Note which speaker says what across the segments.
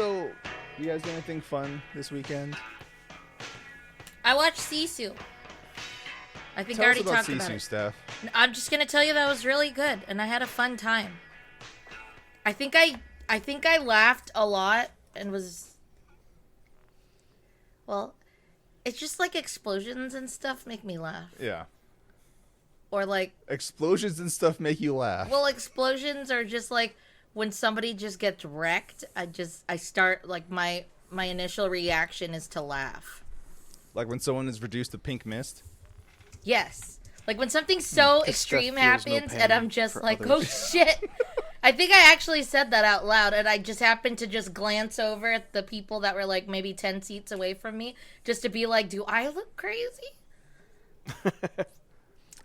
Speaker 1: So, you guys do anything fun this weekend?
Speaker 2: I watched Sisu. I think
Speaker 1: Tell
Speaker 2: I already
Speaker 1: us about
Speaker 2: talked
Speaker 1: Sisu,
Speaker 2: about it.
Speaker 1: Steph.
Speaker 2: I'm just gonna tell you that was really good, and I had a fun time. I think I laughed a lot and was. Well, it's just like explosions and stuff make me laugh.
Speaker 1: Yeah.
Speaker 2: Or like.
Speaker 1: Explosions and stuff make you laugh.
Speaker 2: Well, explosions are just like when somebody just gets wrecked. I start like my initial reaction is to laugh.
Speaker 1: Like when someone is reduced to pink mist.
Speaker 2: Yes. Like when something so extreme happens and I'm just like, oh shit. I think I actually said that out loud and I just happened to just glance over at the people that were like maybe 10 seats away from me just to be like, do I look crazy?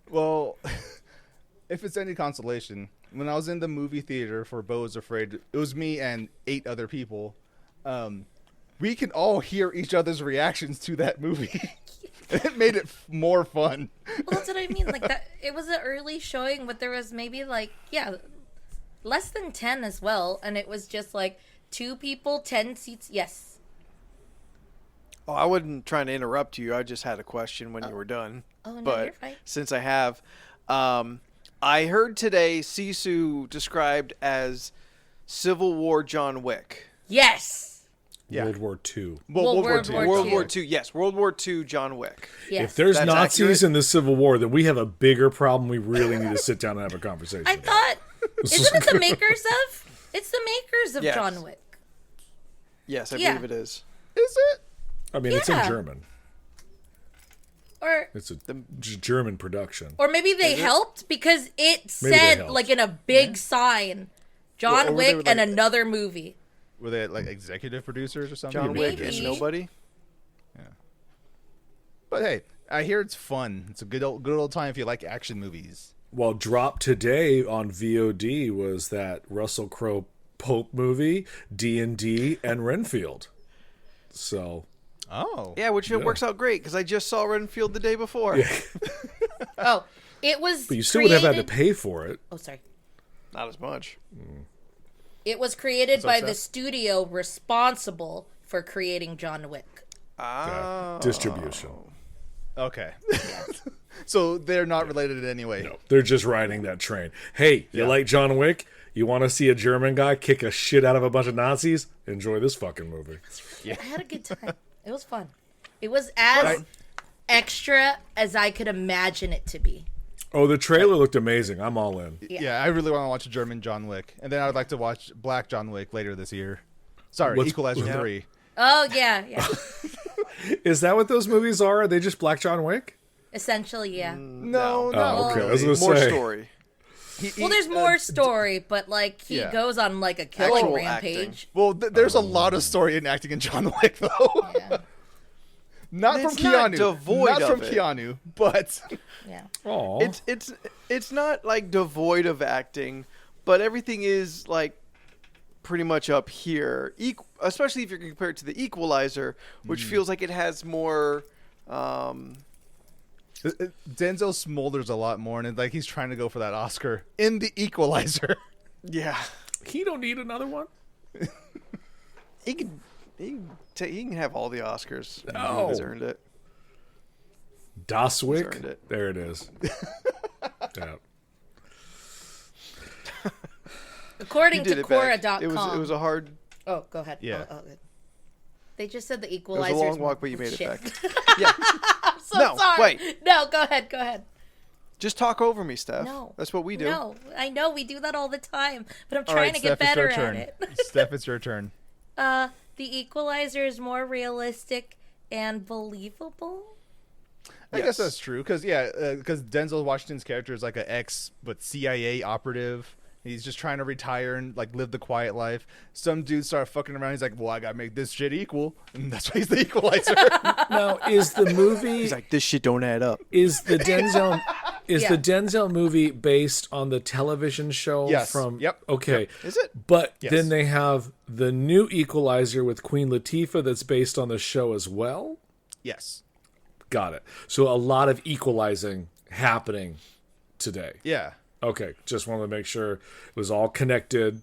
Speaker 1: Well, if it's any consolation, when I was in the movie theater for Beau is Afraid, it was me and 8 other people. We can all hear each other's reactions to that movie. It made it more fun.
Speaker 2: Well, that's what I mean. Like that, it was an early showing, but there was maybe like, less than 10 as well. And it was just like 2 people, 10 seats. Yes.
Speaker 3: Oh, I wasn't trying to interrupt you. I just had a question when you were done.
Speaker 2: Oh, no,
Speaker 3: but
Speaker 2: you're fine.
Speaker 3: Since I have, I heard today Sisu described as Civil War John Wick.
Speaker 2: Yes.
Speaker 1: Yeah.
Speaker 4: World War II.
Speaker 1: World War II.
Speaker 3: World War II. Yes, World War II John Wick.
Speaker 2: Yes.
Speaker 4: If there's
Speaker 3: That's
Speaker 4: Nazis
Speaker 3: accurate.
Speaker 4: in the Civil War, then we have a bigger problem. We really need to sit down and have a conversation.
Speaker 2: I thought, isn't it the makers of? It's the makers of
Speaker 3: Yes.
Speaker 2: John Wick.
Speaker 3: Yes, I
Speaker 2: Yeah.
Speaker 3: believe it is.
Speaker 1: Is it?
Speaker 4: I mean, it's in
Speaker 2: Yeah.
Speaker 4: German.
Speaker 2: Or
Speaker 4: It's a German production.
Speaker 2: maybe they helped because it
Speaker 4: Maybe they
Speaker 2: said
Speaker 4: helped.
Speaker 2: like in a big sign, John
Speaker 1: Well, or they
Speaker 2: Wick
Speaker 1: were
Speaker 2: and
Speaker 1: like-
Speaker 2: another movie.
Speaker 1: Were they like executive producers or something?
Speaker 3: John Wick
Speaker 2: Maybe.
Speaker 3: and nobody.
Speaker 1: But hey, I hear it's fun. It's a good old time if you like action movies.
Speaker 4: Well, dropped today on VOD was that Russell Crowe Pope movie, D&D, and Renfield. So,
Speaker 1: Oh.
Speaker 3: Yeah, which it works out great because I just saw Renfield the day before.
Speaker 2: Oh, it was.
Speaker 4: but you still would have had to
Speaker 2: created-
Speaker 4: pay for it.
Speaker 2: Oh, sorry.
Speaker 3: Not as much.
Speaker 2: It was created by
Speaker 1: that?
Speaker 2: the studio responsible for creating John Wick.
Speaker 3: Ah.
Speaker 4: Distribution.
Speaker 1: Okay. So they're not related in any way.
Speaker 4: No, they're just riding that train. Hey, you like John Wick? You want to see a German guy kick a shit out of a bunch of Nazis? Enjoy this fucking movie.
Speaker 2: I had a good time. It was fun. It was as extra as I could imagine it to be.
Speaker 4: Oh, the trailer looked amazing. I'm all in.
Speaker 1: Yeah, I really want to watch a German John Wick. And then I would like to watch Black John Wick later this year. Sorry,
Speaker 4: What's-
Speaker 1: Equalizer
Speaker 4: yeah.
Speaker 1: 3.
Speaker 2: Oh, yeah.
Speaker 4: Is that what those movies are? Are they just Black John Wick?
Speaker 2: Essentially, yeah.
Speaker 1: No.
Speaker 4: Oh, okay. I was gonna
Speaker 3: More
Speaker 4: say.
Speaker 3: story.
Speaker 2: Well, there's more story, but like he
Speaker 1: yeah.
Speaker 2: goes on like a killing
Speaker 3: Actual
Speaker 2: rampage.
Speaker 1: Well, there's a lot of story in acting in John Wick, though.
Speaker 2: Yeah.
Speaker 1: Not
Speaker 3: It's
Speaker 1: from
Speaker 3: not
Speaker 1: Keanu.
Speaker 3: devoid
Speaker 1: Not
Speaker 3: of
Speaker 1: from
Speaker 3: it.
Speaker 1: Keanu, but
Speaker 2: Yeah.
Speaker 4: Oh,
Speaker 3: It's not like devoid of acting, but everything is like pretty much up here. Especially if you compare it to the Equalizer, which feels like it has more.
Speaker 1: Denzel smolders a lot more, and like he's trying to go for that Oscar in The Equalizer.
Speaker 3: Yeah,
Speaker 4: he don't need another one.
Speaker 3: he can have all the Oscars.
Speaker 4: No.
Speaker 3: He's earned it.
Speaker 4: Das Wick.
Speaker 3: earned it.
Speaker 4: There it is. Yeah.
Speaker 2: According
Speaker 3: He did
Speaker 2: to
Speaker 3: it back.
Speaker 2: Quora.com.
Speaker 3: It was a hard.
Speaker 2: Oh, go ahead.
Speaker 1: Yeah.
Speaker 2: Oh, good. They just said the
Speaker 3: It was
Speaker 2: Equalizer.
Speaker 3: a long walk, but you made it back.
Speaker 2: Yeah.
Speaker 3: Yeah,
Speaker 2: I'm so
Speaker 3: No,
Speaker 2: sorry.
Speaker 3: wait.
Speaker 2: No, go ahead. Go ahead.
Speaker 3: just talk over me, Steph.
Speaker 2: No.
Speaker 3: That's what we do.
Speaker 2: No, I know we do that all the time, but I'm
Speaker 1: All
Speaker 2: trying
Speaker 1: right,
Speaker 2: to get
Speaker 1: Steph, it's your
Speaker 2: better at
Speaker 1: turn.
Speaker 2: it.
Speaker 1: Steph, it's your turn.
Speaker 2: The Equalizer is more realistic and believable.
Speaker 1: I guess that's true, because Denzel Washington's character is like an CIA operative. He's just trying to retire and like live the quiet life. Some dude started fucking around. He's like, "Well, I gotta make this shit equal," and that's why he's the Equalizer.
Speaker 4: Now, is the movie
Speaker 3: He's like, this shit don't add up.
Speaker 4: is the Denzel
Speaker 2: Yeah.
Speaker 4: the Denzel movie based on the television show
Speaker 1: Yes.
Speaker 4: from
Speaker 1: Yep.
Speaker 4: Okay.
Speaker 3: Is it?
Speaker 4: But
Speaker 1: Yes.
Speaker 4: then they have the new Equalizer with Queen Latifah that's based on the show as well.
Speaker 1: Yes.
Speaker 4: Got it. So a lot of equalizing happening today.
Speaker 1: Yeah.
Speaker 4: Okay, just wanted to make sure it was all connected.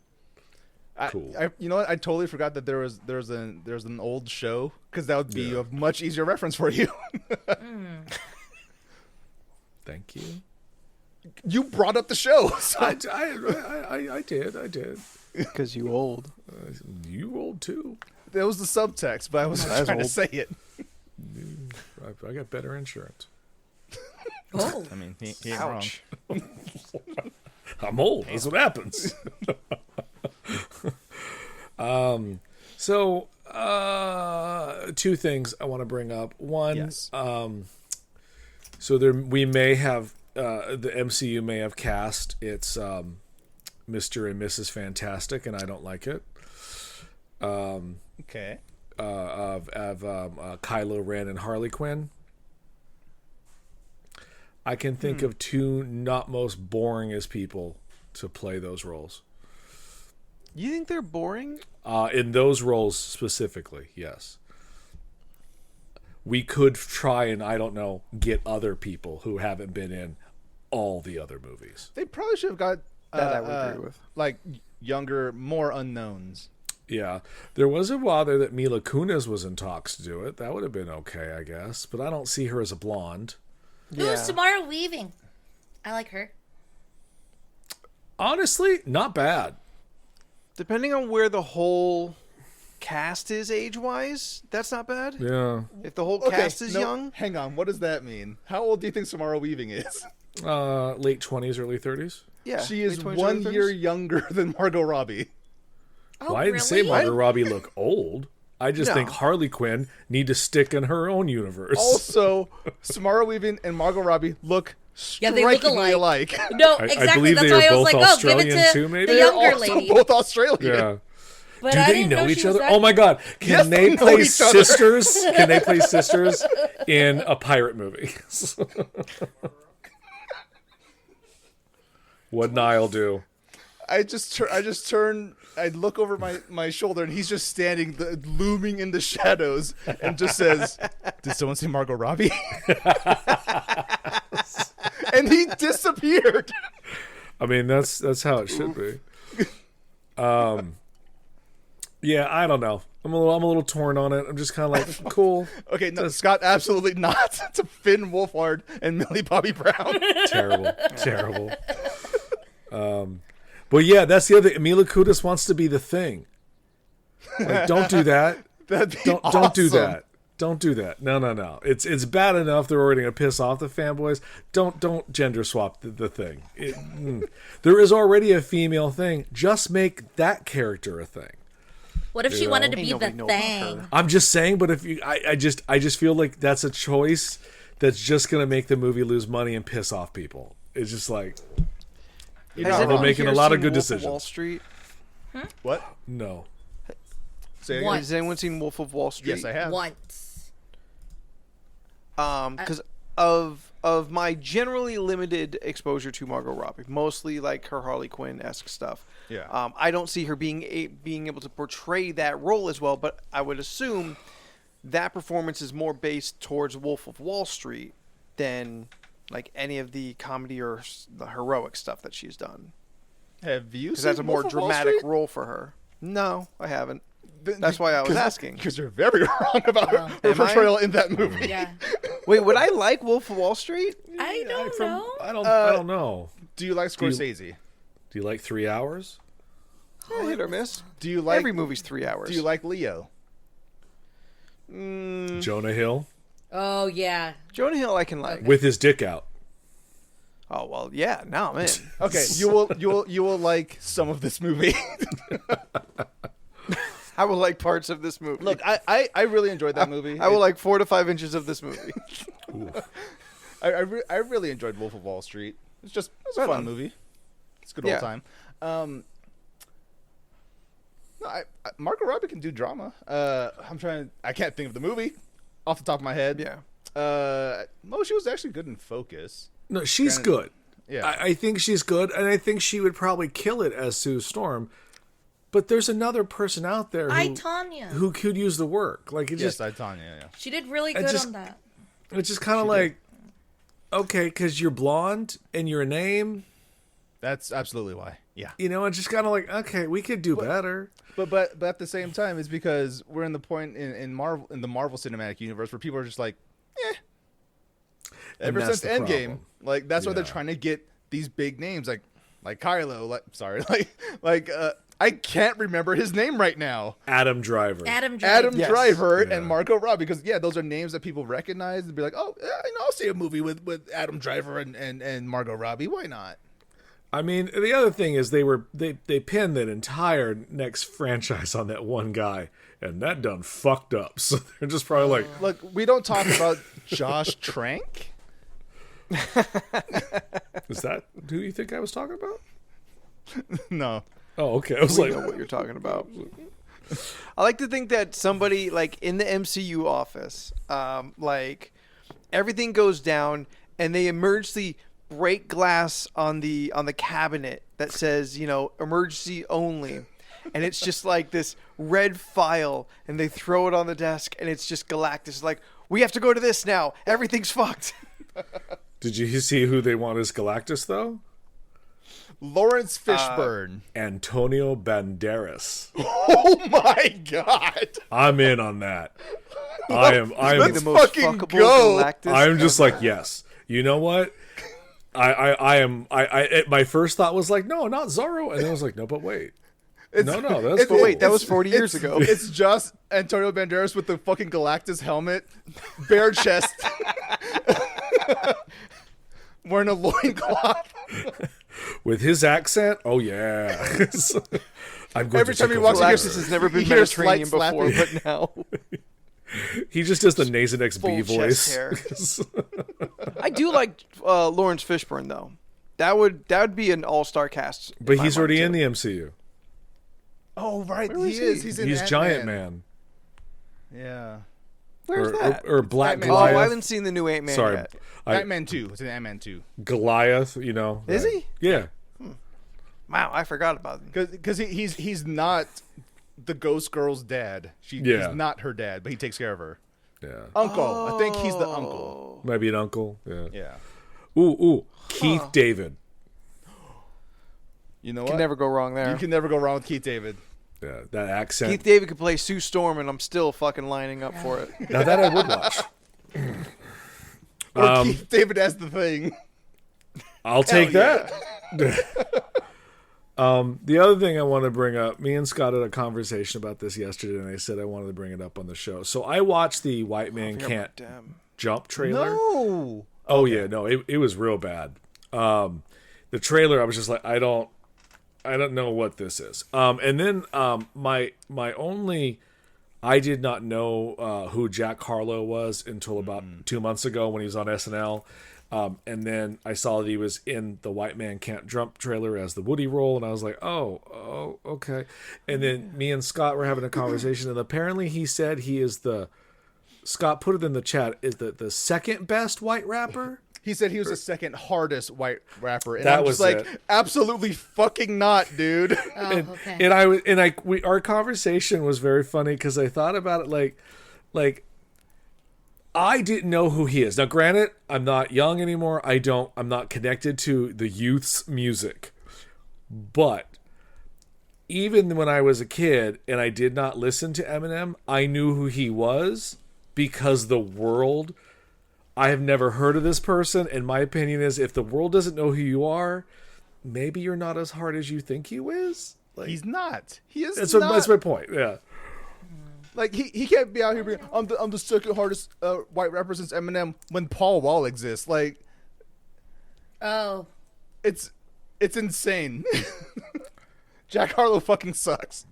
Speaker 4: Cool.
Speaker 1: You know what? I totally forgot that there was an old show, because that would be a much easier reference for you.
Speaker 4: Thank you.
Speaker 1: You brought up the show. So.
Speaker 4: I did.
Speaker 3: Because you old.
Speaker 4: You old too.
Speaker 1: That was the subtext, but I was
Speaker 3: That's
Speaker 1: trying to
Speaker 3: old.
Speaker 1: say it.
Speaker 4: I got better insurance.
Speaker 2: Oh.
Speaker 1: I mean, he ain't wrong.
Speaker 3: Ouch.
Speaker 4: I'm old. That's what happens. So, two things I want to bring up. One,
Speaker 1: Yes.
Speaker 4: so we may have the MCU may have cast its Mr. and Mrs. Fantastic, and I don't like it.
Speaker 1: Okay.
Speaker 4: Of Kylo Ren and Harley Quinn. I can think of two not most boringest people to play those roles.
Speaker 3: You think they're boring?
Speaker 4: In those roles specifically, yes. We could try and, I don't know, get other people who haven't been in all the other movies.
Speaker 1: They probably should have got
Speaker 3: That I would agree with.
Speaker 1: like younger, more unknowns.
Speaker 4: Yeah. There was a while there that Mila Kunis was in talks to do it. That would have been okay, I guess. But I don't see her as a blonde.
Speaker 2: Who's Samara Weaving? I like her.
Speaker 4: Honestly, not bad.
Speaker 3: Depending on where the whole cast is age-wise, that's not bad.
Speaker 4: Yeah.
Speaker 3: If the whole cast is
Speaker 1: no,
Speaker 3: young,
Speaker 1: Hang on, what does that mean? How old do you think Samara Weaving is?
Speaker 4: Late 20s, early 30s.
Speaker 3: yeah,
Speaker 1: She is
Speaker 3: late 20s,
Speaker 1: 1
Speaker 3: early
Speaker 1: year
Speaker 3: 30s.
Speaker 1: younger than Margot Robbie.
Speaker 2: Oh,
Speaker 4: Well, I didn't say
Speaker 2: really?
Speaker 4: Margot Robbie look old. I just
Speaker 3: No.
Speaker 4: think Harley Quinn need to stick in her own universe.
Speaker 1: Also, Samara Weaving and Margot Robbie look
Speaker 2: Yeah, they look
Speaker 1: strikingly alike.
Speaker 2: No,
Speaker 4: I
Speaker 2: exactly.
Speaker 4: believe
Speaker 2: That's
Speaker 4: they
Speaker 2: why
Speaker 4: are
Speaker 2: I was
Speaker 4: both
Speaker 2: like, oh, give it
Speaker 4: Australian
Speaker 2: to
Speaker 4: too, maybe?
Speaker 2: the
Speaker 1: They're
Speaker 2: younger
Speaker 1: also
Speaker 2: lady.
Speaker 1: both Australian.
Speaker 4: Yeah.
Speaker 2: But
Speaker 4: Do
Speaker 2: I
Speaker 4: they
Speaker 2: didn't
Speaker 4: know
Speaker 2: she
Speaker 4: each
Speaker 2: was
Speaker 4: other?
Speaker 2: that-
Speaker 4: Oh my god. Can
Speaker 1: Yes,
Speaker 4: they
Speaker 1: they know
Speaker 4: play
Speaker 1: each other.
Speaker 4: sisters? Can they play sisters in a pirate movie? What Niall do?
Speaker 1: I just turn. I look over my shoulder, and he's just standing, looming in the shadows, and just says, "Did someone see Margot Robbie?" And he disappeared.
Speaker 4: I mean, that's how it should be. Yeah, I don't know. I'm a little torn on it. I'm just kind of like, cool.
Speaker 1: Okay, no, Scott, absolutely not. To Finn Wolfhard and Millie Bobby Brown.
Speaker 4: Terrible. But yeah, that's the other. Mila Kunis wants to be the Thing. Like, don't do that.
Speaker 1: That'd be
Speaker 4: Don't do
Speaker 1: awesome.
Speaker 4: that. Don't do that. No. It's bad enough they're already gonna piss off the fanboys. Don't gender swap the Thing. There is already a female Thing. Just make that character a Thing.
Speaker 2: What if she wanted to
Speaker 3: Ain't
Speaker 2: be the
Speaker 3: nobody know about
Speaker 2: thing?
Speaker 3: her.
Speaker 4: I'm just saying, but if you, I just feel like that's a choice that's just gonna make the movie lose money and piss off people. It's just like,
Speaker 1: You're
Speaker 3: Has
Speaker 1: not
Speaker 3: anyone
Speaker 1: wrong.
Speaker 4: making a
Speaker 3: here
Speaker 4: lot of
Speaker 3: seen
Speaker 4: good
Speaker 3: Wolf of
Speaker 4: decisions.
Speaker 3: Wall Street?
Speaker 1: What?
Speaker 4: no.
Speaker 1: Say again?
Speaker 2: What?
Speaker 3: Has anyone seen Wolf of Wall Street?
Speaker 1: Yes, I have.
Speaker 2: Once.
Speaker 3: Because of my generally limited exposure to Margot Robbie, mostly like her Harley Quinn-esque stuff.
Speaker 1: Yeah.
Speaker 3: I don't see her being able to portray that role as well, but I would assume that performance is more based towards Wolf of Wall Street than like any of the comedy or the heroic stuff that she's done.
Speaker 1: Have you?
Speaker 3: Because that's a
Speaker 1: seen
Speaker 3: more
Speaker 1: Wolf of Wall
Speaker 3: dramatic
Speaker 1: Street?
Speaker 3: role for her. No, I haven't. That's why I was asking.
Speaker 1: Because you're very wrong about her
Speaker 3: Am I?
Speaker 1: portrayal in that movie.
Speaker 2: Yeah.
Speaker 3: Wait, would I like Wolf of Wall Street?
Speaker 2: I don't know.
Speaker 4: I don't know.
Speaker 1: Do you like
Speaker 4: you-
Speaker 1: Scorsese?
Speaker 4: Do you like 3 hours?
Speaker 3: Hit or miss.
Speaker 1: Do you like?
Speaker 3: Every movie's 3 hours.
Speaker 1: Do you like Leo?
Speaker 4: Jonah Hill
Speaker 2: Oh, yeah.
Speaker 3: Jonah Hill? I can like.
Speaker 4: with his dick out.
Speaker 3: Oh well, yeah. Now I'm in.
Speaker 1: Okay, you will like some of this movie.
Speaker 3: I will like parts of this movie.
Speaker 1: Look, I really enjoyed that movie.
Speaker 3: I will like 4 to 5 inches of this movie.
Speaker 1: I really enjoyed Wolf of Wall Street. It's a
Speaker 3: Right
Speaker 1: fun
Speaker 3: on.
Speaker 1: movie. It's a good
Speaker 3: Yeah.
Speaker 1: old time. No, Margot Robbie can do drama. I can't think of the movie off the top of my head.
Speaker 3: Yeah.
Speaker 1: She was actually good in Focus.
Speaker 4: No, she's
Speaker 1: Granted-
Speaker 4: good.
Speaker 1: Yeah.
Speaker 4: I think she's good, and I think she would probably kill it as Sue Storm. But there's another person out there
Speaker 2: Tanya.
Speaker 4: who could use the work. Like it
Speaker 1: Yes,
Speaker 4: just,
Speaker 1: Tanya. Yeah.
Speaker 2: She did really
Speaker 4: I
Speaker 2: good
Speaker 4: just-
Speaker 2: on that.
Speaker 4: it's just kind of like, okay, because you're blonde and your name.
Speaker 1: That's absolutely why. Yeah.
Speaker 4: You know, it's just kind of like, okay, we could do better.
Speaker 1: But at the same time, it's because we're in the point in the Marvel Cinematic Universe where people are just like, eh. Ever since Endgame, like that's why they're trying to get these big names like Kylo, I can't remember his name right now.
Speaker 4: Adam Driver.
Speaker 1: Driver and Margot Robbie, because those are names that people recognize and be like, oh, I'll see a movie with Adam Driver and Margot Robbie. Why not?
Speaker 4: I mean, the other thing is they pinned that entire next franchise on that one guy, and that done fucked up. So they're just probably like,
Speaker 1: look, we don't talk about Josh Trank.
Speaker 4: Is that who you think I was talking about?
Speaker 1: No.
Speaker 4: Oh, okay. I was
Speaker 3: Know what you're talking about. I like to think that somebody like in the MCU office, like everything goes down and they emergency break glass on the cabinet that says, emergency only. And it's just like this red file and they throw it on the desk and it's just Galactus like, we have to go to this now. Everything's fucked.
Speaker 4: Did you see who they want as Galactus, though?
Speaker 1: Lawrence Fishburne.
Speaker 4: Antonio Banderas.
Speaker 1: Oh my god!
Speaker 4: I'm in on that. I am
Speaker 1: Let's
Speaker 3: the most
Speaker 1: fucking
Speaker 3: fuckable
Speaker 1: go.
Speaker 3: Galactus
Speaker 4: I'm just
Speaker 3: ever.
Speaker 4: like, yes. You know what? My first thought was like, no, not Zorro, and then I was like, no, but wait. But wait,
Speaker 3: that was 40 years ago.
Speaker 1: It's just Antonio Banderas with the fucking Galactus helmet, bare chest, wearing a loincloth.
Speaker 4: With his accent, oh yeah. I'm going
Speaker 1: Every
Speaker 4: to
Speaker 1: time
Speaker 4: take
Speaker 1: he
Speaker 4: over
Speaker 1: walks,
Speaker 4: the
Speaker 1: he
Speaker 3: Galactus
Speaker 1: hears-
Speaker 3: has never been
Speaker 1: he hears
Speaker 3: Mediterranean
Speaker 1: slight
Speaker 3: before,
Speaker 1: slapping.
Speaker 3: but now
Speaker 4: He just does the Nasonex B
Speaker 3: full
Speaker 4: voice.
Speaker 3: chest hair. I do like Lawrence Fishburne though. That would be an all-star cast.
Speaker 4: But he's already in the MCU.
Speaker 1: Oh right,
Speaker 3: Where
Speaker 1: he
Speaker 3: is
Speaker 1: is.
Speaker 3: he?
Speaker 1: He's in
Speaker 4: He's
Speaker 1: Ant-Man.
Speaker 4: Giant Man.
Speaker 1: Yeah.
Speaker 3: Where's that?
Speaker 4: Or Black
Speaker 1: Ant-Man.
Speaker 3: Oh,
Speaker 4: Goliath.
Speaker 3: I haven't seen the new Ant-Man
Speaker 4: Sorry.
Speaker 3: yet.
Speaker 1: Ant-Man 2. It's in Ant-Man 2.
Speaker 4: Goliath, you know.
Speaker 3: Is he?
Speaker 4: Yeah.
Speaker 3: Wow, I forgot about him.
Speaker 1: Because he's not the Ghost Girl's dad. He's not her dad, but he takes care of her.
Speaker 4: Yeah.
Speaker 1: Uncle. I think he's the uncle.
Speaker 4: Maybe an uncle. Yeah.
Speaker 1: Yeah.
Speaker 4: Ooh. Keith David.
Speaker 1: You know
Speaker 3: Can
Speaker 1: what?
Speaker 3: never go wrong there.
Speaker 1: You can never go wrong with Keith David.
Speaker 4: Yeah, that accent.
Speaker 3: Keith David could play Sue Storm, and I'm still fucking lining up for it.
Speaker 4: Now that I would watch.
Speaker 1: Or Keith David as the Thing.
Speaker 4: I'll take
Speaker 1: yeah.
Speaker 4: that. The other thing I want to bring up, me and Scott had a conversation about this yesterday, and I said I wanted to bring it up on the show. So I watched the White Man Can't Jump trailer.
Speaker 1: No.
Speaker 4: Oh yeah, no, it was real bad. The trailer, I was just like, I don't know what this is. And then I did not know who Jack Harlow was until about 2 months ago when he was on SNL. And then I saw that he was in the White Man Can't Jump trailer as the Woody role, and I was like, oh, okay. And then me and Scott were having a conversation, and apparently he said he is Scott put it in the chat, is the second best white rapper?
Speaker 1: He said he was the second hardest white rapper, and
Speaker 4: That
Speaker 1: I'm
Speaker 4: was
Speaker 1: just like,
Speaker 4: it.
Speaker 1: absolutely fucking not, dude.
Speaker 2: Oh,
Speaker 4: And,
Speaker 2: okay.
Speaker 4: and our conversation was very funny because I thought about it like I didn't know who he is. Now, granted, I'm not young anymore. I'm not connected to the youth's music, but even when I was a kid and I did not listen to Eminem, I knew who he was because the world. I have never heard of this person, and my opinion is if the world doesn't know who you are, maybe you're not as hard as you think you is. Like,
Speaker 1: He's not. He is
Speaker 4: that's
Speaker 1: not.
Speaker 4: that's my point. Yeah.
Speaker 1: Like he can't be out here being I'm the second hardest white rapper since Eminem when Paul Wall exists. Like
Speaker 2: Oh.
Speaker 1: it's insane. Jack Harlow fucking sucks.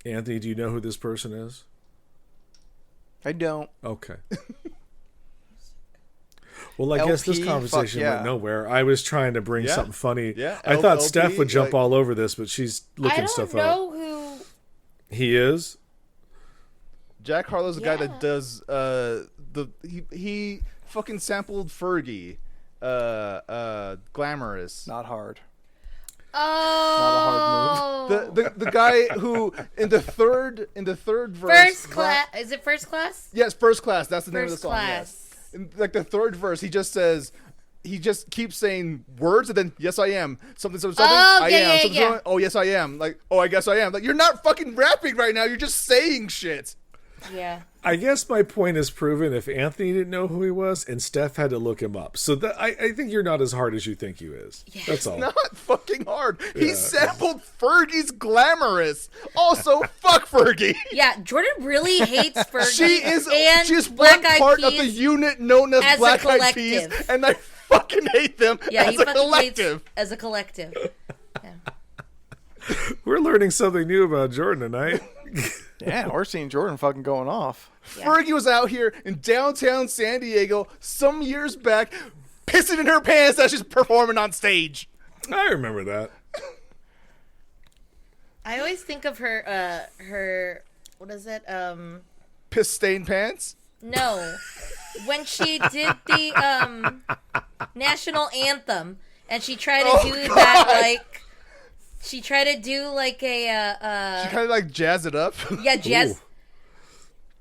Speaker 4: Anthony, do you know who this person is?
Speaker 3: I don't.
Speaker 4: Okay. Well, I guess this
Speaker 3: LP?
Speaker 4: conversation
Speaker 3: Fuck yeah.
Speaker 4: went nowhere. I was trying to bring
Speaker 1: Yeah.
Speaker 4: something funny.
Speaker 1: Yeah,
Speaker 4: I thought
Speaker 1: LP,
Speaker 4: Steph would jump
Speaker 1: like-
Speaker 4: all over this, but she's
Speaker 2: I
Speaker 4: looking
Speaker 2: don't
Speaker 4: stuff
Speaker 2: know
Speaker 4: up.
Speaker 2: who.
Speaker 4: He is?
Speaker 1: Jack Harlow's the guy
Speaker 2: Yeah.
Speaker 1: that does he fucking sampled Fergie, Glamorous.
Speaker 3: Not hard.
Speaker 2: Oh.
Speaker 1: The guy who in the third verse.
Speaker 2: First class. Is it first class?
Speaker 1: Yes, First Class. That's the name of the
Speaker 2: First
Speaker 1: song.
Speaker 2: Class.
Speaker 1: Yes. In, like the third verse, he just says, he just keeps saying words and then yes I am something something
Speaker 2: Oh,
Speaker 1: I
Speaker 2: yeah,
Speaker 1: am
Speaker 2: yeah,
Speaker 1: something,
Speaker 2: yeah.
Speaker 1: something, oh yes I am, like, oh I guess I am, like, you're not fucking rapping right now, you're just saying shit.
Speaker 2: Yeah.
Speaker 4: I guess my point is proven if Anthony didn't know who he was and Steph had to look him up. So that I think you're not as hard as you think you is.
Speaker 2: Yeah.
Speaker 4: That's all.
Speaker 1: Not fucking hard. He sampled Fergie's Glamorous. Also, fuck Fergie.
Speaker 2: Yeah, Jordan really hates Fergie.
Speaker 1: She is
Speaker 2: and
Speaker 1: just
Speaker 2: Black
Speaker 1: one
Speaker 2: Eyed
Speaker 1: part of
Speaker 2: Peas
Speaker 1: the unit known as
Speaker 2: as a
Speaker 1: Black Eyed Peas,
Speaker 2: collective.
Speaker 1: and I fucking hate them
Speaker 2: Yeah,
Speaker 1: as
Speaker 2: he
Speaker 1: a
Speaker 2: fucking
Speaker 1: collective.
Speaker 2: hates as a collective. Yeah.
Speaker 4: We're learning something new about Jordan tonight.
Speaker 3: Yeah, we're seeing Jordan fucking going off.
Speaker 2: Yeah.
Speaker 1: Fergie was out here in downtown San Diego some years back, pissing in her pants as she's performing on stage.
Speaker 4: I remember that.
Speaker 2: I always think of her what is it?
Speaker 1: Piss stained pants?
Speaker 2: No. When she did the national anthem and she tried to do that like she tried to do like a
Speaker 1: She kind of like jazz it up.
Speaker 2: yeah, jazz.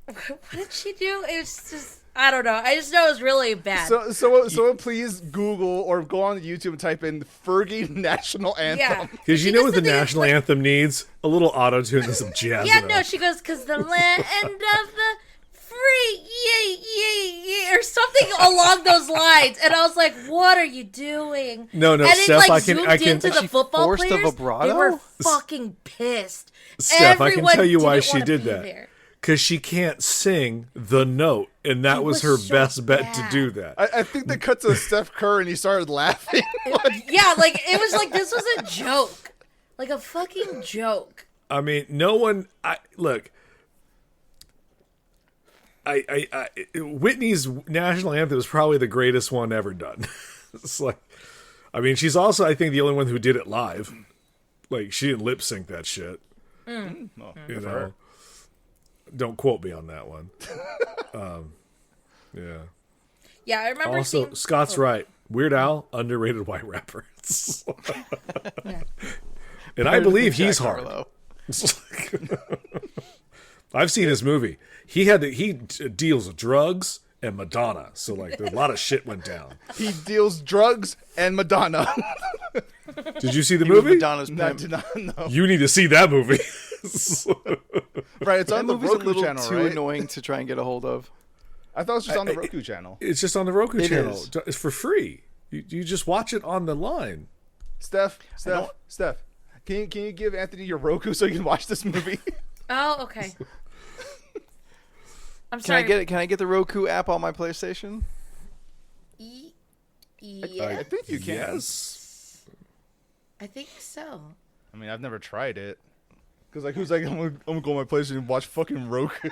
Speaker 2: What did she do? It was just I don't know. I just know it was really bad.
Speaker 1: So please Google or go on YouTube and type in Fergie National Anthem.
Speaker 2: yeah.
Speaker 4: Because you
Speaker 2: She
Speaker 4: know
Speaker 2: does
Speaker 4: what the
Speaker 2: something
Speaker 4: national
Speaker 2: like-
Speaker 4: anthem needs? A little auto-tune and some jazz.
Speaker 2: Yeah,
Speaker 4: it
Speaker 2: no,
Speaker 4: up.
Speaker 2: she goes, because the land of the free, or something along those lines. And I was like, what are you doing?
Speaker 4: No,
Speaker 2: and it,
Speaker 4: Steph,
Speaker 2: like,
Speaker 4: I
Speaker 2: zoomed
Speaker 4: can-
Speaker 2: into
Speaker 3: Was
Speaker 2: the
Speaker 3: she
Speaker 2: football
Speaker 3: forced a
Speaker 2: players.
Speaker 3: vibrato?
Speaker 2: They were fucking pissed.
Speaker 4: Steph, I can
Speaker 2: Everyone
Speaker 4: tell you why
Speaker 2: didn't
Speaker 4: she
Speaker 2: wanna
Speaker 4: did
Speaker 2: be
Speaker 4: that.
Speaker 2: there.
Speaker 4: Because she can't sing the note, and that
Speaker 2: It
Speaker 4: was
Speaker 2: was
Speaker 4: her
Speaker 2: so
Speaker 4: best bet to
Speaker 2: bad.
Speaker 4: do that.
Speaker 1: I think they cut to Steph Curry and he started laughing.
Speaker 2: Yeah, like, it was like, this was a joke. Like a fucking joke.
Speaker 4: I mean, no one. Look. Whitney's national anthem is probably the greatest one ever done. It's like, I mean, she's also, I think, the only one who did it live. Like, she didn't lip sync that shit. You know, don't quote me on that one. Yeah.
Speaker 2: Yeah, I remember
Speaker 4: Also,
Speaker 2: seeing...
Speaker 4: Scott's right. Weird Al, underrated white rapper.
Speaker 2: Yeah.
Speaker 4: And I believe
Speaker 3: Jack
Speaker 4: he's hard.
Speaker 3: Harlow.
Speaker 4: I've seen his movie. He deals with drugs and Madonna, so like a lot of shit went down.
Speaker 1: He deals drugs and Madonna.
Speaker 4: Did you see the
Speaker 3: He was
Speaker 4: movie?
Speaker 3: Madonna's
Speaker 1: I
Speaker 3: pimp.
Speaker 1: did not know.
Speaker 4: You need to see that movie.
Speaker 1: Right, it's
Speaker 3: That
Speaker 1: on the
Speaker 3: movie's a
Speaker 1: Roku
Speaker 3: little
Speaker 1: channel,
Speaker 3: too
Speaker 1: right?
Speaker 3: annoying to try and get a hold of.
Speaker 1: I thought it was just on the Roku channel.
Speaker 4: It's just on the Roku
Speaker 3: It
Speaker 4: channel.
Speaker 3: is.
Speaker 4: It's for free. You just watch it on the line.
Speaker 1: Steph, can you give Anthony your Roku so you can watch this movie?
Speaker 2: Oh, okay. I'm
Speaker 3: Can
Speaker 2: sorry.
Speaker 3: I get it? Can I get the Roku app on my PlayStation?
Speaker 2: Yeah,
Speaker 1: I think you can.
Speaker 4: Yes.
Speaker 2: I think so.
Speaker 1: I mean, I've never tried it. Because, like, who's like, I'm gonna go on my PlayStation and watch fucking Roku.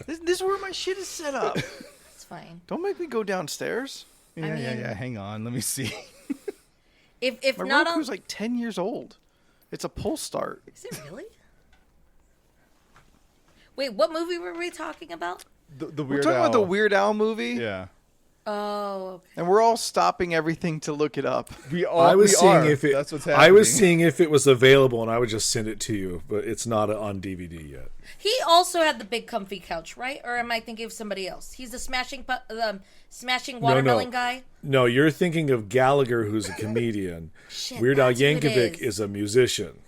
Speaker 3: This is where my shit is set up.
Speaker 2: It's fine.
Speaker 3: Don't make me go downstairs.
Speaker 1: Yeah,
Speaker 2: mean-
Speaker 1: hang on, let me see.
Speaker 2: If
Speaker 3: My
Speaker 2: not
Speaker 3: Roku's
Speaker 2: on...
Speaker 3: like 10 years old. It's a pull start.
Speaker 2: Is it really? Wait, what movie were we talking about?
Speaker 1: The
Speaker 3: We're
Speaker 1: Weird
Speaker 3: talking
Speaker 1: Al.
Speaker 3: about the Weird Al movie,
Speaker 1: Yeah.
Speaker 2: Oh, okay.
Speaker 3: and we're all stopping everything to look it up.
Speaker 4: I was seeing
Speaker 1: are.
Speaker 4: if it.
Speaker 1: That's what's happening.
Speaker 4: I was seeing if it was available, and I would just send it to you. But it's not on DVD yet.
Speaker 2: He also had the big comfy couch, right? Or am I thinking of somebody else? He's the smashing watermelon guy.
Speaker 4: No, you're thinking of Gallagher, who's a comedian.
Speaker 2: Shit,
Speaker 4: Weird Al
Speaker 2: that's who it
Speaker 4: Yankovic
Speaker 2: is.
Speaker 4: is a musician.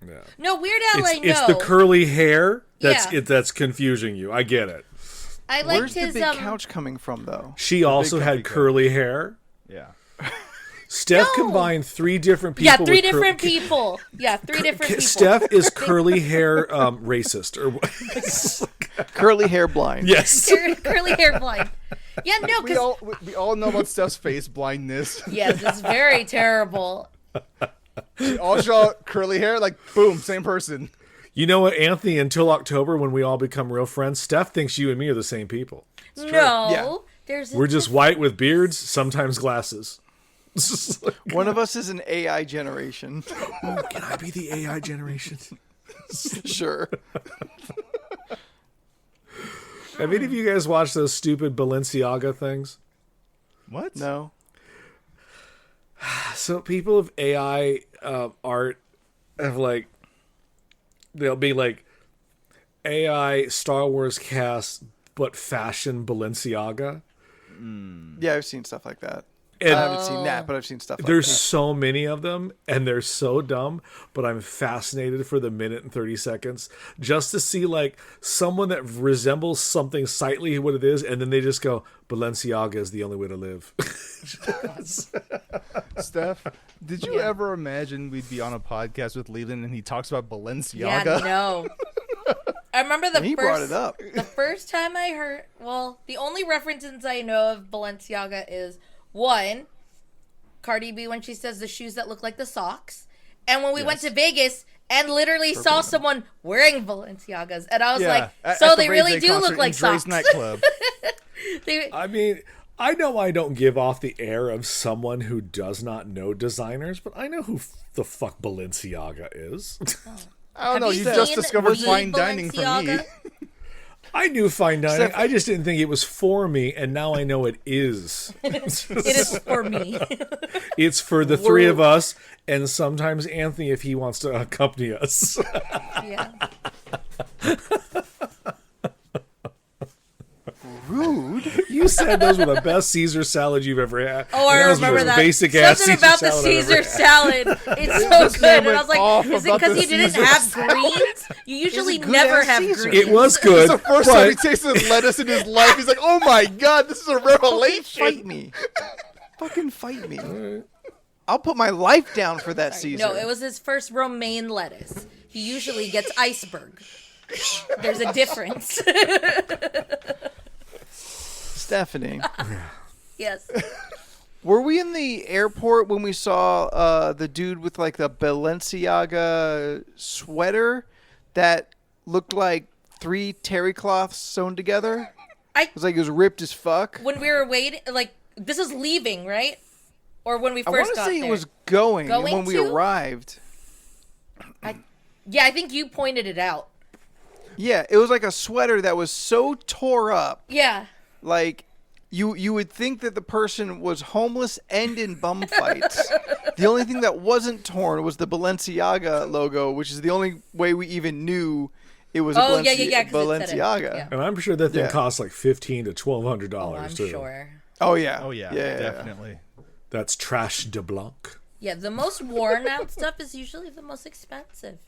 Speaker 4: Yeah.
Speaker 2: No, Weird Al, I know.
Speaker 4: It's the curly hair that's
Speaker 2: Yeah.
Speaker 4: that's confusing you. I get it.
Speaker 2: I liked
Speaker 3: Where's
Speaker 2: his
Speaker 3: the big couch coming from, though?
Speaker 4: She also
Speaker 1: big
Speaker 4: had
Speaker 1: comfy
Speaker 4: curly hair.
Speaker 1: Yeah.
Speaker 4: Steph
Speaker 2: No.
Speaker 4: combined three different people.
Speaker 2: Yeah, three
Speaker 4: with
Speaker 2: different people. Yeah, three different people.
Speaker 4: Steph is curly hair racist or
Speaker 3: Curly hair blind.
Speaker 4: yes.
Speaker 2: Curly hair blind. Yeah, no,
Speaker 1: We
Speaker 2: because
Speaker 1: we all know about Steph's face blindness.
Speaker 2: yes, it's very terrible.
Speaker 1: We all saw curly hair, like, boom, same person.
Speaker 4: You know what, Anthony? Until October, when we all become real friends, Steph thinks you and me are the same people.
Speaker 2: No,
Speaker 3: Yeah.
Speaker 2: there's.
Speaker 4: We're just white with beards, sometimes glasses.
Speaker 3: One of us is an AI generation.
Speaker 4: Can I be the AI generation?
Speaker 3: Sure.
Speaker 4: Have any of you guys watched those stupid Balenciaga things?
Speaker 1: What?
Speaker 3: No.
Speaker 4: So people of AI art have like, they'll be like AI Star Wars cast, but fashion Balenciaga.
Speaker 3: Yeah, I've seen stuff like that.
Speaker 4: And
Speaker 3: I haven't seen that, but I've seen stuff like
Speaker 4: there's
Speaker 3: that.
Speaker 4: so many of them, and they're so dumb, but I'm fascinated for the minute and 30 seconds just to see like someone that resembles something slightly what it is, and then they just go, Balenciaga is the only way to live.
Speaker 1: Steph, did you ever imagine we'd be on a podcast with Leland and he talks about Balenciaga?
Speaker 2: Yeah, no. I remember
Speaker 3: He brought it up.
Speaker 2: The first time I heard, the only references I know of Balenciaga is one, Cardi B when she says the shoes that look like the socks, and when we went to Vegas and literally saw someone wearing Balenciagas, and I was like, so they really do look like socks.
Speaker 1: Nightclub.
Speaker 4: I mean, I know I don't give off the air of someone who does not know designers, but I know who the fuck Balenciaga is.
Speaker 1: I don't know.
Speaker 2: Have
Speaker 1: You
Speaker 2: you
Speaker 1: just
Speaker 2: seen
Speaker 1: discovered
Speaker 2: the
Speaker 1: fine dining from me.
Speaker 2: Balenciaga?
Speaker 4: I knew fine dining. I just didn't think it was for me, and now I know it is.
Speaker 2: It is for me.
Speaker 4: It's for the three of us, and sometimes Anthony if he wants to accompany us.
Speaker 2: Yeah.
Speaker 3: Rude.
Speaker 4: You said those were the best Caesar salad you've ever had.
Speaker 2: Oh, I
Speaker 4: And was the
Speaker 2: remember
Speaker 4: most
Speaker 2: that.
Speaker 4: Basic ass
Speaker 2: Something
Speaker 4: Caesar
Speaker 2: about the
Speaker 4: salad I've ever
Speaker 2: Caesar
Speaker 4: had.
Speaker 2: salad. It's so
Speaker 1: This
Speaker 2: good.
Speaker 1: man
Speaker 2: And I was
Speaker 1: went
Speaker 2: like,
Speaker 1: off
Speaker 2: is it
Speaker 1: about
Speaker 2: because
Speaker 1: the
Speaker 2: you didn't
Speaker 1: Caesar
Speaker 2: have
Speaker 1: salad.
Speaker 2: greens? You usually
Speaker 3: good
Speaker 2: never
Speaker 3: ass
Speaker 2: have
Speaker 3: Caesar.
Speaker 2: greens.
Speaker 4: It was good.
Speaker 1: It's the first time he
Speaker 4: but
Speaker 1: tasted lettuce in his life. He's like, oh my god, this is a revelation.
Speaker 3: Fight me. Fucking fight me. I'll put my life down for that Caesar.
Speaker 2: No, it was his first romaine lettuce. He usually gets iceberg. There's a difference.
Speaker 3: Stephanie.
Speaker 2: Yes.
Speaker 3: Were we in the airport when we saw the dude with like the Balenciaga sweater that looked like 3 terry cloths sewn together? It was like it was ripped as fuck.
Speaker 2: When we were waiting, like, this is leaving, right? Or when we
Speaker 3: I want
Speaker 2: first
Speaker 3: to
Speaker 2: got
Speaker 3: say
Speaker 2: there?
Speaker 3: it was going
Speaker 2: Going
Speaker 3: when we
Speaker 2: to?
Speaker 3: arrived.
Speaker 2: Yeah, I think you pointed it out.
Speaker 3: Yeah, it was like a sweater that was so tore up.
Speaker 2: Yeah.
Speaker 3: Like you would think that the person was homeless and in bum fights. The only thing that wasn't torn was the Balenciaga logo, which is the only way we even knew it was a 'cause it said it. Balenciaga.
Speaker 2: Yeah.
Speaker 4: and I'm sure that thing
Speaker 3: Yeah.
Speaker 4: costs like $1,500 to $1,200
Speaker 2: Oh, I'm
Speaker 4: too.
Speaker 2: sure.
Speaker 3: Oh yeah.
Speaker 1: Oh yeah,
Speaker 3: yeah.
Speaker 1: definitely.
Speaker 4: That's trash de blanc.
Speaker 2: Yeah, the most worn out stuff is usually the most expensive.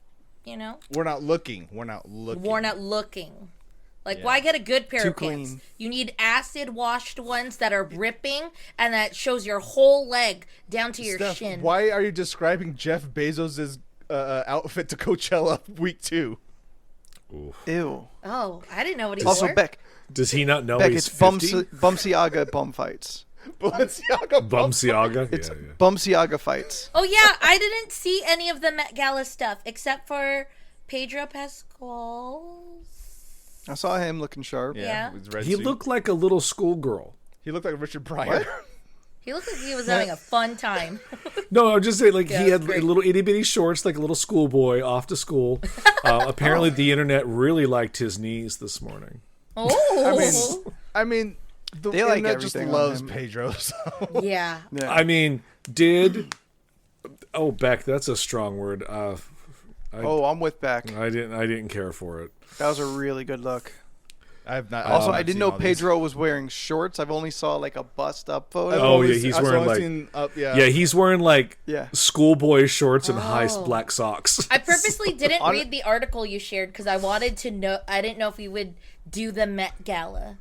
Speaker 2: You know?
Speaker 1: We're not looking. We're not looking.
Speaker 2: Worn out looking. Like, why get a good pair
Speaker 3: Too
Speaker 2: of pants?
Speaker 3: clean.
Speaker 2: You need acid washed ones that are ripping and that shows your whole leg down to your
Speaker 1: Steph,
Speaker 2: shin.
Speaker 1: why are you describing Jeff Bezos' outfit to Coachella week 2?
Speaker 3: Ew.
Speaker 2: Oh, I didn't know what he
Speaker 3: Also,
Speaker 2: wore.
Speaker 3: Beck,
Speaker 4: Does he not know
Speaker 3: Beck,
Speaker 4: he's
Speaker 3: it's
Speaker 4: 50?
Speaker 3: Bumsiaga bum fights.
Speaker 1: Balenciaga
Speaker 4: Bumsiaga?
Speaker 3: It's
Speaker 4: yeah.
Speaker 3: Bumsiaga fights.
Speaker 2: Oh yeah, I didn't see any of the Met Gala stuff except for Pedro Pascal's.
Speaker 3: I saw him looking sharp.
Speaker 2: Yeah.
Speaker 1: with his red
Speaker 4: He
Speaker 1: suit.
Speaker 4: looked like a little schoolgirl.
Speaker 1: He looked like Richard Pryor.
Speaker 2: He looked like he was having a fun time.
Speaker 4: No, I'm just saying, like,
Speaker 2: Yeah,
Speaker 4: he
Speaker 2: it was
Speaker 4: had
Speaker 2: great.
Speaker 4: little itty bitty shorts, like a little schoolboy off to school. Apparently, the internet really liked his knees this morning.
Speaker 2: Oh.
Speaker 1: I mean, the
Speaker 3: They like
Speaker 1: internet just
Speaker 3: everything on
Speaker 1: loves
Speaker 3: him.
Speaker 1: Pedro. So.
Speaker 2: Yeah.
Speaker 3: Yeah.
Speaker 4: I mean, oh, Beck, that's a strong word.
Speaker 3: I'm with Beck.
Speaker 4: I didn't care for it.
Speaker 3: That was a really good look.
Speaker 1: I have not.
Speaker 3: Also,
Speaker 1: I've
Speaker 3: I didn't
Speaker 1: seen
Speaker 3: know
Speaker 1: all these.
Speaker 3: Pedro was wearing shorts. I've only saw like a bust up photo.
Speaker 1: I've
Speaker 4: Oh,
Speaker 1: only
Speaker 4: yeah,
Speaker 1: seen-
Speaker 4: he's
Speaker 1: I've
Speaker 4: wearing,
Speaker 1: only
Speaker 4: like-
Speaker 1: seen yeah.
Speaker 4: Yeah, he's wearing like
Speaker 3: Yeah.
Speaker 4: schoolboy shorts and high
Speaker 2: Oh.
Speaker 4: black socks.
Speaker 2: I purposely didn't read the article you shared because I wanted to know. I didn't know if we would do the Met Gala.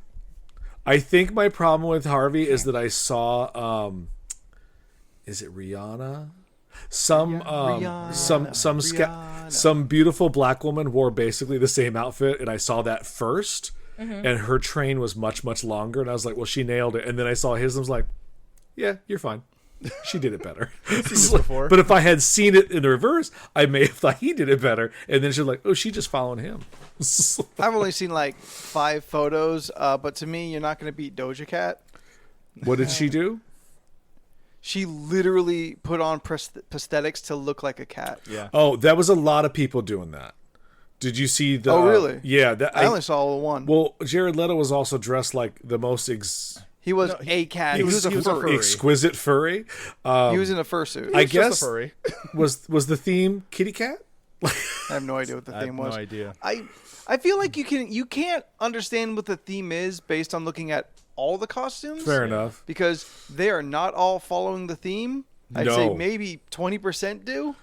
Speaker 4: I think my problem with Harvey is that I saw is it Rihanna? Some
Speaker 3: Rihanna.
Speaker 4: some beautiful black woman wore basically the same outfit, and I saw that first, and her train was much longer, and I was like, well, she nailed it. And then I saw his, and I was like, yeah, you're fine. She did it better.
Speaker 1: this before.
Speaker 4: But if I had seen it in the reverse, I may have thought he did it better. And then she's like, oh, she just following him.
Speaker 3: I've only seen like 5 photos, but to me, you're not going to beat Doja Cat.
Speaker 4: What did she do?
Speaker 3: She literally put on prosthetics to look like a cat.
Speaker 1: Yeah.
Speaker 4: Oh, that was a lot of people doing that. Did you see the?
Speaker 3: Oh, really?
Speaker 4: Yeah. That,
Speaker 3: I only saw one.
Speaker 4: Well, Jared Leto was also dressed like the most
Speaker 3: He was a cat. He was a furry.
Speaker 4: exquisite furry.
Speaker 3: He was in a fursuit.
Speaker 4: I
Speaker 1: He's just a
Speaker 4: guess
Speaker 1: furry.
Speaker 4: was the theme kitty cat?
Speaker 3: I have no idea what the theme was.
Speaker 1: No idea.
Speaker 3: I feel like you can't understand what the theme is based on looking at all the costumes.
Speaker 4: Fair enough.
Speaker 3: Because they are not all following the theme. I'd say maybe 20% do.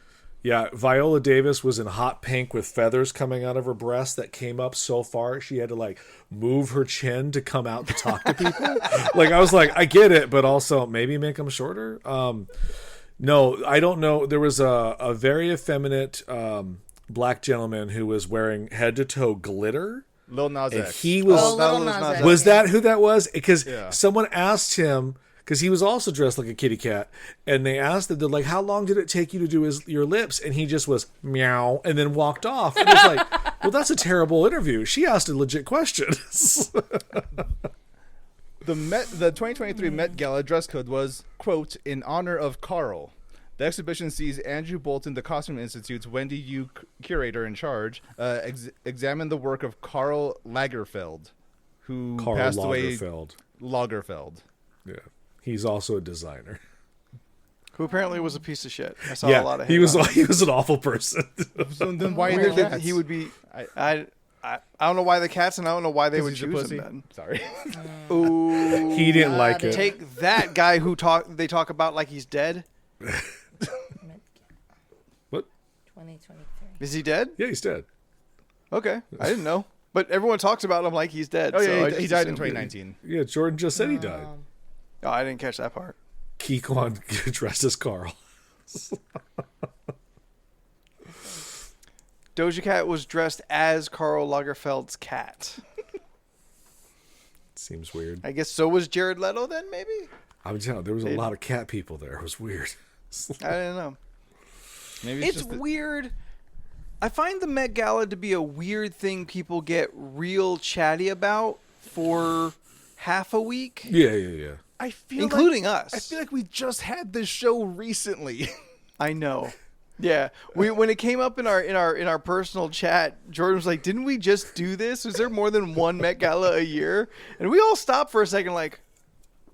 Speaker 4: Yeah, Viola Davis was in hot pink with feathers coming out of her breast that came up so far she had to like move her chin to come out to talk to people. Like I was like, I get it, but also maybe make them shorter. No, I don't know. There was a very effeminate black gentleman who was wearing head to toe glitter.
Speaker 1: Lil Nas
Speaker 4: And
Speaker 1: X.
Speaker 4: he was.
Speaker 2: Lil Nas X.
Speaker 4: Was that who that was? Because someone asked him. Because he was also dressed like a kitty cat, and they asked him, they're like, "How long did it take you to do your lips?" And he just was meow, and then walked off. And it's like, well, that's a terrible interview. She asked a legit question.
Speaker 1: The 2023 Met Gala dress code was, quote, in honor of Carl. The exhibition sees Andrew Bolton, the Costume Institute's Wendy Yu curator in charge, examine the work of Karl Lagerfeld, who passed away. Lagerfeld.
Speaker 4: Yeah. He's also a designer.
Speaker 3: Who apparently was a piece of shit. I saw a lot of hate.
Speaker 4: He was an awful person.
Speaker 1: So then why
Speaker 3: Weird
Speaker 1: the
Speaker 3: that
Speaker 1: cats?
Speaker 3: he would be. I don't know why the cats, and I don't know why they would
Speaker 1: He's a
Speaker 3: choose
Speaker 1: pussy.
Speaker 3: him then.
Speaker 1: Sorry.
Speaker 3: Ooh,
Speaker 4: He didn't like it.
Speaker 3: take that guy who they talk about like he's dead.
Speaker 4: What?
Speaker 2: 2023.
Speaker 3: Is he dead?
Speaker 4: Yeah, he's dead.
Speaker 3: Okay, I didn't know. But everyone talks about him like he's dead.
Speaker 1: Oh,
Speaker 3: so
Speaker 1: yeah,
Speaker 3: I
Speaker 1: he
Speaker 3: just
Speaker 1: died in
Speaker 3: assumed-
Speaker 1: 2019.
Speaker 4: Yeah, Jordan just said he died.
Speaker 3: Oh, I didn't catch that part.
Speaker 4: Keyquan dressed as Carl.
Speaker 3: Doja Cat was dressed as Karl Lagerfeld's cat.
Speaker 4: Seems weird.
Speaker 3: I guess so was Jared Leto then, maybe?
Speaker 4: I'm telling you, there was a lot of cat people there. It was weird.
Speaker 3: I don't know.
Speaker 1: Maybe
Speaker 3: It's
Speaker 1: just
Speaker 3: weird. I find the Met Gala to be a weird thing people get real chatty about for half a week,
Speaker 4: Yeah.
Speaker 1: I feel
Speaker 3: including
Speaker 1: like,
Speaker 3: us.
Speaker 1: I feel like we just had this show recently.
Speaker 3: I know. Yeah, when it came up in our personal chat, Jordan was like, "Didn't we just do this? Was there more than one Met Gala a year?" And we all stopped for a second, like,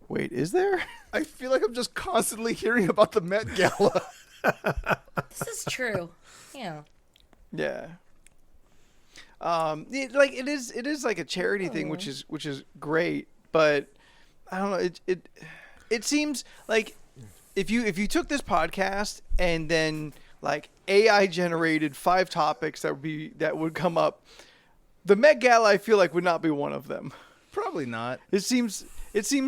Speaker 3: "Wait, is there?"
Speaker 1: I feel like I'm just constantly hearing about the Met Gala.
Speaker 2: This is true. Yeah.
Speaker 3: Yeah. It is like a charity thing, which is great, but I don't know. It seems like if you took this podcast and then like AI generated 5 topics that would come up, the Met Gala I feel like would not be one of them.
Speaker 1: Probably not.
Speaker 3: It seems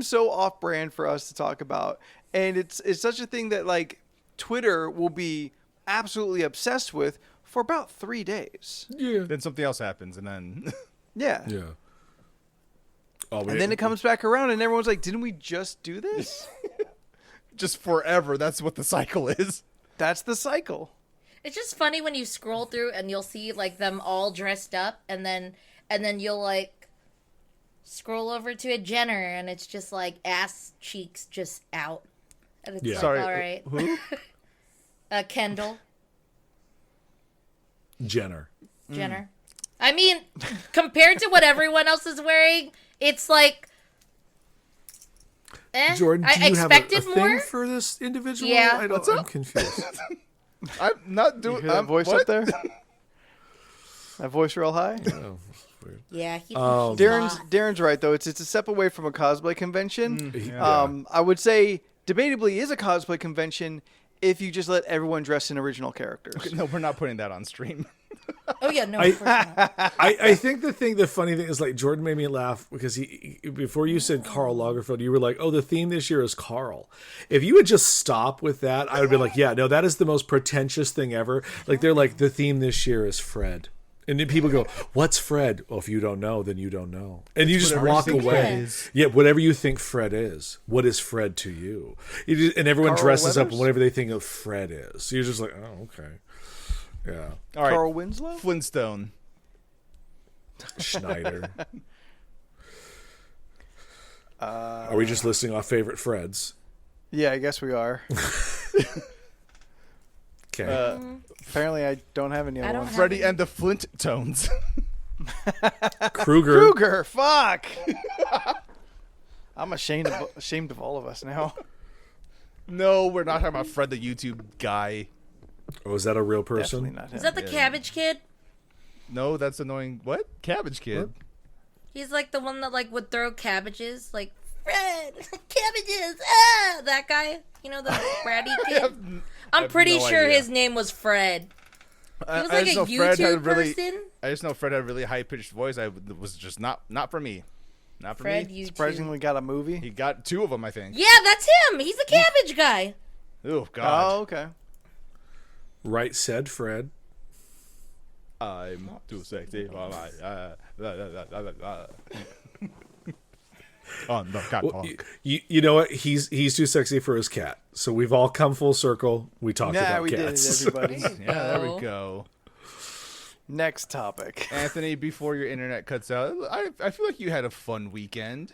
Speaker 3: so off brand for us to talk about, and it's such a thing that like Twitter will be absolutely obsessed with for about 3 days.
Speaker 4: Yeah.
Speaker 1: Then something else happens, and then
Speaker 3: Yeah.
Speaker 4: Yeah. Oh,
Speaker 3: And then it comes back around, and everyone's like, "Didn't we just do this?"
Speaker 1: just forever. That's what the cycle is.
Speaker 3: That's the cycle.
Speaker 2: It's just funny when you scroll through and you'll see like them all dressed up, and then you'll like scroll over to a Jenner, and it's just like ass cheeks just out, and it's like,
Speaker 1: Sorry,
Speaker 2: all right,
Speaker 1: who?
Speaker 2: Kendall
Speaker 4: Jenner.
Speaker 2: I mean, compared to what everyone else is wearing, it's like,
Speaker 4: Jordan, do
Speaker 2: I
Speaker 4: you have
Speaker 2: expected
Speaker 4: a
Speaker 2: more.
Speaker 4: thing for this individual?
Speaker 2: Yeah.
Speaker 4: I'm confused.
Speaker 1: I'm not doing
Speaker 3: You hear that voice
Speaker 1: what?
Speaker 3: up there? That voice real high?
Speaker 4: Oh, weird.
Speaker 2: Yeah, he's
Speaker 3: Darren's right though. It's a step away from a cosplay convention.
Speaker 4: Yeah.
Speaker 3: I would say debatably is a cosplay convention if you just let everyone dress in original characters.
Speaker 1: No, we're not putting that on stream.
Speaker 2: Oh yeah, no, of course not.
Speaker 4: I think the funny thing is like Jordan made me laugh because he before you said Karl Lagerfeld, you were like, oh, the theme this year is Carl. If you would just stop with that, I would be like, yeah, no, that is the most pretentious thing ever. Like they're like, the theme this year is Fred. And then people go, what's Fred? Well, if you don't know, then you don't know. And you just
Speaker 1: whatever
Speaker 4: walk
Speaker 1: you think
Speaker 4: away.
Speaker 1: Fred is.
Speaker 4: Yeah, whatever you think Fred is. What is Fred to you? And everyone
Speaker 3: Carl
Speaker 4: dresses up in
Speaker 3: Weathers?
Speaker 4: whatever they think of Fred is. So you're just like, oh, okay. Yeah.
Speaker 1: All right,
Speaker 3: Carl Winslow?
Speaker 1: Flintstone.
Speaker 4: Schneider. Are we just listing off favorite Freds?
Speaker 3: Yeah, I guess we are.
Speaker 4: Okay.
Speaker 3: Apparently I don't have any
Speaker 2: I
Speaker 3: other
Speaker 2: don't
Speaker 3: ones.
Speaker 2: have-
Speaker 1: Freddy and the Flint Tones.
Speaker 4: Kruger.
Speaker 3: Kruger, fuck! I'm ashamed of all of us now.
Speaker 1: No, we're not talking about Fred the YouTube guy.
Speaker 4: Oh, is that a real person?
Speaker 3: Definitely not him.
Speaker 2: Is that the Cabbage Kid?
Speaker 1: No, that's annoying. What? Cabbage Kid?
Speaker 4: What?
Speaker 2: He's like the one that like would throw cabbages, like Fred, cabbages, that guy. You know the bratty kid. I'm pretty
Speaker 1: no
Speaker 2: sure
Speaker 1: idea.
Speaker 2: his name was Fred. He was
Speaker 1: I
Speaker 2: like
Speaker 1: just
Speaker 2: a
Speaker 1: know Fred had
Speaker 2: YouTube
Speaker 1: really-
Speaker 2: person.
Speaker 1: I just know Fred had a really high pitched voice. It was just not for me. Not for
Speaker 2: Fred
Speaker 1: me.
Speaker 2: YouTube.
Speaker 3: Surprisingly got a movie.
Speaker 1: He got 2 of them, I think.
Speaker 2: Yeah, that's him. He's the cabbage guy.
Speaker 1: Oh God.
Speaker 3: Oh, okay.
Speaker 4: Right said Fred.
Speaker 1: I'm too sexy for my. On the catwalk.
Speaker 4: Well, you know what? He's too sexy for his cat. So we've all come full circle. We talked
Speaker 3: Yeah,
Speaker 4: about
Speaker 3: we
Speaker 4: cats.
Speaker 3: did it, everybody.
Speaker 1: Yeah, there we go.
Speaker 3: Next topic.
Speaker 1: Anthony, before your internet cuts out, I feel like you had a fun weekend.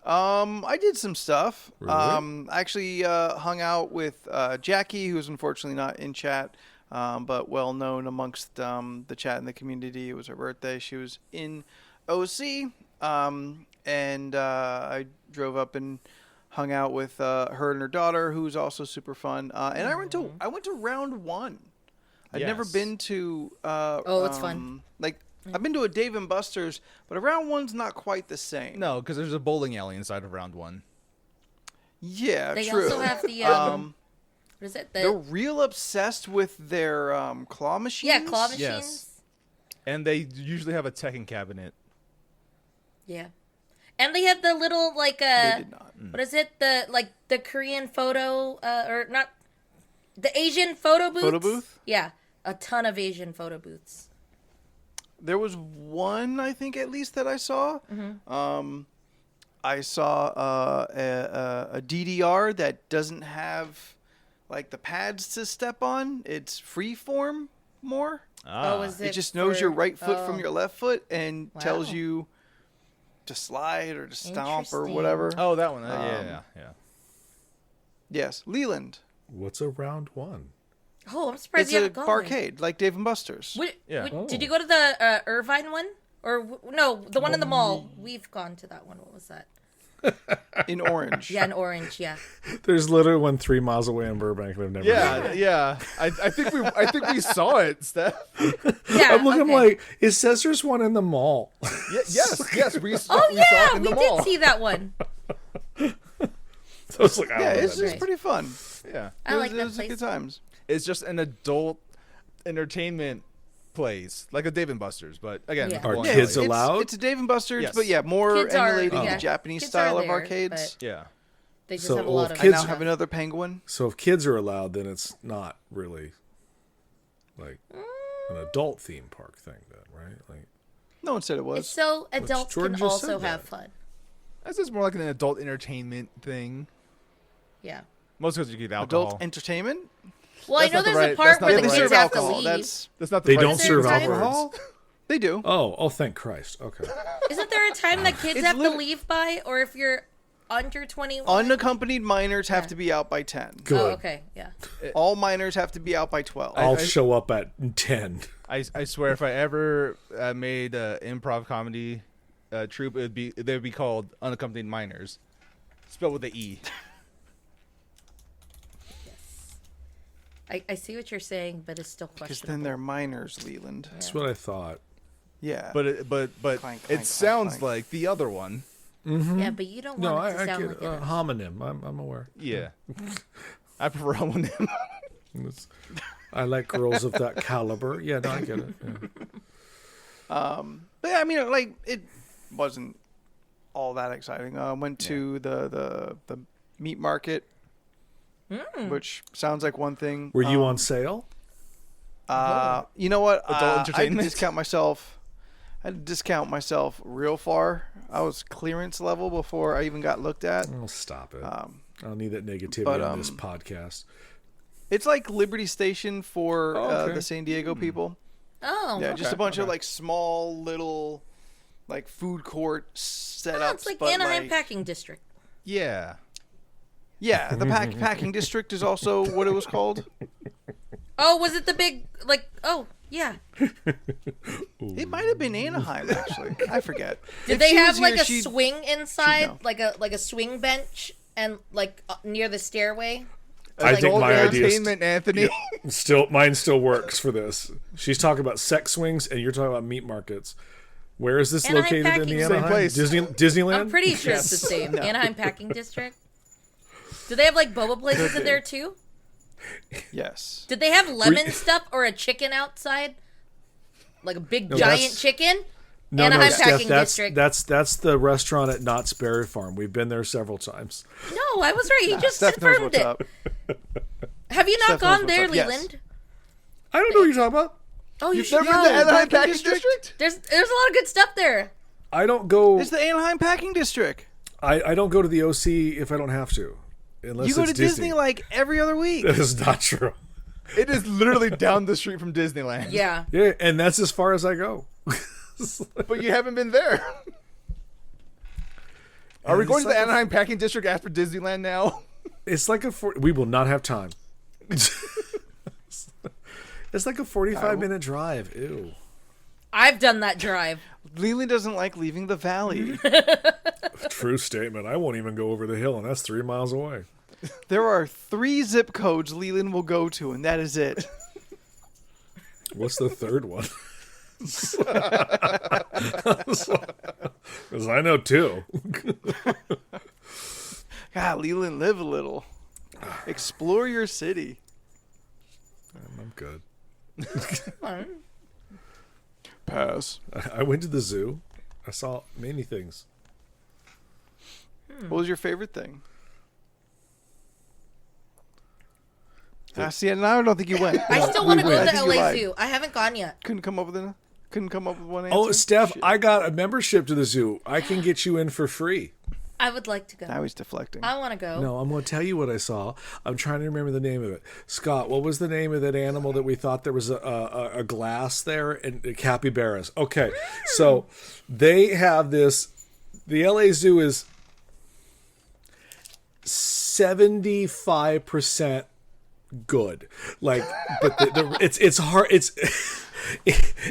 Speaker 3: I did some stuff.
Speaker 4: Really?
Speaker 3: Actually hung out with Jackie, who's unfortunately not in chat, but well known amongst the chat and the community. It was her birthday. She was in OC, and I drove up and hung out with her and her daughter, who's also super fun. And I went to round 1. I'd never
Speaker 1: Yes.
Speaker 3: been to.
Speaker 2: It's fun.
Speaker 3: Like I've been to a Dave and Buster's, but a round 1's not quite the same.
Speaker 1: No, because there's a bowling alley inside of round 1.
Speaker 2: They
Speaker 3: Yeah, true.
Speaker 2: also have the what is it?
Speaker 3: They're
Speaker 2: The
Speaker 3: real obsessed with their claw machines.
Speaker 2: yeah, claw machines.
Speaker 1: Yes. And they usually have a Tekken cabinet.
Speaker 2: Yeah, and they have the little like
Speaker 3: They did not.
Speaker 2: what is it? The Korean photo or not the Asian photo booths.
Speaker 3: Photo booth?
Speaker 2: Yeah, a ton of Asian photo booths.
Speaker 3: There was one, I think, at least that I saw. I saw a DDR that doesn't have like the pads to step on. It's freeform more.
Speaker 2: Oh, is
Speaker 3: It
Speaker 2: it
Speaker 3: just knows
Speaker 2: for-
Speaker 3: your right foot
Speaker 2: oh.
Speaker 3: from your left foot and tells
Speaker 2: Wow.
Speaker 3: you to slide or to stomp or
Speaker 2: Interesting.
Speaker 3: whatever.
Speaker 1: Oh, that one. Yeah.
Speaker 3: Yes, Leland.
Speaker 4: What's a round 1?
Speaker 2: Oh, I'm surprised
Speaker 3: It's
Speaker 2: you
Speaker 3: a
Speaker 2: haven't gone there.
Speaker 3: barcade like Dave and Buster's.
Speaker 1: Yeah.
Speaker 2: Did you go to the Irvine one? Or no, the one in the mall. We've gone to that one. What was that?
Speaker 3: In Orange.
Speaker 2: Yeah, in Orange. Yeah.
Speaker 4: There's literally one 3 miles away in Burbank that I've never been.
Speaker 1: Yeah. I think we saw it, Steph.
Speaker 2: Yeah.
Speaker 4: I'm looking
Speaker 2: okay.
Speaker 4: like, it says there's one in the mall.
Speaker 1: Yes. We saw
Speaker 2: Oh
Speaker 1: we saw
Speaker 2: yeah,
Speaker 1: it in
Speaker 2: we
Speaker 1: the
Speaker 2: did
Speaker 1: mall.
Speaker 2: see that one.
Speaker 4: So it's like, I
Speaker 3: Yeah,
Speaker 4: don't know
Speaker 3: it's
Speaker 4: that
Speaker 3: just
Speaker 4: name.
Speaker 3: pretty fun.
Speaker 1: Yeah.
Speaker 2: I like
Speaker 3: it
Speaker 2: that
Speaker 3: was
Speaker 2: place.
Speaker 3: good times.
Speaker 1: It's just an adult entertainment place, like a Dave and Buster's, but again,
Speaker 2: Yeah.
Speaker 1: with
Speaker 4: Are
Speaker 1: bowling
Speaker 4: kids
Speaker 1: alley.
Speaker 4: allowed?
Speaker 3: It's a Dave and Buster's,
Speaker 1: Yes.
Speaker 3: but yeah, more
Speaker 2: Kids are-
Speaker 3: emulating
Speaker 2: yeah.
Speaker 3: the Japanese
Speaker 2: Kids
Speaker 3: style
Speaker 2: are
Speaker 3: of
Speaker 2: there,
Speaker 3: arcades.
Speaker 2: but
Speaker 1: Yeah.
Speaker 2: they just
Speaker 4: So,
Speaker 2: have a
Speaker 4: well,
Speaker 2: lot
Speaker 4: if
Speaker 2: of.
Speaker 3: I
Speaker 4: kids-
Speaker 3: now
Speaker 2: stuff.
Speaker 3: have another penguin.
Speaker 4: So if kids are allowed, then it's not really like an adult theme park thing, then, right? Like,
Speaker 3: No one said it
Speaker 2: It's
Speaker 3: was.
Speaker 2: so adults
Speaker 4: Jordan
Speaker 2: can
Speaker 4: just
Speaker 2: also
Speaker 4: said
Speaker 2: have
Speaker 4: that.
Speaker 2: fun.
Speaker 1: That's just more like an adult entertainment thing.
Speaker 2: Yeah.
Speaker 1: Most because you get alcohol.
Speaker 3: Adult entertainment?
Speaker 2: Well, I
Speaker 1: That's
Speaker 2: know
Speaker 1: not the
Speaker 2: there's
Speaker 1: right-
Speaker 2: a part
Speaker 1: that's not
Speaker 2: where
Speaker 1: the
Speaker 2: the
Speaker 1: right-
Speaker 2: kids
Speaker 3: serve
Speaker 2: have to
Speaker 3: alcohol.
Speaker 2: leave.
Speaker 1: That's not the
Speaker 4: They
Speaker 1: right
Speaker 4: don't
Speaker 2: Is there
Speaker 4: serve
Speaker 2: a time-
Speaker 4: alcohol.
Speaker 3: They do.
Speaker 4: Oh, thank Christ. Okay.
Speaker 2: Isn't there a time that kids
Speaker 3: It's
Speaker 2: have to
Speaker 3: lit-
Speaker 2: leave by, or if you're under 21?
Speaker 3: Unaccompanied minors have to be out by 10.
Speaker 4: Good.
Speaker 2: Oh, okay, yeah.
Speaker 3: All minors have to be out by 12.
Speaker 4: I'll show up at 10.
Speaker 1: I swear, if I ever made an improv comedy troupe, they would be called Unaccompanied Minors, spelled with the E.
Speaker 2: I see what you're saying, but it's still
Speaker 3: Because
Speaker 2: questionable.
Speaker 3: then they're minors, Leland.
Speaker 4: That's what I thought.
Speaker 3: Yeah.
Speaker 1: But it
Speaker 3: Clank,
Speaker 1: sounds
Speaker 3: clank.
Speaker 1: like the other one.
Speaker 2: Yeah, but you don't
Speaker 4: No,
Speaker 2: want it to
Speaker 4: I
Speaker 2: sound
Speaker 4: get
Speaker 2: like
Speaker 4: it.
Speaker 2: it.
Speaker 4: Homonym. I'm aware.
Speaker 1: Yeah, I prefer homonym.
Speaker 4: It's- I like girls of that caliber. Yeah, no, I get it. Yeah.
Speaker 3: But yeah, I mean, like, it wasn't all that exciting. I went to the meat market, which sounds like one thing.
Speaker 4: Were you on sale?
Speaker 3: You know what?
Speaker 1: Adult
Speaker 3: I had
Speaker 1: entertainment?
Speaker 3: to discount myself real far. I was clearance level before I even got looked at.
Speaker 4: Oh, stop it. I don't need that negativity
Speaker 3: but,
Speaker 4: on this podcast.
Speaker 3: It's like Liberty Station for
Speaker 4: okay.
Speaker 3: the San Diego people.
Speaker 2: Oh,
Speaker 3: Yeah, just a bunch of
Speaker 1: okay.
Speaker 3: like small little like food court setups.
Speaker 2: oh, it's like
Speaker 3: but,
Speaker 2: Anaheim
Speaker 3: like,
Speaker 2: Packing District.
Speaker 1: Yeah,
Speaker 3: Yeah, the packing district is also what it was called.
Speaker 2: Oh, was it the big, like, oh, yeah.
Speaker 3: It might have been Anaheim actually. I forget.
Speaker 2: Did
Speaker 3: If
Speaker 2: they
Speaker 3: she
Speaker 2: have
Speaker 3: was
Speaker 2: like
Speaker 3: here,
Speaker 2: a
Speaker 3: she'd-
Speaker 2: swing inside,
Speaker 3: know.
Speaker 2: like a swing bench and like near the stairway?
Speaker 4: I think my idea
Speaker 1: entertainment, Anthony.
Speaker 4: mine still works for this. She's talking about sex swings, and you're talking about meat markets. Where is this
Speaker 2: Anaheim
Speaker 4: located in the
Speaker 2: Packing
Speaker 4: Anaheim?
Speaker 1: place.
Speaker 4: Disneyland?
Speaker 2: I'm pretty sure it's the same. Anaheim Packing District. Do they have like boba places in there too?
Speaker 3: Yes.
Speaker 2: Did they have lemon stuff or a chicken outside? Like a big giant chicken? Anaheim Packing District.
Speaker 4: That's the restaurant at Knott's Berry Farm. We've been there several times.
Speaker 2: No, I was right. He just
Speaker 3: Steph knows
Speaker 2: confirmed
Speaker 3: what's
Speaker 2: it.
Speaker 3: up.
Speaker 2: Have you not
Speaker 3: Steph knows
Speaker 2: gone
Speaker 3: what's
Speaker 2: there,
Speaker 3: up. Yes.
Speaker 2: Leland?
Speaker 4: I don't know what you're talking about.
Speaker 2: Oh, you
Speaker 1: You've
Speaker 2: should
Speaker 1: never been to
Speaker 2: go.
Speaker 1: Anaheim Packing District?
Speaker 2: There's a lot of good stuff there.
Speaker 4: I don't go.
Speaker 3: It's the Anaheim Packing District.
Speaker 4: I don't go to the OC if I don't have to, unless
Speaker 3: You go
Speaker 4: it's
Speaker 3: to Disney like every other week.
Speaker 4: That is not true.
Speaker 1: It is literally down the street from Disneyland.
Speaker 2: Yeah.
Speaker 4: Yeah, and that's as far as I go.
Speaker 1: But you haven't been there. Are we going to the Anaheim Packing District after Disneyland now?
Speaker 4: It's like we will not have time. It's like a 45-minute drive. Ew.
Speaker 2: I've done that drive.
Speaker 3: Leland doesn't like leaving the valley.
Speaker 4: True statement. I won't even go over the hill, and that's 3 miles away.
Speaker 3: There are 3 zip codes Leland will go to, and that is it.
Speaker 4: What's the third one? Because I know 2.
Speaker 3: God, Leland, live a little. Explore your city.
Speaker 4: I'm good.
Speaker 3: Pass.
Speaker 4: I went to the zoo. I saw many things.
Speaker 3: What was your favorite thing? See, and I don't think you went.
Speaker 2: I still want to go to
Speaker 3: I
Speaker 2: the
Speaker 3: think you
Speaker 2: LA
Speaker 3: lied.
Speaker 2: Zoo. I haven't gone yet.
Speaker 3: Couldn't come up with one answer.
Speaker 4: Oh, Steph,
Speaker 3: Shit.
Speaker 4: I got a membership to the zoo. I can get you in for free.
Speaker 2: I would like to go.
Speaker 3: Now he's deflecting.
Speaker 2: I want to go.
Speaker 4: No, I'm going to tell you what I saw. I'm trying to remember the name of it. Scott, what was the name of that animal that we thought there was a glass there? And capybaras. Okay, so they have this. The LA Zoo is 75% good. Like, but it's hard.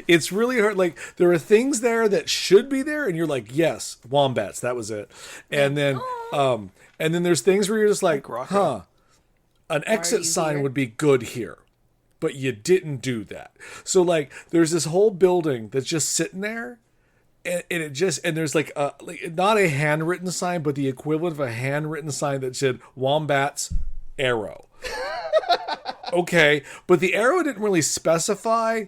Speaker 4: It's really hard. Like, there are things there that should be there, and you're like, yes, wombats, that was it. And then there's things where you're just like, huh, an exit sign would be good here, but you didn't do that. So like, there's this whole building that's just sitting there, and there's like not a handwritten sign, but the equivalent of a handwritten sign that said wombats arrow. Okay, but the arrow didn't really specify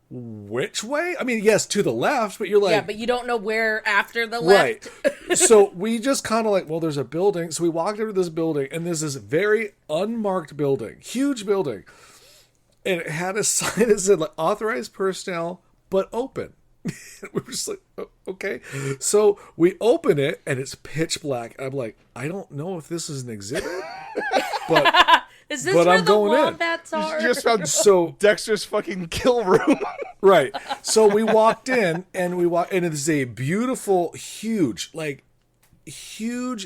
Speaker 4: which way. I mean, yes, to the left, but you're like,
Speaker 2: Yeah, but you don't know where after the left.
Speaker 4: right. So we just kind of like, well, there's a building. So we walked over to this building, and there's this very unmarked building, huge building, and it had a sign that said like authorized personnel, but open. We were just like, oh, okay. So we open it, and it's pitch black. I'm like, I don't know if this is an exhibit, but
Speaker 2: Is this
Speaker 4: But
Speaker 2: where
Speaker 4: I'm
Speaker 2: the
Speaker 4: going in.
Speaker 2: wombats are?
Speaker 1: You just found
Speaker 4: so
Speaker 1: Dexter's fucking kill room.
Speaker 4: right. So we walked in, and it is a beautiful, huge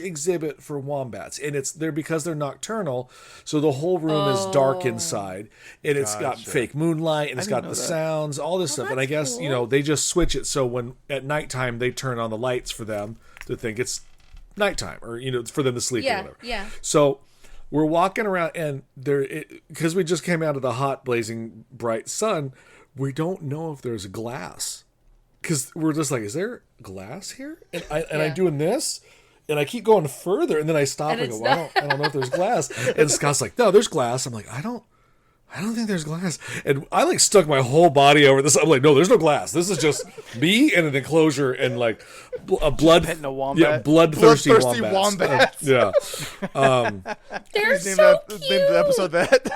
Speaker 4: exhibit for wombats, and it's there because they're nocturnal, so the whole room is dark inside, and it's got fake moonlight, and it's got the sounds, all this stuff. And I guess
Speaker 2: cool.
Speaker 4: they just switch it so when at nighttime they turn on the lights for them to think it's nighttime, or for them to sleep or whatever.
Speaker 2: Yeah.
Speaker 4: So we're walking around, and because we just came out of the hot, blazing, bright sun, we don't know if there's glass. Because we're just like, is there glass here? And I'm doing this, and I keep going further, and then I stop and go, well, I don't know if there's glass. And Scott's like, no, there's glass. I'm like, I don't think there's glass. And I like stuck my whole body over this. I'm like, no, there's no glass. This is just me and an enclosure and like a
Speaker 3: Petting a wombat.
Speaker 4: Yeah, bloodthirsty wombats.
Speaker 1: wombats.
Speaker 4: Yeah.
Speaker 2: They're
Speaker 1: Name
Speaker 2: so
Speaker 1: the
Speaker 2: cute.
Speaker 1: episode that.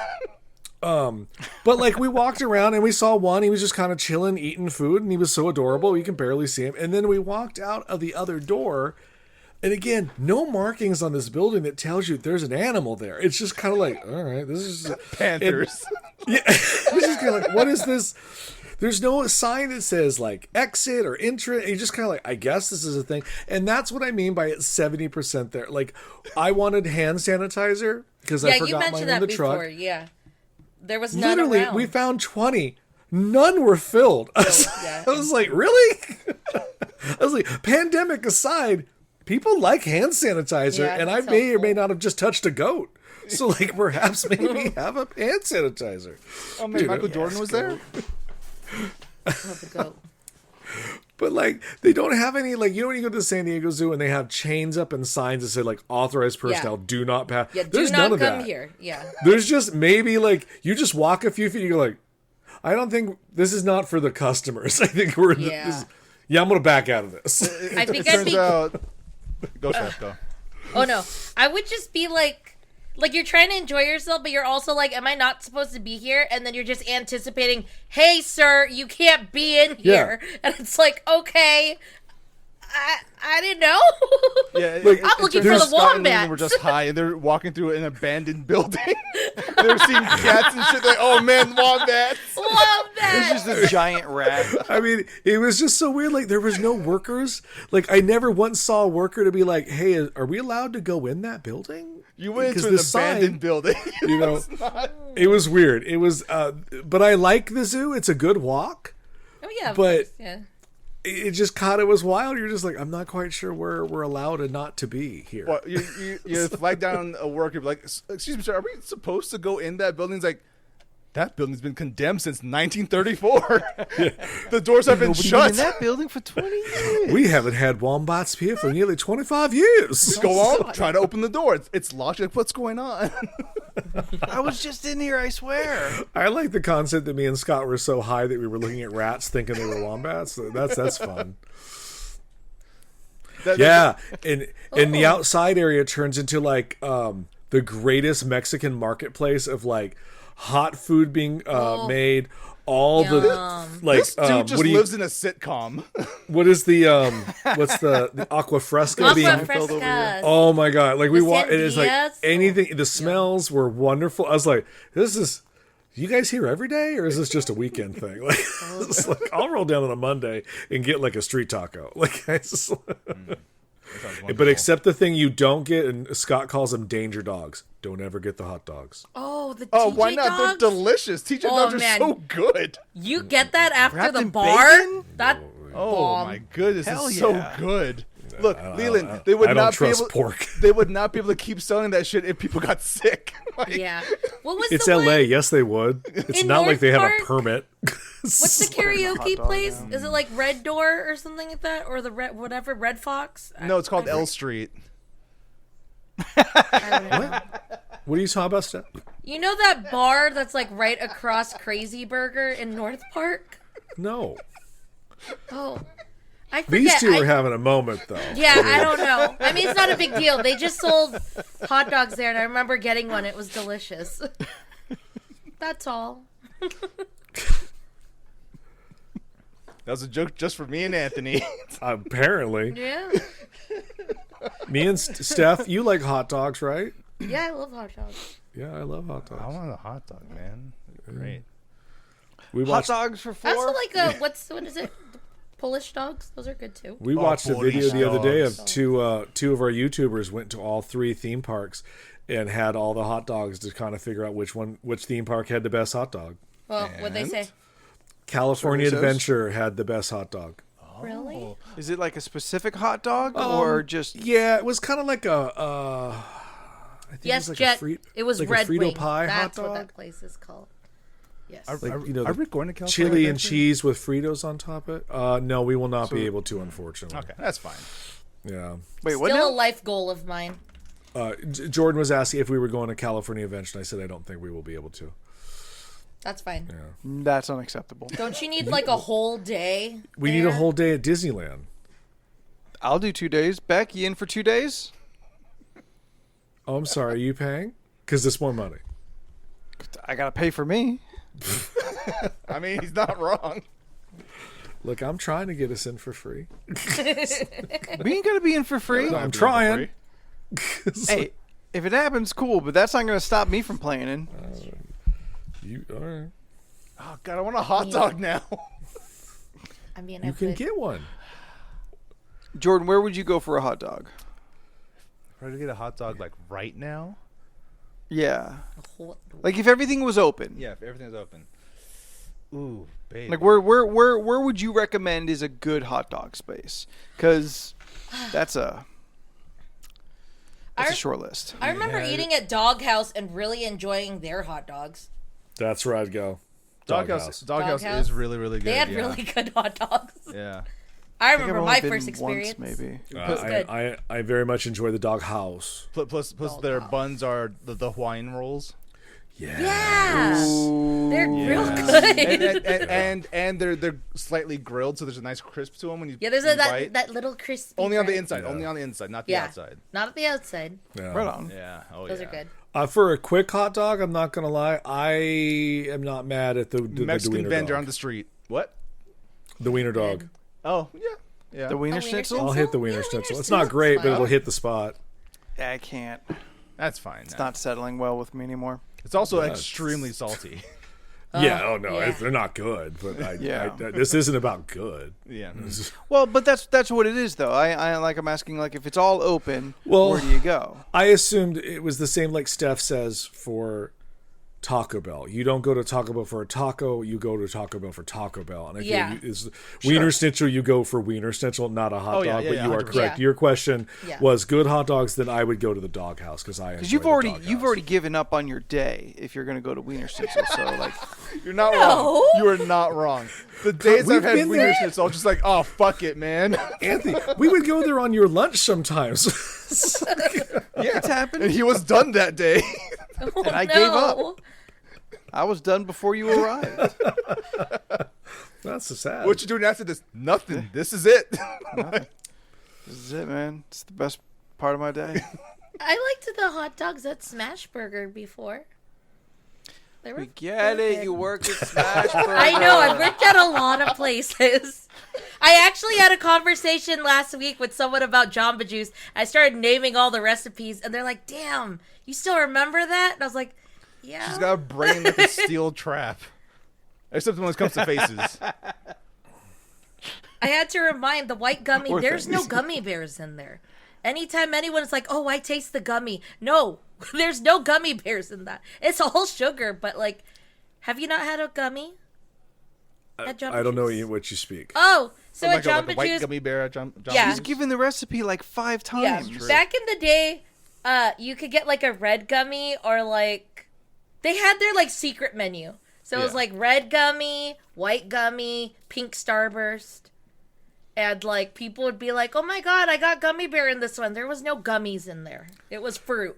Speaker 4: But like we walked around and we saw one. He was just kind of chilling, eating food, and he was so adorable. You can barely see him. And then we walked out of the other door, and again, no markings on this building that tells you there's an animal there. It's just kind of like, all right, this is
Speaker 1: Panthers.
Speaker 4: yeah, it's just kind of like, what is this? There's no sign that says like exit or entrance. You just kind of like, I guess this is a thing. And that's what I mean by it's 70% there. Like, I wanted hand sanitizer because I
Speaker 2: you
Speaker 4: forgot mine
Speaker 2: mentioned
Speaker 4: in
Speaker 2: that
Speaker 4: the
Speaker 2: before.
Speaker 4: truck.
Speaker 2: Yeah. There was none
Speaker 4: Literally,
Speaker 2: around.
Speaker 4: we found 20. None were filled.
Speaker 2: yeah.
Speaker 4: I was like, really? I was like, pandemic aside, people like hand sanitizer,
Speaker 2: Yeah,
Speaker 4: and I
Speaker 2: that's
Speaker 4: may or may
Speaker 2: helpful.
Speaker 4: not have just touched a goat. So like perhaps maybe have a hand sanitizer.
Speaker 1: Oh man, Michael Jordan was there.
Speaker 2: Love the goat.
Speaker 4: But like they don't have any like, you know, when you go to the San Diego Zoo and they have chains up and signs that say like authorized personnel do not pass.
Speaker 2: Yeah,
Speaker 4: There's
Speaker 2: do
Speaker 4: none
Speaker 2: not
Speaker 4: of
Speaker 2: come
Speaker 4: that.
Speaker 2: here. Yeah.
Speaker 4: There's just maybe like you just walk a few feet and you go like, I don't think this is not for the customers. I think we're I'm gonna back out of this.
Speaker 2: I think
Speaker 1: It
Speaker 2: I'd
Speaker 1: turns
Speaker 2: be.
Speaker 1: out. Go, Chef, go.
Speaker 2: Oh no, I would just be like you're trying to enjoy yourself, but you're also like, am I not supposed to be here? And then you're just anticipating, hey, sir, you can't be in here. Yeah. And it's like, okay, I didn't know.
Speaker 1: Yeah,
Speaker 2: like, I'm looking for the wombat.
Speaker 1: We're just high, and they're walking through an abandoned building. They're seeing cats and shit. Like, oh man, wombats!
Speaker 2: Wombats!
Speaker 3: It's just a giant rat.
Speaker 4: I mean, it was just so weird. Like, there was no workers. Like, I never once saw a worker to be like, "Hey, are we allowed to go in that building?"
Speaker 1: You went into an abandoned building.
Speaker 4: You know, it was weird. It was, but I like the zoo. It's a good walk.
Speaker 2: Oh yeah,
Speaker 4: but
Speaker 2: yeah.
Speaker 4: It just it was wild. You're just like, I'm not quite sure where we're allowed and not to be here.
Speaker 1: Well, you flag down a worker, like, excuse me, sir, are we supposed to go in that building? It's like, that building's been condemned since 1934. Yeah. The doors have been shut.
Speaker 3: In that building for 20 years.
Speaker 4: We haven't had wombats here for nearly 25 years.
Speaker 1: Go on, try to open the door. It's locked. Like, what's going on?
Speaker 3: I was just in here, I swear.
Speaker 4: I like the concept that me and Scott were so high that we were looking at rats thinking they were wombats. That's fun. And the outside area turns into like the greatest Mexican marketplace of like hot food being made. All
Speaker 2: Yum.
Speaker 4: the like
Speaker 1: this dude just lives in a sitcom.
Speaker 4: What is the what's the aqua fresca being
Speaker 2: filled over here?
Speaker 4: Oh my god! Like we walk, it is like
Speaker 2: Sandias?
Speaker 4: anything. The smells were wonderful. I was like, "This is you guys here every day, or is this just a weekend thing?" Like, it's like I'll roll down on a Monday and get like a street taco. Like, I just, but except the thing you don't get, and Scott calls them danger dogs. Don't ever get the hot dogs.
Speaker 2: Oh, the TJ
Speaker 1: why not?
Speaker 2: dogs?
Speaker 1: They're delicious. TJ dogs are so good.
Speaker 2: You get that after
Speaker 3: Wrapped
Speaker 2: the
Speaker 3: in
Speaker 2: bar?
Speaker 3: bacon?
Speaker 2: That
Speaker 1: Oh my goodness,
Speaker 3: Hell
Speaker 1: it's
Speaker 3: yeah.
Speaker 1: so good. Look, Leland, they would
Speaker 4: I don't
Speaker 1: not be
Speaker 4: trust
Speaker 1: able.
Speaker 4: pork.
Speaker 1: They would not be able to keep selling that shit if people got sick. Like,
Speaker 2: yeah. What was
Speaker 4: It's
Speaker 2: the
Speaker 4: LA.
Speaker 2: one?
Speaker 4: Yes, they would. It's
Speaker 2: In
Speaker 4: not like
Speaker 2: North
Speaker 4: they have
Speaker 2: Park?
Speaker 4: a permit.
Speaker 2: What's the karaoke place? Is it like Red Door or something like that, or the Red Fox?
Speaker 1: No, it's called L Street.
Speaker 2: I don't know.
Speaker 4: What are you talking about, Steph?
Speaker 2: You know that bar that's like right across Crazy Burger in North Park?
Speaker 4: No.
Speaker 2: Oh, I forget.
Speaker 4: These two are having a moment, though.
Speaker 2: Yeah, I don't know. I mean, it's not a big deal. They just sold hot dogs there, and I remember getting one. It was delicious. That's all.
Speaker 1: That was a joke just for me and Anthony.
Speaker 4: Apparently.
Speaker 2: Yeah.
Speaker 4: Me and Steph, you like hot dogs, right?
Speaker 2: Yeah, I love hot dogs.
Speaker 4: Yeah, I love hot
Speaker 1: I
Speaker 4: dogs.
Speaker 1: want a hot dog, man. Great.
Speaker 4: We
Speaker 3: Hot
Speaker 4: watched,
Speaker 3: dogs for
Speaker 2: I also
Speaker 3: $4.
Speaker 2: like what is it? Polish dogs. Those are good too.
Speaker 4: we watched a video
Speaker 1: Polish
Speaker 4: the other day
Speaker 1: dogs.
Speaker 4: of two of our YouTubers went to all 3 theme parks and had all the hot dogs to kind of figure out which theme park had the best hot dog.
Speaker 2: Well, what'd they say?
Speaker 4: California
Speaker 3: Chorizo's?
Speaker 4: Adventure had the best hot dog.
Speaker 2: Really?
Speaker 3: Is it like a specific hot dog or just...
Speaker 4: Yeah, it was kind of like a I think
Speaker 2: Yes,
Speaker 4: it was like
Speaker 2: Jet.
Speaker 4: a
Speaker 2: it was
Speaker 4: like
Speaker 2: Red
Speaker 4: a Frito
Speaker 2: Wing.
Speaker 4: pie
Speaker 2: That's
Speaker 4: hot
Speaker 2: what
Speaker 4: dog.
Speaker 2: that place is called. Yes.
Speaker 4: Like, you know,
Speaker 1: Are we going to California?
Speaker 4: chili and
Speaker 1: Adventure?
Speaker 4: cheese with Fritos on top of it. No, we will not be able to, unfortunately.
Speaker 1: Okay, that's fine.
Speaker 4: Yeah.
Speaker 3: Wait, what
Speaker 2: Still
Speaker 3: now?
Speaker 2: a life goal of mine.
Speaker 4: Jordan was asking if we were going to California Adventure, and I said I don't think we will be able to.
Speaker 2: That's fine.
Speaker 3: That's unacceptable.
Speaker 2: Don't you need like a whole day?
Speaker 4: We need a whole day at Disneyland.
Speaker 3: I'll do 2 days. Beck, you in for 2 days?
Speaker 4: Oh, I'm sorry. Are you paying? Because it's more money.
Speaker 3: I gotta pay for me.
Speaker 1: I mean, he's not wrong.
Speaker 4: Look, I'm trying to get us in for free.
Speaker 3: We ain't gonna be in for free.
Speaker 4: I'm trying.
Speaker 3: Hey, if it happens, cool, but that's not gonna stop me from playing in.
Speaker 4: All right.
Speaker 1: Oh God, I want a hot dog now.
Speaker 2: I mean,
Speaker 4: You can get one.
Speaker 3: Jordan, where would you go for a hot dog?
Speaker 1: Try to get a hot dog like right now.
Speaker 3: Yeah. Like if everything was open.
Speaker 1: Yeah, if everything's open. Ooh, baby.
Speaker 3: Like where would you recommend is a good hot dog space? Because that's a That's a short list.
Speaker 2: I remember eating at Doghouse and really enjoying their hot dogs.
Speaker 4: That's where I'd go.
Speaker 1: Doghouse is really, really good.
Speaker 2: They had really good hot dogs.
Speaker 1: Yeah.
Speaker 2: I
Speaker 3: think
Speaker 2: remember
Speaker 3: I've
Speaker 2: my
Speaker 3: only
Speaker 2: first
Speaker 3: been
Speaker 2: experience.
Speaker 3: once, maybe.
Speaker 2: was good.
Speaker 4: I very much enjoy the Dog House.
Speaker 1: Plus their buns are the Hawaiian rolls.
Speaker 2: Yeah.
Speaker 3: Ooh.
Speaker 2: They're real good.
Speaker 1: and they're slightly grilled, so there's a nice crisp to them when you
Speaker 2: There's
Speaker 1: when you bite.
Speaker 2: that little crispy.
Speaker 1: Only on the
Speaker 2: bread.
Speaker 1: inside.
Speaker 4: Yeah.
Speaker 1: Only on the inside, not the outside.
Speaker 2: Not at the outside.
Speaker 4: Yeah.
Speaker 3: Right on.
Speaker 1: Yeah. Oh,
Speaker 2: Those
Speaker 1: yeah.
Speaker 2: are good.
Speaker 4: For a quick hot dog, I'm not gonna lie. I am not mad at the
Speaker 1: Mexican
Speaker 4: wiener
Speaker 1: vendor
Speaker 4: dog.
Speaker 1: on the street. What?
Speaker 4: The wiener dog.
Speaker 1: Oh, yeah. Yeah.
Speaker 3: The Wiener
Speaker 2: Wiener
Speaker 3: Schnitzel?
Speaker 4: I'll hit the wiener
Speaker 2: Yeah,
Speaker 4: schnitzel.
Speaker 2: wiener
Speaker 4: It's not
Speaker 2: schnitzel's
Speaker 4: great, but
Speaker 2: fine.
Speaker 4: it'll hit the spot.
Speaker 3: I can't.
Speaker 1: That's fine.
Speaker 3: It's not settling well with me anymore.
Speaker 1: It's also
Speaker 4: Yeah,
Speaker 1: extremely salty.
Speaker 4: Yeah, oh no,
Speaker 2: yeah.
Speaker 4: they're not good. But
Speaker 3: Yeah.
Speaker 4: this isn't about good.
Speaker 1: Yeah.
Speaker 3: Well, but that's what it is, though. I'm asking, like, if it's all open,
Speaker 4: Well-
Speaker 3: where do you go?
Speaker 4: I assumed it was the same, like Steph says, for Taco Bell. You don't go to Taco Bell for a taco. You go to Taco Bell for Taco Bell. And I
Speaker 2: Yeah.
Speaker 4: feel is Wiener Schnitzel. You go for Wiener Schnitzel, not a hot
Speaker 1: Oh, yeah,
Speaker 4: dog.
Speaker 1: yeah,
Speaker 4: but
Speaker 1: yeah,
Speaker 4: you are
Speaker 1: 100%.
Speaker 4: correct.
Speaker 2: Yeah.
Speaker 4: Your question
Speaker 2: Yeah.
Speaker 4: was good hot dogs. Then I would go to the Dog House because
Speaker 3: Because you've already given up on your day if you're going to go to Wiener Schnitzel. So, like,
Speaker 1: You're not
Speaker 2: No.
Speaker 1: wrong. You are not wrong. The days
Speaker 4: We've
Speaker 1: I've had
Speaker 4: been
Speaker 1: Wiener
Speaker 4: there.
Speaker 1: Schnitzel, I'm just like, oh, fuck it, man.
Speaker 4: Anthony, we would go there on your lunch sometimes.
Speaker 1: Yeah.
Speaker 3: it's happened.
Speaker 1: And he was done that day.
Speaker 2: And
Speaker 3: I gave up. I was done before you arrived.
Speaker 4: That's so sad.
Speaker 1: What you doing after this? Nothing. This is it.
Speaker 3: This is it, man. It's the best part of my day.
Speaker 2: I liked the hot dogs at Smash Burger before. They were
Speaker 3: We get
Speaker 2: they were
Speaker 3: it.
Speaker 2: good.
Speaker 3: You work at Smash Burger.
Speaker 2: I know. I've worked at a lot of places. I actually had a conversation last week with someone about Jamba Juice. I started naming all the recipes, and they're like, "Damn, you still remember that?" And I was like, "Yeah."
Speaker 1: She's got a brain like a steel trap. Except when it comes to faces.
Speaker 2: I had to remind the white gummy.
Speaker 3: Or
Speaker 2: There's no
Speaker 3: things.
Speaker 2: gummy bears in there. Anytime anyone's like, "Oh, I taste the gummy," no, there's no gummy bears in that. It's all sugar. But like, have you not had a gummy? At Jamba
Speaker 4: I don't know
Speaker 2: Juice?
Speaker 4: what you speak.
Speaker 2: Oh, so
Speaker 1: like
Speaker 2: at
Speaker 1: a
Speaker 2: Jamba
Speaker 1: white
Speaker 2: Juice,
Speaker 1: gummy bear at Jamba
Speaker 2: Yeah.
Speaker 3: He's given the recipe like 5
Speaker 2: yeah.
Speaker 3: times.
Speaker 2: Back in the day, you could get like a red gummy or like they had their like secret menu. So it was
Speaker 1: Yeah.
Speaker 2: like red gummy, white gummy, pink starburst. And like people would be like, "Oh my god, I got gummy bear in this one." There was no gummies in there. It was fruit.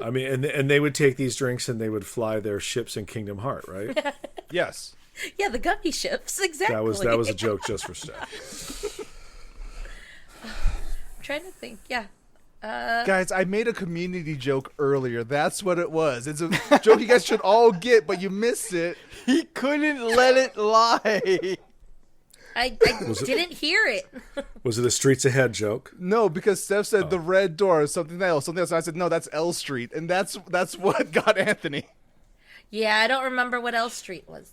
Speaker 4: I mean, and they would take these drinks and they would fly their ships in Kingdom Heart, right?
Speaker 1: Yes.
Speaker 2: Yeah, the gummy ships, exactly.
Speaker 4: That was a joke just for Steph.
Speaker 2: I'm trying to think. Yeah.
Speaker 1: Guys, I made a community joke earlier. That's what it was. It's a joke you guys should all get, but you missed it.
Speaker 3: He couldn't let it lie.
Speaker 2: I didn't hear it.
Speaker 4: Was it a Streets Ahead joke?
Speaker 1: No, because Steph
Speaker 4: Oh.
Speaker 1: said the red door is something else. And I said, no, that's L Street. And that's what got Anthony.
Speaker 2: Yeah, I don't remember what L Street was.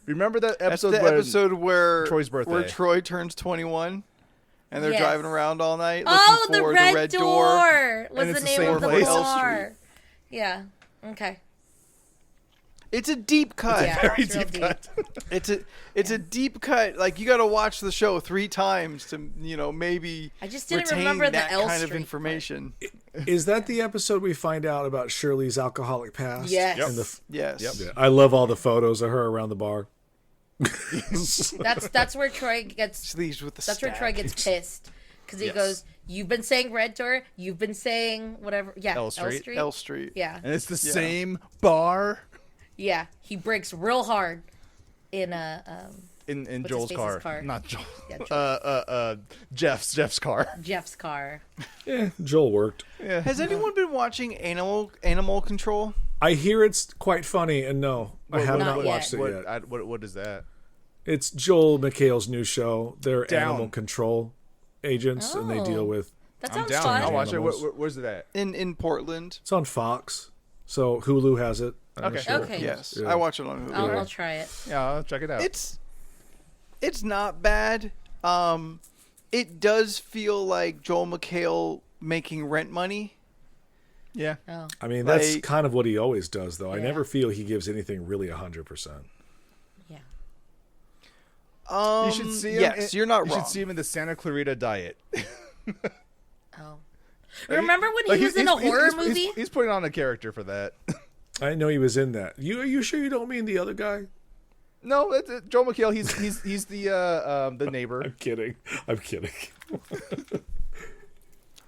Speaker 1: Remember that
Speaker 3: That's
Speaker 1: episode
Speaker 3: the episode where
Speaker 1: Troy's birthday.
Speaker 3: where Troy turns 21, and they're
Speaker 2: Yes.
Speaker 3: driving around all night looking
Speaker 2: Oh,
Speaker 3: for
Speaker 2: the red door was
Speaker 1: And
Speaker 2: the
Speaker 1: it's the
Speaker 2: name
Speaker 1: same
Speaker 2: of the
Speaker 1: place.
Speaker 3: L
Speaker 2: bar. Yeah. Okay.
Speaker 3: It's a deep cut.
Speaker 2: Yeah,
Speaker 1: very
Speaker 2: it's real
Speaker 1: deep cut.
Speaker 3: It's a deep cut. Like, you got to watch the show 3 times to maybe
Speaker 2: I just didn't
Speaker 3: retain
Speaker 2: remember the
Speaker 3: that
Speaker 2: L
Speaker 3: kind of
Speaker 2: Street
Speaker 3: information.
Speaker 4: Is that the episode we find out about Shirley's alcoholic past?
Speaker 2: Yes.
Speaker 1: Yep.
Speaker 4: And the,
Speaker 3: Yes.
Speaker 1: Yep.
Speaker 4: yeah, I love all the photos of her around the bar.
Speaker 2: That's where Troy gets.
Speaker 3: She leaves with the
Speaker 2: That's where Troy
Speaker 3: stack.
Speaker 2: gets pissed because he
Speaker 1: Yes.
Speaker 2: goes, "You've been saying red door. You've been saying whatever. Yeah,
Speaker 1: L Street.
Speaker 3: L Street.
Speaker 2: Yeah,
Speaker 1: And it's the
Speaker 3: Yeah.
Speaker 1: same bar
Speaker 2: yeah. He breaks real hard in
Speaker 1: in
Speaker 2: What's
Speaker 1: Joel's
Speaker 2: his
Speaker 1: car.
Speaker 2: face's car?
Speaker 1: Not Joel.
Speaker 2: Yeah, Joel.
Speaker 1: Jeff's car.
Speaker 2: Jeff's car.
Speaker 4: Yeah, Joel worked.
Speaker 1: Yeah.
Speaker 3: Has anyone been watching Animal Control?
Speaker 4: I hear it's quite funny, and no, I have
Speaker 2: Not
Speaker 4: not
Speaker 2: yet.
Speaker 4: watched it yet.
Speaker 1: What is that?
Speaker 4: It's Joel McHale's new show. They're
Speaker 1: Down.
Speaker 4: animal control agents, and they
Speaker 2: Oh.
Speaker 4: deal with.
Speaker 2: That
Speaker 1: I'm
Speaker 2: sounds
Speaker 1: down.
Speaker 2: fun.
Speaker 1: I'll watch it.
Speaker 4: Animals.
Speaker 1: Where's it at?
Speaker 3: In Portland.
Speaker 4: It's on Fox, so Hulu has it. I'm
Speaker 1: Okay.
Speaker 4: sure.
Speaker 2: Okay.
Speaker 3: Yes.
Speaker 4: Yeah.
Speaker 3: I watch it on Hulu.
Speaker 2: I'll try it.
Speaker 1: Yeah, I'll check it out.
Speaker 3: It's not bad. It does feel like Joel McHale making rent money.
Speaker 1: yeah.
Speaker 2: Oh,
Speaker 4: I mean, that's
Speaker 3: Like-
Speaker 4: kind of what he always does, though. I
Speaker 2: Yeah.
Speaker 4: never feel he gives anything really 100%.
Speaker 2: yeah.
Speaker 1: You should see him.
Speaker 3: Yes, you're not
Speaker 1: you
Speaker 3: wrong.
Speaker 1: should see him in the Santa Clarita Diet.
Speaker 2: Oh. Remember when he was in a horror movie?
Speaker 1: He's putting on a character for that.
Speaker 4: I didn't know he was in that. Are you sure you don't mean the other guy?
Speaker 1: No, Joel McHale. He's the neighbor.
Speaker 4: I'm kidding.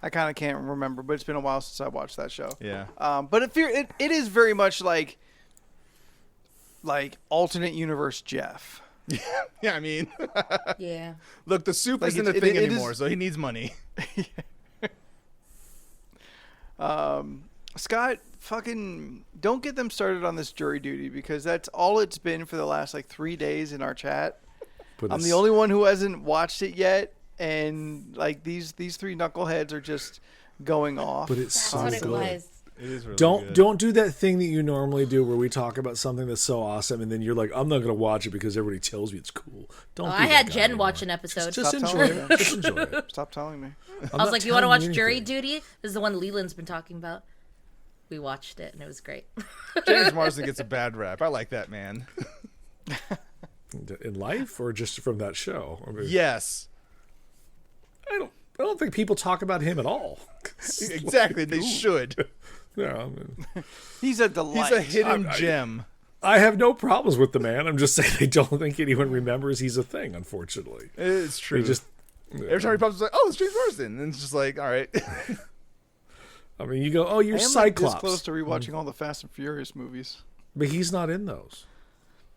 Speaker 3: I kind of can't remember, but it's been a while since I watched that show.
Speaker 1: Yeah.
Speaker 3: But it is very much like alternate universe Jeff.
Speaker 1: Yeah, I mean,
Speaker 2: Yeah.
Speaker 1: look, the soup
Speaker 3: Like,
Speaker 1: isn't a thing anymore, so he needs money.
Speaker 3: Scott, fucking don't get them started on this jury duty, because that's all it's been for the last 3 days in our chat.
Speaker 4: But
Speaker 3: I'm the only one who hasn't watched it yet, and these three knuckleheads are just going off.
Speaker 4: But it's
Speaker 2: That's
Speaker 4: so
Speaker 2: what it
Speaker 4: good.
Speaker 2: was.
Speaker 1: It is really
Speaker 4: Don't
Speaker 1: good.
Speaker 4: don't do that thing that you normally do where we talk about something that's so awesome and then you're like, I'm not going to watch it because everybody tells me it's cool. Don't.
Speaker 2: Oh,
Speaker 4: be
Speaker 2: I
Speaker 4: that
Speaker 2: had
Speaker 4: guy
Speaker 2: Jen
Speaker 4: anymore.
Speaker 2: watch an episode.
Speaker 4: Just
Speaker 3: Stop
Speaker 4: enjoy
Speaker 3: telling
Speaker 4: it.
Speaker 3: me.
Speaker 4: Just enjoy it.
Speaker 3: Stop telling me.
Speaker 2: I was like, you want to watch Jury Duty? This is the one Leland's been talking about. We watched it, and it was great.
Speaker 1: James Marsden gets a bad rap. I like that man.
Speaker 4: In life or just from that show? I mean,
Speaker 1: Yes,
Speaker 4: I don't think people talk about him at all.
Speaker 1: exactly. They should.
Speaker 4: Yeah, I mean,
Speaker 3: He's a delight.
Speaker 1: He's a hidden gem.
Speaker 4: I have no problems with the man. I'm just saying I don't think anyone remembers he's a thing, unfortunately.
Speaker 1: It's true.
Speaker 4: They just
Speaker 1: Every time he pops, it's like, oh, it's James Marsden, and it's just like, all right.
Speaker 4: I mean, you go, oh, you're
Speaker 3: I am
Speaker 4: Cyclops.
Speaker 3: this close to rewatching all the Fast and Furious movies.
Speaker 4: But he's not in those.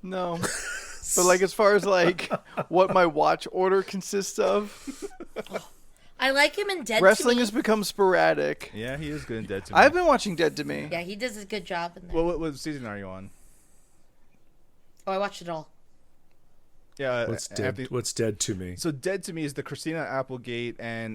Speaker 3: No. But as far as what my watch order consists of,
Speaker 2: I like him in Dead
Speaker 3: wrestling
Speaker 2: to Me.
Speaker 3: has become sporadic.
Speaker 1: Yeah, he is good in Dead to Me.
Speaker 3: I've been watching Dead to Me.
Speaker 2: Yeah, he does a good job in that.
Speaker 1: What season are you on?
Speaker 2: Oh, I watched it all.
Speaker 1: Yeah,
Speaker 4: What's dead to me?
Speaker 1: So Dead to Me is the Christina Applegate and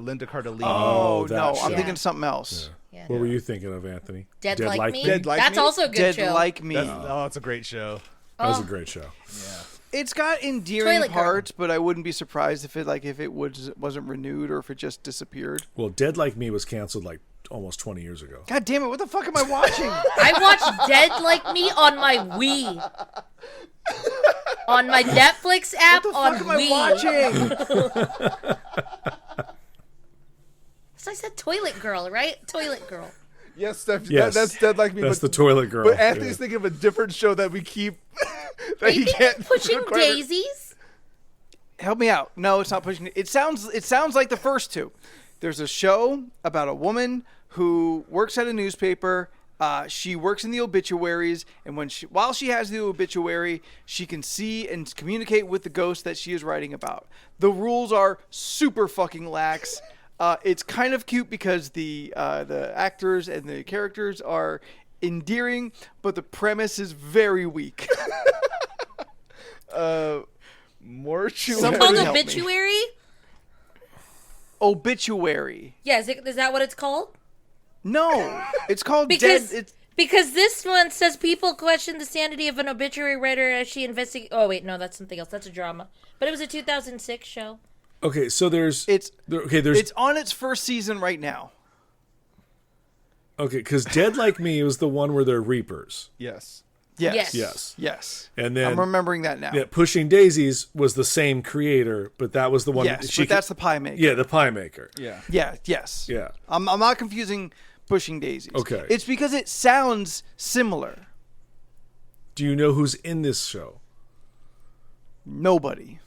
Speaker 1: Linda Cardellini.
Speaker 3: Oh,
Speaker 4: that
Speaker 3: no,
Speaker 4: show.
Speaker 3: I'm
Speaker 2: Yeah.
Speaker 3: thinking of something else.
Speaker 2: Yeah.
Speaker 4: What were you thinking of, Anthony?
Speaker 2: Dead Like Me?
Speaker 1: Dead Like
Speaker 2: That's
Speaker 1: Me?
Speaker 2: also a good
Speaker 3: Dead
Speaker 2: show.
Speaker 3: Like Me.
Speaker 1: That's a great show.
Speaker 4: That was
Speaker 2: Oh.
Speaker 4: a great show.
Speaker 1: Yeah.
Speaker 3: It's got endearing
Speaker 2: Toilet Girl.
Speaker 3: parts, but I wouldn't be surprised if it wasn't renewed or if it just disappeared.
Speaker 4: Well, Dead Like Me was canceled almost 20 years ago.
Speaker 3: God damn it! What the fuck am I watching?
Speaker 2: I watched Dead Like Me on my Wii. On my Netflix app
Speaker 3: What the
Speaker 2: on
Speaker 3: fuck am
Speaker 2: Wii.
Speaker 3: I watching?
Speaker 2: So I said Toilet Girl, right? Toilet Girl.
Speaker 1: Yes, Steph.
Speaker 4: Yes.
Speaker 1: That's Dead Like Me.
Speaker 4: That's
Speaker 1: but,
Speaker 4: the toilet girl.
Speaker 1: But Anthony's
Speaker 4: Yeah.
Speaker 1: thinking of a different show that we keep.
Speaker 2: Are
Speaker 1: that
Speaker 2: you
Speaker 1: he
Speaker 2: thinking
Speaker 1: can't.
Speaker 2: Pushing
Speaker 1: quite-
Speaker 2: Daisies?
Speaker 3: Help me out. No, it's not pushing. It sounds like the first two. There's a show about a woman who works at a newspaper. She works in the obituaries, and while she has the obituary, she can see and communicate with the ghost that she is writing about. The rules are super fucking lax. It's kind of cute because the actors and the characters are endearing, but the premise is very weak.
Speaker 1: Mortuary.
Speaker 3: Somebody
Speaker 2: Called
Speaker 3: help me.
Speaker 2: Obituary?
Speaker 3: Obituary.
Speaker 2: Yeah, is that what it's called?
Speaker 3: No, it's called
Speaker 2: Because
Speaker 3: Dead.
Speaker 2: because this one says people question the sanity of an obituary writer as she investigates. Oh wait, no, that's something else. That's a drama. But it was a 2006 show.
Speaker 4: Okay, so there's
Speaker 3: It's
Speaker 4: there's
Speaker 3: on its first season right now.
Speaker 4: okay, because Dead Like Me was the one where they're reapers,
Speaker 1: Yes.
Speaker 3: Yes.
Speaker 4: Yes.
Speaker 3: Yes.
Speaker 4: and then
Speaker 3: I'm remembering that now.
Speaker 4: yeah, Pushing Daisies was the same creator, but that was the one.
Speaker 3: Yes, but that's the pie maker.
Speaker 4: yeah, the pie maker.
Speaker 1: Yeah.
Speaker 3: Yeah. Yes.
Speaker 4: Yeah.
Speaker 3: I'm not confusing Pushing Daisies.
Speaker 4: Okay.
Speaker 3: It's because it sounds similar.
Speaker 4: Do you know who's in this show?
Speaker 3: Nobody.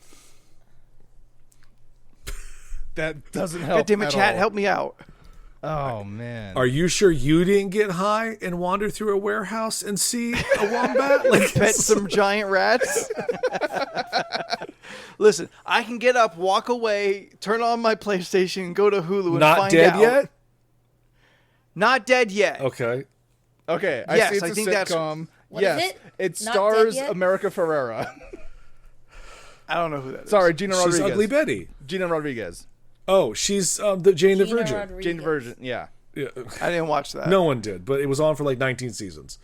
Speaker 1: That doesn't help.
Speaker 3: God damn it,
Speaker 1: at
Speaker 3: chat,
Speaker 1: all.
Speaker 3: help me out.
Speaker 1: Oh man.
Speaker 4: Are you sure you didn't get high and wander through a warehouse and see a wombat?
Speaker 3: Pet some giant rats. Listen, I can get up, walk away, turn on my PlayStation, go to Hulu, and
Speaker 4: Not
Speaker 3: find
Speaker 4: dead
Speaker 3: out.
Speaker 4: yet?
Speaker 3: Not dead yet.
Speaker 4: Okay.
Speaker 1: Okay. I
Speaker 3: Yes,
Speaker 1: see it's
Speaker 3: I
Speaker 1: a
Speaker 3: think that's-
Speaker 1: sitcom.
Speaker 2: What
Speaker 1: yes.
Speaker 2: is it?
Speaker 1: It
Speaker 2: Not
Speaker 1: stars
Speaker 2: Dead Yet?
Speaker 1: America Ferrera.
Speaker 3: I don't know who that is.
Speaker 1: Sorry, Gina
Speaker 4: She's
Speaker 1: Rodriguez.
Speaker 4: Ugly Betty.
Speaker 1: Gina Rodriguez.
Speaker 4: Oh, she's the Jane the
Speaker 2: Gina
Speaker 4: Virgin.
Speaker 2: Rodriguez.
Speaker 1: Jane the Virgin. Yeah.
Speaker 4: Yeah.
Speaker 3: I didn't watch that.
Speaker 4: No one did, but it was on for 19 seasons.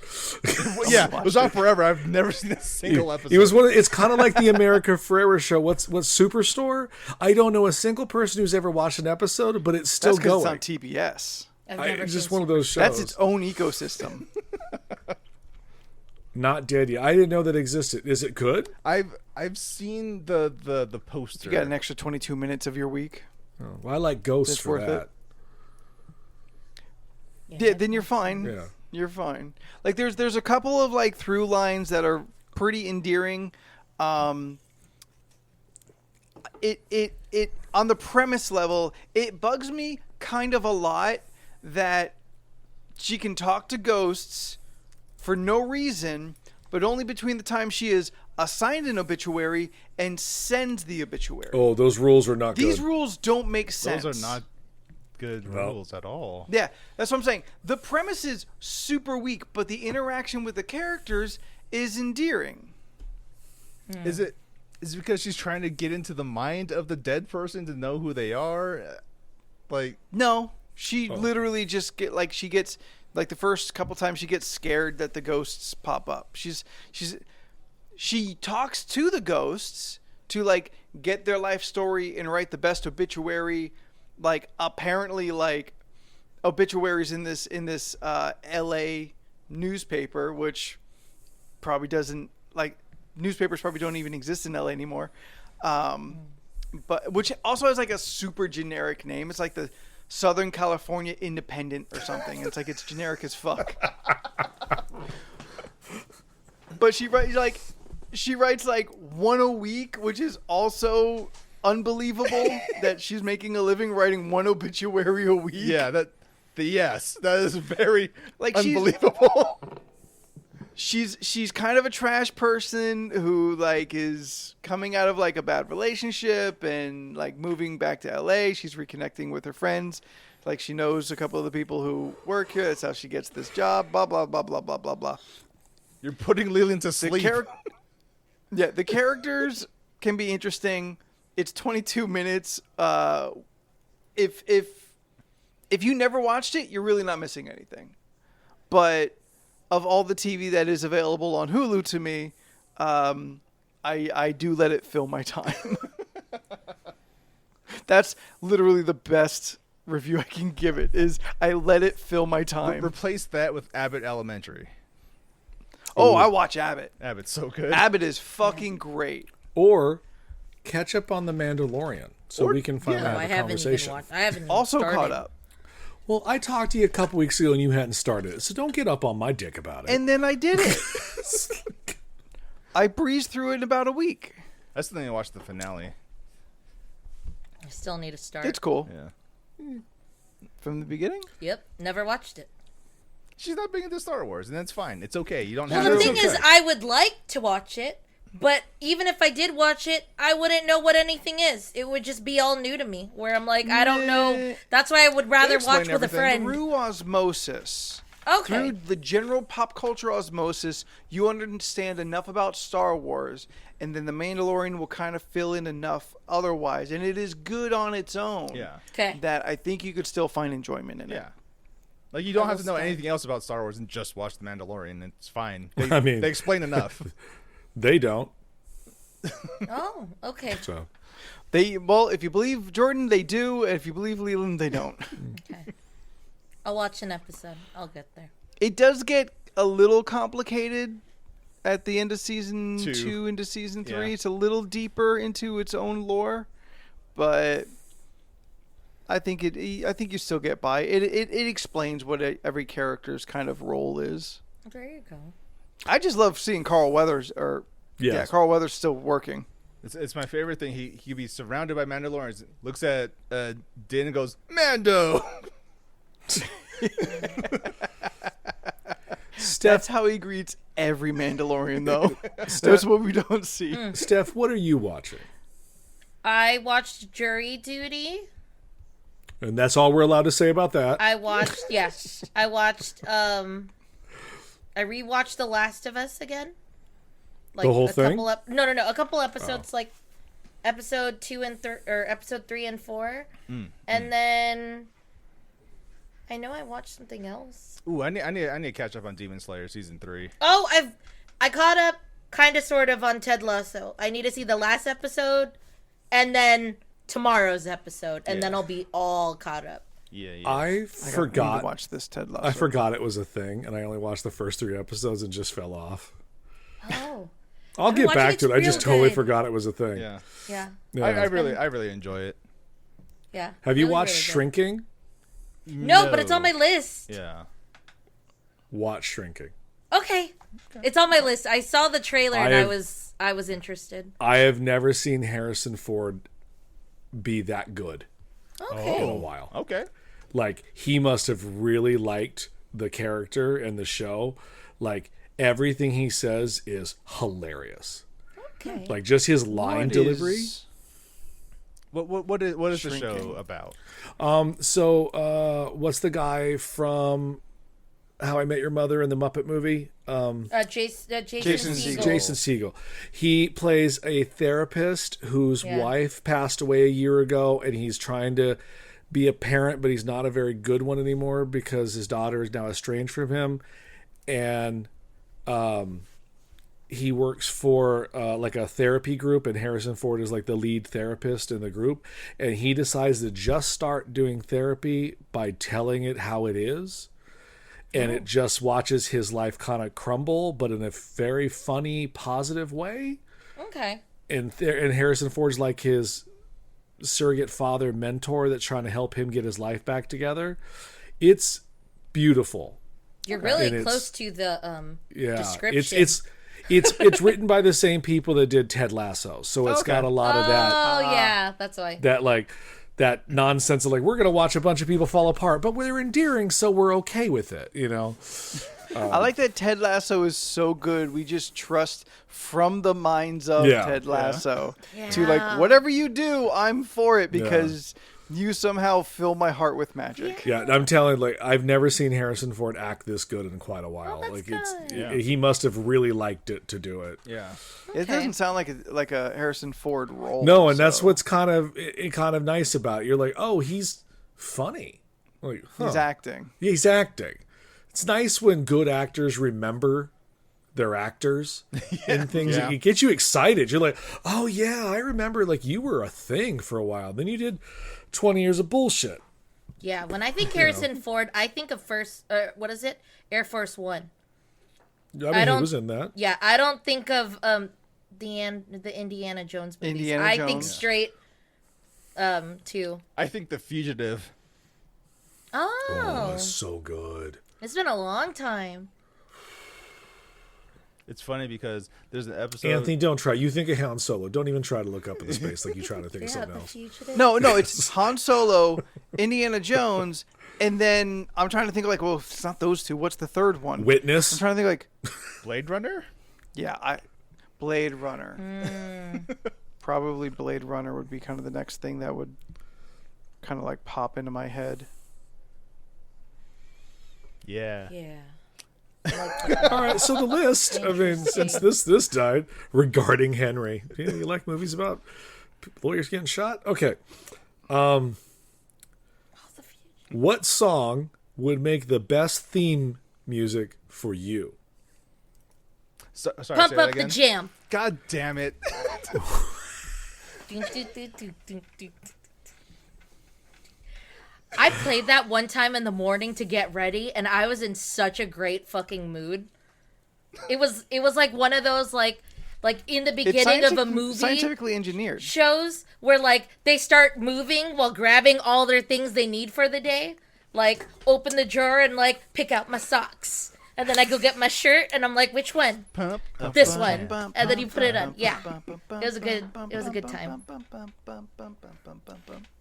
Speaker 1: Well, yeah. It was on forever. I've never seen a single episode.
Speaker 4: It was one. It's kind of like the America Ferrera show. What's Superstore? I don't know a single person who's ever watched an episode, but it's still
Speaker 3: That's because
Speaker 4: going.
Speaker 3: it's on TBS.
Speaker 2: I've never
Speaker 4: It's just
Speaker 2: seen
Speaker 4: one of those shows.
Speaker 3: That's its own ecosystem.
Speaker 4: Not dead yet. I didn't know that existed. Is it good?
Speaker 1: I've seen the poster.
Speaker 3: You got an extra 22 minutes of your week.
Speaker 4: Oh, well, I like Ghosts
Speaker 3: It's
Speaker 4: for
Speaker 3: worth
Speaker 4: that.
Speaker 3: it. Yeah, then you're fine.
Speaker 4: Yeah.
Speaker 3: You're fine. Like there's a couple of like through lines that are pretty endearing. It on the premise level, it bugs me kind of a lot that she can talk to ghosts for no reason, but only between the time she is assigned an obituary and sends the obituary.
Speaker 4: Oh, those rules are not good.
Speaker 3: These rules don't make sense.
Speaker 1: Those are not good rules at all.
Speaker 3: Yeah, that's what I'm saying. The premise is super weak, but the interaction with the characters is endearing.
Speaker 1: Is it because she's trying to get into the mind of the dead person to know who they are? Like,
Speaker 3: No, she literally just she gets like the first couple times she gets scared that the ghosts pop up. She talks to the ghosts to like get their life story and write the best obituary. Like apparently like obituaries in this LA newspaper, which probably doesn't like newspapers probably don't even exist in LA anymore. But which also has like a super generic name. It's like the Southern California Independent or something. It's like it's generic as fuck. But she writes like one a week, which is also unbelievable that she's making a living writing one obituary a week.
Speaker 1: yeah, that is very
Speaker 3: Like,
Speaker 1: unbelievable.
Speaker 3: She's kind of a trash person who like is coming out of like a bad relationship and like moving back to LA. She's reconnecting with her friends. Like she knows a couple of the people who work here. That's how she gets this job. Blah blah blah blah blah blah blah.
Speaker 1: You're putting Leland to sleep.
Speaker 3: The characters can be interesting. It's 22 minutes. If you never watched it, you're really not missing anything. But of all the TV that is available on Hulu to me, I do let it fill my time. That's literally the best review I can give it, is I let it fill my time.
Speaker 1: Replace that with Abbott Elementary.
Speaker 3: Oh, I watch Abbott.
Speaker 1: Abbott's so good.
Speaker 3: Abbott is fucking great.
Speaker 4: Or catch up on The Mandalorian so we can finally
Speaker 2: No,
Speaker 4: have
Speaker 2: I
Speaker 4: a
Speaker 2: haven't
Speaker 4: conversation.
Speaker 2: even watched. I haven't even
Speaker 3: Also
Speaker 2: started.
Speaker 3: caught up.
Speaker 4: Well, I talked to you a couple weeks ago and you hadn't started it, so don't get up on my dick about it.
Speaker 3: And then I did it. I breezed through it in about a week.
Speaker 1: That's the thing I watched the finale.
Speaker 2: I still need to start.
Speaker 3: It's cool.
Speaker 1: Yeah.
Speaker 3: From the beginning?
Speaker 2: Yep, never watched it.
Speaker 1: She's not big into Star Wars, and that's fine. It's okay. You don't
Speaker 2: Well,
Speaker 1: have
Speaker 2: the
Speaker 1: to.
Speaker 2: thing is, I would like to watch it, but even if I did watch it, I wouldn't know what anything is. It would just be all new to me, where I'm like, I don't know. That's why I would rather watch with a friend.
Speaker 3: Through osmosis.
Speaker 2: Okay.
Speaker 3: Through the general pop culture osmosis, you understand enough about Star Wars, and then The Mandalorian will kind of fill in enough otherwise. And it is good on its own.
Speaker 1: Yeah.
Speaker 2: Okay.
Speaker 3: That I think you could still find enjoyment in it.
Speaker 1: Yeah. Like, you don't
Speaker 2: I
Speaker 1: have
Speaker 2: will
Speaker 1: to know
Speaker 2: start.
Speaker 1: anything else about Star Wars and just watch The Mandalorian. It's fine.
Speaker 4: I mean-
Speaker 1: they explain enough.
Speaker 4: They don't.
Speaker 2: Oh, okay.
Speaker 4: So
Speaker 3: Well, if you believe Jordan, they do. And if you believe Leland, they don't.
Speaker 2: Okay. I'll watch an episode. I'll get there.
Speaker 3: It does get a little complicated at the end of season
Speaker 1: 2.
Speaker 3: 2 into season 3.
Speaker 1: Yeah.
Speaker 3: It's a little deeper into its own lore, but I think you still get by. It explains what every character's kind of role is.
Speaker 2: There you go.
Speaker 3: I just love seeing Carl Weathers Carl Weathers still working.
Speaker 1: It's my favorite thing. He could be surrounded by Mandalorians, looks at Din and goes, Mando!
Speaker 3: That's how he greets every Mandalorian, though. That's what we don't see.
Speaker 4: Steph, what are you watching?
Speaker 2: I watched Jury Duty.
Speaker 4: And that's all we're allowed to say about that.
Speaker 2: I watched, yes. I watched, I rewatched The Last of Us again. Like
Speaker 4: The whole
Speaker 2: a
Speaker 4: thing?
Speaker 2: Couple a couple episodes, like episode 2 and episode 3 and 4. And then I know I watched something else.
Speaker 1: Ooh, I need to catch up on Demon Slayer season 3.
Speaker 2: Oh, I caught up kind of sort of on Ted Lasso. I need to see the last episode and then tomorrow's episode, and then I'll be all caught up.
Speaker 1: Yeah.
Speaker 4: I
Speaker 3: I need
Speaker 4: forgot.
Speaker 3: to watch this Ted Lasso.
Speaker 4: I forgot it was a thing, and I only watched the first 3 episodes and just fell off.
Speaker 2: Oh.
Speaker 4: I'll get
Speaker 2: watching
Speaker 4: back
Speaker 2: it.
Speaker 4: to it. I
Speaker 2: It's
Speaker 4: just
Speaker 2: real
Speaker 4: totally
Speaker 2: good.
Speaker 4: forgot it was a thing.
Speaker 1: Yeah.
Speaker 2: Yeah.
Speaker 4: Yeah.
Speaker 1: I really enjoy it.
Speaker 2: Yeah.
Speaker 4: Have you
Speaker 2: Really,
Speaker 4: watched
Speaker 2: really good.
Speaker 4: Shrinking?
Speaker 2: No, but it's on my list.
Speaker 1: Yeah.
Speaker 4: Watch Shrinking.
Speaker 2: Okay. It's on my list. I saw the trailer and I was interested.
Speaker 4: I have never seen Harrison Ford be that good
Speaker 2: Okay.
Speaker 4: in a while.
Speaker 1: Okay.
Speaker 4: Like, he must have really liked the character and the show. Like, everything he says is hilarious.
Speaker 2: Okay.
Speaker 4: Like, just his line delivery.
Speaker 1: What is the
Speaker 3: Shrinking.
Speaker 1: show about?
Speaker 4: So, what's the guy from How I Met Your Mother in the Muppet movie?
Speaker 2: Jason
Speaker 3: Jason
Speaker 2: Segel.
Speaker 3: Segel.
Speaker 4: Jason Segel. He plays a therapist whose
Speaker 2: Yeah.
Speaker 4: wife passed away a year ago, and he's trying to be a parent, but he's not a very good one anymore because his daughter is now estranged from him. And he works for like a therapy group, and Harrison Ford is like the lead therapist in the group. And he decides to just start doing therapy by telling it how it is. And it just watches his life kind of crumble, but in a very funny, positive way.
Speaker 2: Okay.
Speaker 4: And Harrison Ford's like his surrogate father mentor that's trying to help him get his life back together. It's beautiful.
Speaker 2: You're really
Speaker 4: And
Speaker 2: close to the
Speaker 4: Yeah,
Speaker 2: description.
Speaker 4: it's written by the same people that did Ted Lasso, so it's got a lot of that.
Speaker 2: Oh yeah, that's why.
Speaker 4: That like that nonsense of like, we're gonna watch a bunch of people fall apart, but we're endearing, so we're okay with it, you know.
Speaker 3: I like that Ted Lasso is so good. We just trust from the minds of
Speaker 4: Yeah.
Speaker 3: Ted Lasso
Speaker 2: Yeah.
Speaker 3: to like, whatever you do, I'm for it because you somehow fill my heart with magic.
Speaker 4: Yeah, I'm telling, like, I've never seen Harrison Ford act this good in quite a while.
Speaker 2: that's
Speaker 4: Like,
Speaker 2: good.
Speaker 4: he must have really liked it to do it.
Speaker 1: Yeah.
Speaker 3: It doesn't sound like a Harrison Ford role.
Speaker 4: No, and that's
Speaker 3: so
Speaker 4: what's kind of nice about it. You're like, oh, he's funny. Like,
Speaker 3: he's acting.
Speaker 4: He's acting. It's nice when good actors remember their actors and things.
Speaker 1: Yeah.
Speaker 4: It gets you excited. You're like, oh yeah, I remember. Like, you were a thing for a while. Then you did 20 years of bullshit.
Speaker 2: Yeah, when I think Harrison Ford, I think of what is it? Air Force One.
Speaker 4: I mean,
Speaker 2: I
Speaker 4: he
Speaker 2: don't-
Speaker 4: was in that.
Speaker 2: Yeah, I don't think of the Indiana Jones movies.
Speaker 3: Indiana
Speaker 2: I think
Speaker 3: Jones.
Speaker 2: straight to
Speaker 1: I think The Fugitive.
Speaker 2: Oh,
Speaker 4: That's so good.
Speaker 2: it's been a long time.
Speaker 1: It's funny because there's an episode.
Speaker 4: Anthony, don't try. You think of Han Solo. Don't even try to look up in the space like you try to think of
Speaker 2: Yeah,
Speaker 4: something
Speaker 2: the
Speaker 4: else.
Speaker 2: fugitive.
Speaker 3: No, it's Han Solo, Indiana Jones, and then I'm trying to think like, well, if it's not those two, what's the third one? I'm
Speaker 4: Witness.
Speaker 3: trying to think like,
Speaker 1: Blade Runner?
Speaker 3: Blade Runner. Probably Blade Runner would be kind of the next thing that would kind of like pop into my head.
Speaker 1: Yeah.
Speaker 2: Yeah.
Speaker 4: All right, so the list. I mean, since this died regarding Henry, you like movies about lawyers getting shot? Okay. What song would make the best theme music for you?
Speaker 1: Sorry,
Speaker 2: Pump
Speaker 1: say that
Speaker 2: up the
Speaker 1: again?
Speaker 2: jam.
Speaker 1: God damn it.
Speaker 2: I played that one time in the morning to get ready, and I was in such a great fucking mood. It was like one of those like in the beginning of a movie
Speaker 3: scientifically engineered.
Speaker 2: shows where like they start moving while grabbing all their things they need for the day. Like open the drawer and like pick out my socks. And then I go get my shirt and I'm like, which one?
Speaker 1: Pump up
Speaker 2: This
Speaker 1: the
Speaker 2: one.
Speaker 1: jam.
Speaker 2: And then you put it on. Yeah. It was a good time.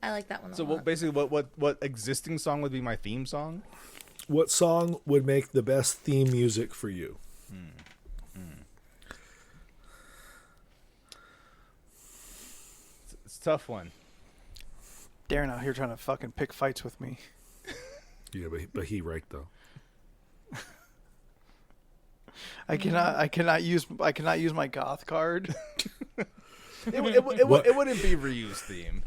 Speaker 2: I like that one a
Speaker 1: So
Speaker 2: lot.
Speaker 1: basically, what existing song would be my theme song?
Speaker 4: What song would make the best theme music for you?
Speaker 1: It's a tough one.
Speaker 3: Darren out here trying to fucking pick fights with me.
Speaker 4: Yeah, but he right though.
Speaker 3: I cannot use my goth card.
Speaker 1: It
Speaker 4: What?
Speaker 1: wouldn't be Ryu's theme.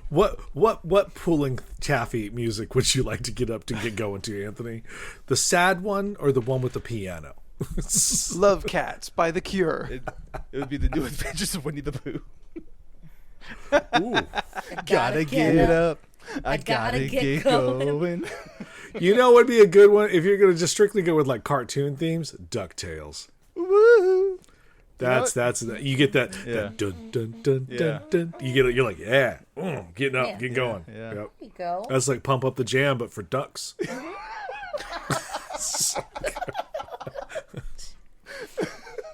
Speaker 4: What pulling taffy music would you like to get up to get going to, Anthony? The sad one or the one with the piano?
Speaker 3: Love Cats by The Cure.
Speaker 1: It would be the New Adventures of Winnie the Pooh.
Speaker 4: Ooh.
Speaker 1: Gotta get up. I gotta get going.
Speaker 4: You know what would be a good one if you're gonna just strictly go with like cartoon themes? DuckTales.
Speaker 1: Woo!
Speaker 4: That's you get that,
Speaker 1: Yeah.
Speaker 4: that dun dun dun
Speaker 1: Yeah.
Speaker 4: dun dun. You get it. You're like, yeah, getting up,
Speaker 2: Yeah.
Speaker 4: getting going.
Speaker 1: Yeah.
Speaker 4: Yep.
Speaker 2: Be go.
Speaker 4: That's like Pump Up the Jam, but for ducks.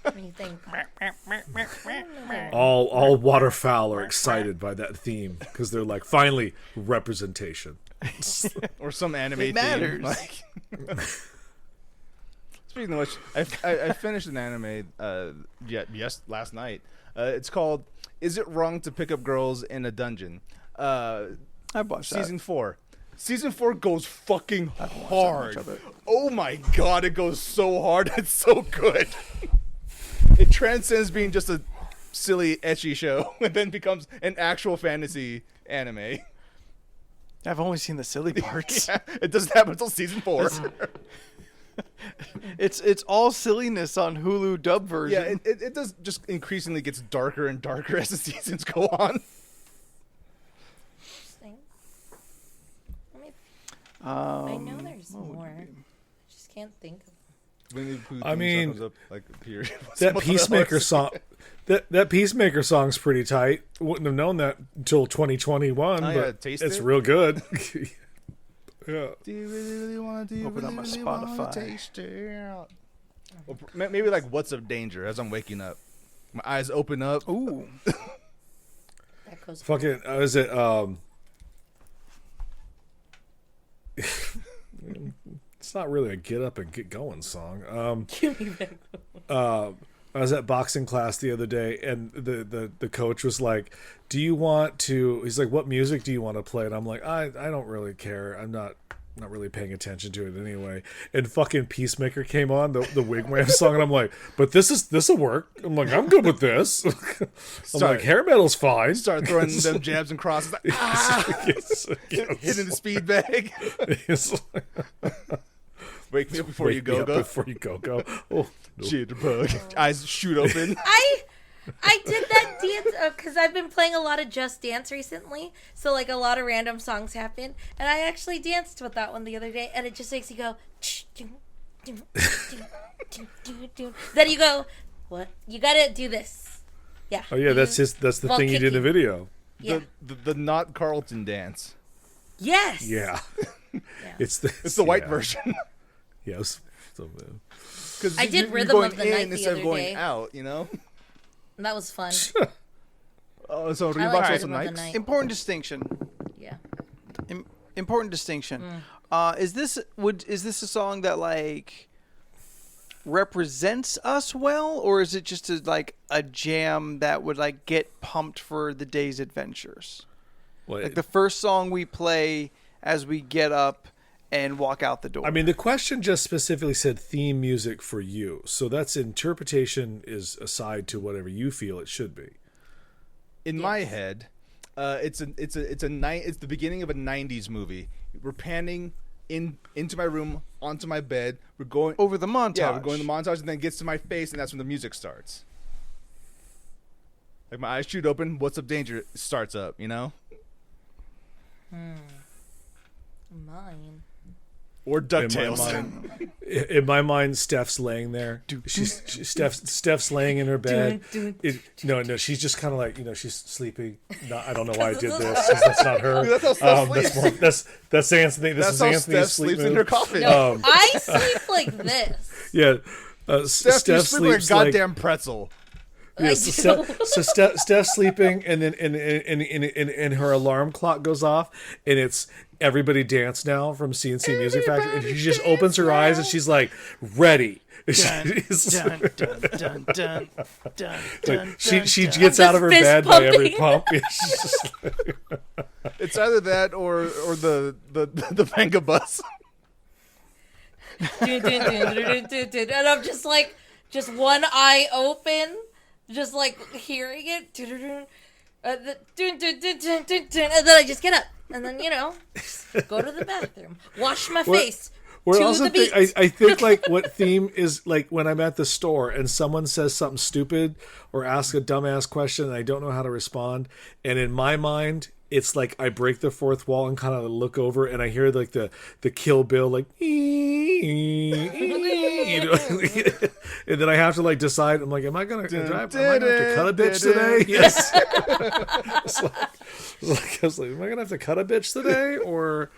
Speaker 2: What do you think?
Speaker 4: All waterfowl are excited by that theme because they're like, finally, representation.
Speaker 1: Or some anime
Speaker 3: It
Speaker 1: theme.
Speaker 3: matters.
Speaker 1: Like, speaking of which, I finished an anime last night. It's called "Is It Wrong to Pick Up Girls in a Dungeon?"
Speaker 3: I watched
Speaker 1: Season 4. Season 4 goes fucking hard.
Speaker 3: of it.
Speaker 1: Oh my god, it goes so hard. It's so good. It transcends being just a silly, ecchi show and then becomes an actual fantasy anime.
Speaker 3: I've only seen the silly parts.
Speaker 1: Yeah, it doesn't happen until season 4.
Speaker 3: It's all silliness on Hulu dub version.
Speaker 1: Yeah, it does just increasingly gets darker and darker as the seasons go on.
Speaker 2: Interesting. I know there's
Speaker 3: what would
Speaker 2: more.
Speaker 3: it
Speaker 2: I
Speaker 3: be?
Speaker 2: just can't think of them.
Speaker 4: I mean,
Speaker 1: comes up, like, period.
Speaker 4: That Peacemaker song, that Peacemaker song's pretty tight. Wouldn't have known that until 2021,
Speaker 1: yeah,
Speaker 4: but
Speaker 1: taste
Speaker 4: it's
Speaker 1: it?
Speaker 4: real good. Yeah.
Speaker 1: Do you really want to?
Speaker 3: Open up my Spotify.
Speaker 1: Or maybe like "What's of Danger" as I'm waking up. My eyes open up.
Speaker 3: Ooh.
Speaker 2: That goes.
Speaker 4: Fucking, is it? It's not really a get up and get going song. I was at boxing class the other day, and the coach was like, "Do you want to?" He's like, "What music do you want to play?" And I'm like, "I don't really care. I'm not really paying attention to it anyway." And fucking Peacemaker came on, the Wigwam song, and I'm like, "But this'll work." I'm like, "I'm good with this." I'm like, "Hair metal's fine."
Speaker 1: Start throwing them jabs and crosses. Like,
Speaker 4: Yes.
Speaker 1: hitting the speed bag.
Speaker 4: It's like,
Speaker 1: Wake me up before you
Speaker 4: wake me
Speaker 1: go
Speaker 4: up
Speaker 1: go.
Speaker 4: Before you go. Oh, no.
Speaker 1: Jitterbug. Eyes shoot open.
Speaker 2: I did that dance because I've been playing a lot of Just Dance recently, so like a lot of random songs happen, and I actually danced with that one the other day, and it just makes you go. Then you go, what? You gotta do this. Yeah.
Speaker 4: Oh yeah, that's the
Speaker 2: While
Speaker 4: thing you did in the
Speaker 2: kicking.
Speaker 4: video.
Speaker 2: Yeah.
Speaker 1: The not Carlton dance.
Speaker 2: Yes.
Speaker 4: Yeah.
Speaker 2: Yeah.
Speaker 4: It's
Speaker 1: the white
Speaker 4: yeah.
Speaker 1: version.
Speaker 4: Yes. So,
Speaker 1: Because
Speaker 2: I did
Speaker 1: you're
Speaker 2: Rhythm
Speaker 1: going
Speaker 2: of the Night
Speaker 1: in
Speaker 2: the
Speaker 1: instead of
Speaker 2: other
Speaker 1: going
Speaker 2: day.
Speaker 1: out. You know.
Speaker 2: And that was fun.
Speaker 1: Oh, so
Speaker 2: I
Speaker 1: Reebok's
Speaker 2: like
Speaker 1: also
Speaker 2: Rhythm of the
Speaker 1: Nikes.
Speaker 2: Night.
Speaker 3: Important distinction.
Speaker 2: Yeah.
Speaker 3: Important distinction. Is this a song that like represents us well, or is it just like a jam that would like get pumped for the day's adventures? Like the first song we play as we get up and walk out the door.
Speaker 4: I mean, the question just specifically said theme music for you, so that's interpretation is aside to whatever you feel it should be.
Speaker 1: In my head, it's the beginning of a '90s movie. We're panning into my room, onto my bed. We're going
Speaker 3: over the montage.
Speaker 1: Yeah, we're going to the montage, and then it gets to my face, and that's when the music starts. Like my eyes shoot open. What's Up Danger starts up. You know.
Speaker 2: Mine.
Speaker 1: Or DuckTales.
Speaker 4: In my mind, Steph's laying there. Steph's laying in her bed. No, she's just kind of like, she's sleeping. No, I don't know why I did this. 'Cause that's not her.
Speaker 1: That's how Steph sleeps.
Speaker 4: That's Anthony. This
Speaker 1: That's
Speaker 4: is
Speaker 1: how
Speaker 4: Anthony's
Speaker 1: Steph sleeps
Speaker 4: move.
Speaker 1: in her coffin.
Speaker 2: No, I sleep like this.
Speaker 4: Yeah,
Speaker 1: Steph, you
Speaker 4: Steph
Speaker 1: sleep like a
Speaker 4: sleeps
Speaker 1: goddamn pretzel.
Speaker 4: Yeah, so Steph's sleeping, and then and her alarm clock goes off, and it's Everybody Dance Now from CNC Music Factory, and she just opens her eyes and she's like, ready. She gets out of her bed by every pump.
Speaker 1: It's either that or the Venga bus.
Speaker 2: And I'm just like, just one eye open, just like hearing it. And then I just get up. And then, just go to the bathroom. Wash my face.
Speaker 4: We're
Speaker 2: to
Speaker 4: also
Speaker 2: the beat.
Speaker 4: I think like what theme is like when I'm at the store and someone says something stupid or asks a dumbass question and I don't know how to respond. And in my mind, it's like I break the fourth wall and kind of look over and I hear like the Kill Bill like you know, and then I have to like decide. I'm like, am I gonna have to cut a bitch today? Yes. I was like, am I gonna have to cut a bitch today, or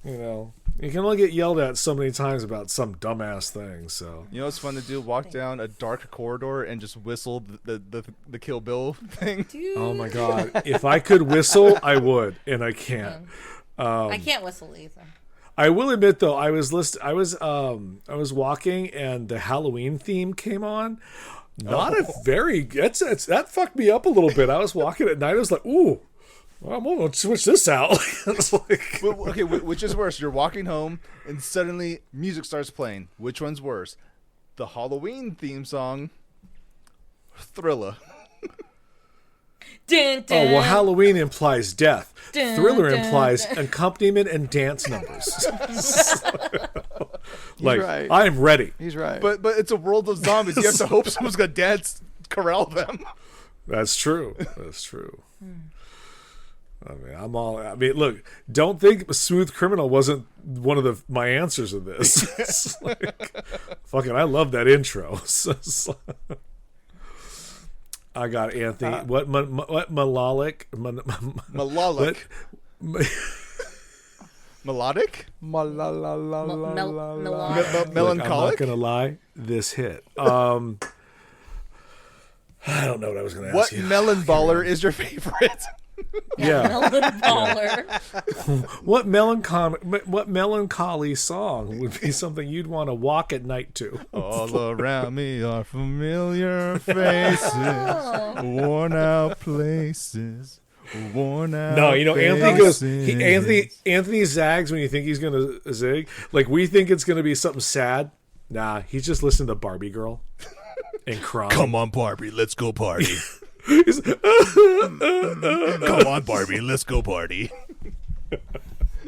Speaker 4: you know, you can only get yelled at so many times about some dumbass thing. So
Speaker 1: You know what's fun to do? Walk down a dark corridor and just whistle the Kill Bill thing.
Speaker 2: Dude.
Speaker 4: oh my god, if I could whistle, I would, and I can't.
Speaker 2: I can't whistle either.
Speaker 4: I will admit though, I was walking and the Halloween theme came on. Not a very that fucked me up a little bit. I was walking at night. I was like, ooh, well, I'm gonna switch this out. It's like,
Speaker 1: Okay, which is worse? You're walking home and suddenly music starts playing. Which one's worse? The Halloween theme song, Thriller.
Speaker 2: Dun, dun.
Speaker 4: oh well, Halloween implies death.
Speaker 2: Dun,
Speaker 4: Thriller
Speaker 2: dun,
Speaker 4: implies
Speaker 2: dun.
Speaker 4: accompaniment and dance numbers. Like,
Speaker 3: right.
Speaker 4: I'm ready.
Speaker 3: He's right.
Speaker 1: But it's a world of zombies. You have to hope someone's gonna dance, corral them.
Speaker 4: That's true. That's true. I mean, look, don't think Smooth Criminal wasn't one of my answers of this. It's like, fucking, I love that intro. I got Anthony. What melodic?
Speaker 1: Melodic. Melodic?
Speaker 2: Melodic.
Speaker 1: Melancholic?
Speaker 4: I'm not gonna lie, this hit. I don't know what I was gonna ask
Speaker 1: What
Speaker 4: you.
Speaker 1: melon baller is your favorite?
Speaker 4: Yeah.
Speaker 2: Melon baller.
Speaker 4: What melancholy song would be something you'd want to walk at night to?
Speaker 1: All around me are familiar faces, worn out places, worn out.
Speaker 4: No, you know, Anthony goes.
Speaker 1: faces.
Speaker 4: Anthony zags when you think he's gonna zig. Like we think it's gonna be something sad. Nah, he's just listening to Barbie Girl and crying.
Speaker 1: Come on, Barbie, let's go party.
Speaker 4: He's-
Speaker 1: Come on, Barbie, let's go party.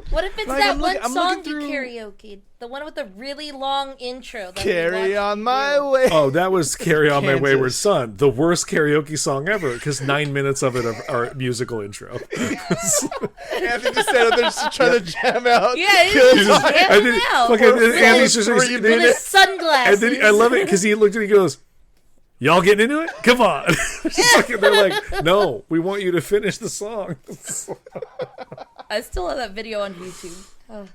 Speaker 2: What if it's
Speaker 3: Like,
Speaker 2: that
Speaker 3: I'm
Speaker 2: one
Speaker 3: looking
Speaker 2: song
Speaker 3: through-
Speaker 2: you karaoke? The one with the really long intro. That
Speaker 1: Carry
Speaker 2: we watched
Speaker 1: on
Speaker 2: you
Speaker 1: my
Speaker 2: do.
Speaker 1: way.
Speaker 4: Oh, that was "Carry On My
Speaker 3: Kansas.
Speaker 4: Wayward Son," the worst karaoke song ever, because 9 minutes of it are musical intro.
Speaker 1: Anthony just sat up there just trying to jam out.
Speaker 2: Yeah, he's just
Speaker 4: And
Speaker 2: jamming
Speaker 4: then,
Speaker 2: out.
Speaker 4: fucking,
Speaker 2: With
Speaker 4: Andy's
Speaker 2: his-
Speaker 4: just
Speaker 2: with his sunglasses.
Speaker 4: and then I love it because he looked and he goes, "Y'all getting into it? Come on!" It's just like, they're like, "No, we want you to finish the song."
Speaker 2: I still have that video on YouTube. Oh,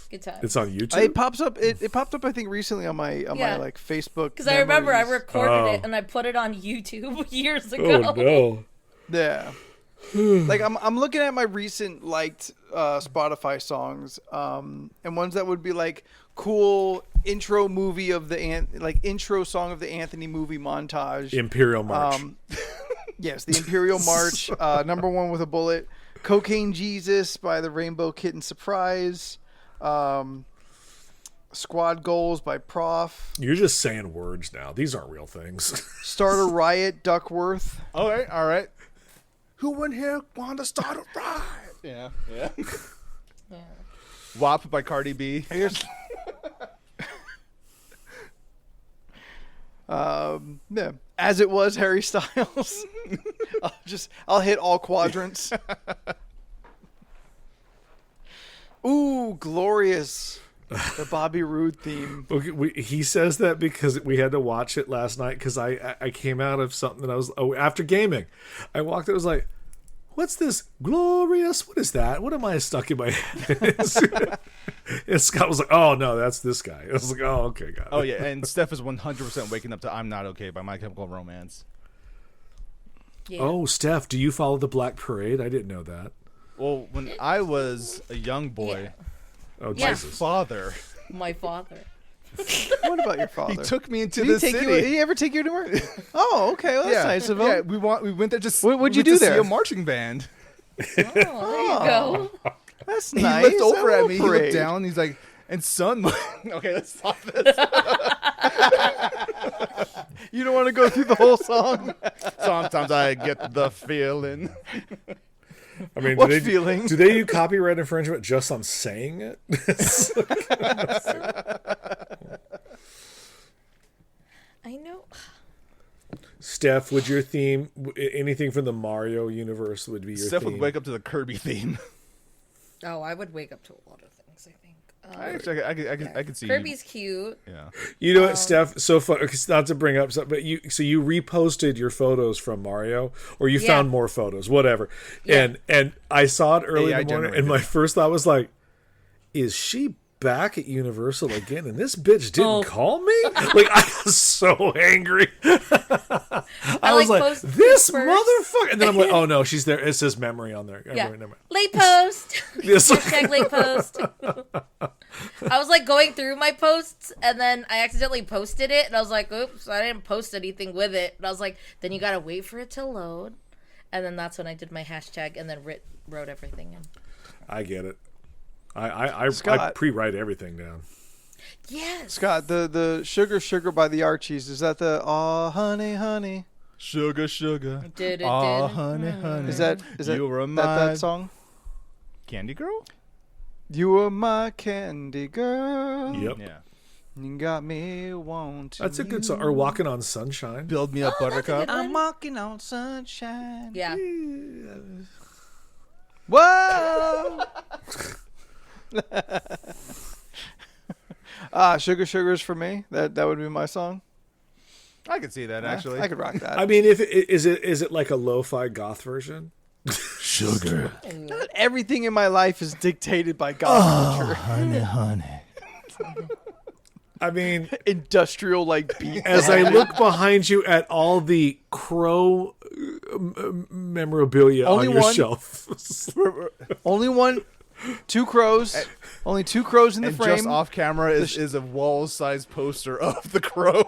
Speaker 2: good time.
Speaker 4: It's on YouTube.
Speaker 3: It pops up. It popped up. I think recently on my
Speaker 2: Yeah.
Speaker 3: like Facebook.
Speaker 2: Because I remember I
Speaker 3: memories.
Speaker 2: recorded it and I put it on YouTube years ago.
Speaker 4: Oh no!
Speaker 3: Yeah. Like I'm looking at my recent liked Spotify songs, and ones that would be like cool intro movie of the like intro song of the Anthony movie montage.
Speaker 4: Imperial March.
Speaker 3: Yes, the Imperial March, number one with a bullet. Cocaine Jesus by the Rainbow Kitten Surprise. Squad Goals by Prof.
Speaker 4: You're just saying words now. These aren't real things.
Speaker 3: Starter Riot, Duckworth.
Speaker 1: All right. Who in here want to start a riot? Yeah.
Speaker 2: Yeah.
Speaker 1: WAP by Cardi B.
Speaker 3: Here's yeah. As It Was, Harry Styles. I'll hit all quadrants. Ooh, Glorious. The Bobby Roode theme.
Speaker 4: Okay, he says that because we had to watch it last night because I came out of something and after gaming, I walked. It was like, what's this glorious? What is that? What am I stuck in my head? And Scott was like, oh no, that's this guy. I was like, oh okay, got it.
Speaker 1: Oh yeah, and Steph is 100% waking up to "I'm Not Okay" by My Chemical Romance.
Speaker 2: Yeah.
Speaker 4: Oh, Steph, do you follow the Black Parade? I didn't know that.
Speaker 1: Well, when I was a young boy,
Speaker 2: Yeah.
Speaker 4: Oh
Speaker 2: Yeah.
Speaker 1: my
Speaker 4: Jesus.
Speaker 1: father,
Speaker 2: My father.
Speaker 3: What about your father?
Speaker 1: he took me into
Speaker 3: Did
Speaker 1: the
Speaker 3: he take
Speaker 1: city.
Speaker 3: you? Did he ever take you anywhere? Oh, okay. Well, that's nice of him.
Speaker 1: Yeah, we went there just.
Speaker 3: What'd you
Speaker 1: went
Speaker 3: do
Speaker 1: to see
Speaker 3: there?
Speaker 1: a marching band.
Speaker 2: Oh, there you go.
Speaker 3: That's
Speaker 1: He
Speaker 3: nice.
Speaker 1: looked over
Speaker 3: I
Speaker 1: at
Speaker 3: love
Speaker 1: me. He looked
Speaker 3: parade.
Speaker 1: down. He's like, "And son, okay, let's stop this."
Speaker 3: You don't want to go through the whole song?
Speaker 1: Sometimes I get the feeling.
Speaker 4: I mean,
Speaker 3: What
Speaker 4: do
Speaker 3: feeling?
Speaker 4: they do copyright infringement just on saying it?
Speaker 2: I know.
Speaker 4: Steph, would your theme anything from the Mario universe would be your
Speaker 1: Steph
Speaker 4: theme?
Speaker 1: would wake up to the Kirby theme.
Speaker 2: Oh, I would wake up to a lot of things, I think.
Speaker 1: Actually, I could see
Speaker 2: Kirby's cute.
Speaker 1: Yeah.
Speaker 4: You know what, Steph? So fun. Not to bring up something, but you reposted your photos from Mario, or you found more photos, whatever.
Speaker 2: Yeah.
Speaker 4: And I saw it early
Speaker 1: AI
Speaker 4: in the morning, and
Speaker 1: generated.
Speaker 4: my first thought was like, "Is she back at Universal again? And this bitch didn't call me?" Like, I was so angry. I was like, "This motherfucker!" And then I'm like, "Oh no, she's there." It says memory on there.
Speaker 2: Yeah.
Speaker 4: Never mind.
Speaker 2: Late post.
Speaker 4: Yes.
Speaker 2: Hashtag late post. I was like going through my posts, and then I accidentally posted it, and I was like, oops, I didn't post anything with it. And I was like, then you gotta wait for it to load. And then that's when I did my hashtag and then wrote everything in.
Speaker 4: I get it. I pre-write everything down.
Speaker 2: Yes.
Speaker 3: Scott, the Sugar by the Archies, is that the Aw Honey Honey?
Speaker 1: Sugar.
Speaker 2: Did.
Speaker 1: Aw, honey.
Speaker 3: Is that
Speaker 1: You were
Speaker 3: that song?
Speaker 1: Candy Girl?
Speaker 3: You were my candy girl.
Speaker 4: Yep.
Speaker 1: Yeah.
Speaker 3: You got me wanting.
Speaker 4: That's a good song. Or Walking on Sunshine.
Speaker 1: Build me up, Buttercup.
Speaker 3: I'm walking on sunshine.
Speaker 2: Yeah.
Speaker 3: Whoa! Sugar's for me. That would be my song.
Speaker 1: I could see that, actually.
Speaker 3: I could rock that.
Speaker 4: I mean, is it like a lo-fi goth version?
Speaker 1: Sugar.
Speaker 3: Not everything in my life is dictated by goth culture.
Speaker 1: Honey.
Speaker 4: I mean,
Speaker 3: Industrial like beat.
Speaker 4: as I look behind you at all the Crow memorabilia
Speaker 3: Only
Speaker 4: on your
Speaker 3: one.
Speaker 4: shelf.
Speaker 3: Only one, 2 crows. Only 2 crows in the
Speaker 1: And
Speaker 3: frame.
Speaker 1: just off camera is a wall-sized poster of the crow.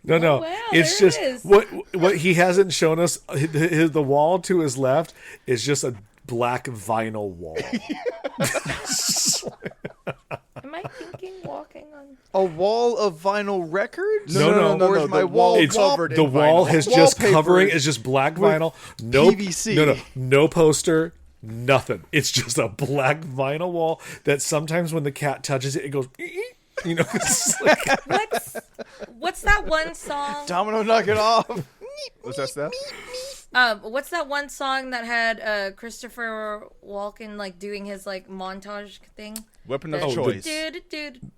Speaker 4: No,
Speaker 2: wow,
Speaker 4: it's
Speaker 2: there
Speaker 4: just
Speaker 2: it is.
Speaker 4: what he hasn't shown us. The wall to his left is just a black vinyl wall.
Speaker 2: Am I thinking walking on?
Speaker 3: A wall of vinyl records?
Speaker 4: No.
Speaker 3: Or is my wall
Speaker 4: It's
Speaker 1: covered
Speaker 4: the
Speaker 1: in
Speaker 4: wall
Speaker 1: vinyl.
Speaker 4: has just
Speaker 3: Wallpaper
Speaker 4: covering is just black vinyl. No
Speaker 3: PVC.
Speaker 4: No poster. Nothing. It's just a black vinyl wall that sometimes when the cat touches it, it goes. You know, it's like,
Speaker 2: What's that one song?
Speaker 3: Domino, knock it off.
Speaker 1: What's that stuff?
Speaker 2: What's that one song that had Christopher Walken like doing his like montage thing?
Speaker 1: Weapon of
Speaker 2: The-
Speaker 1: choice.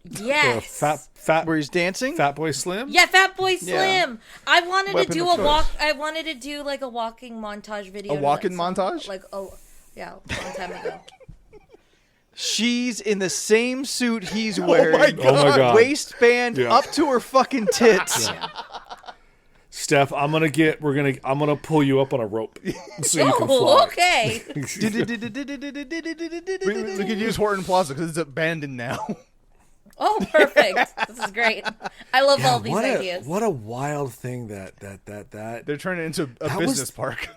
Speaker 2: Yes.
Speaker 4: fat
Speaker 3: Where he's dancing?
Speaker 4: Fat Boy Slim.
Speaker 2: Yeah, Fat Boy
Speaker 3: Yeah.
Speaker 2: Slim. I wanted
Speaker 3: Weapon
Speaker 2: to do
Speaker 3: of
Speaker 2: a walk.
Speaker 3: choice.
Speaker 2: I wanted to do like a walking montage video.
Speaker 1: A
Speaker 2: to
Speaker 1: walking
Speaker 2: that song.
Speaker 1: montage?
Speaker 2: Like a long time ago.
Speaker 3: She's in the same suit he's wearing.
Speaker 4: Oh my God.
Speaker 3: Waistband
Speaker 4: Yeah.
Speaker 3: up to her fucking tits.
Speaker 4: Steph, I'm gonna pull you up on a rope so you can fly.
Speaker 2: Oh, okay.
Speaker 1: We could use Horton Plaza because it's abandoned now.
Speaker 2: Oh, perfect. This is great. I love all these
Speaker 4: what
Speaker 2: ideas.
Speaker 4: what a wild thing that
Speaker 1: They're turning it into a
Speaker 4: That was-
Speaker 1: business park.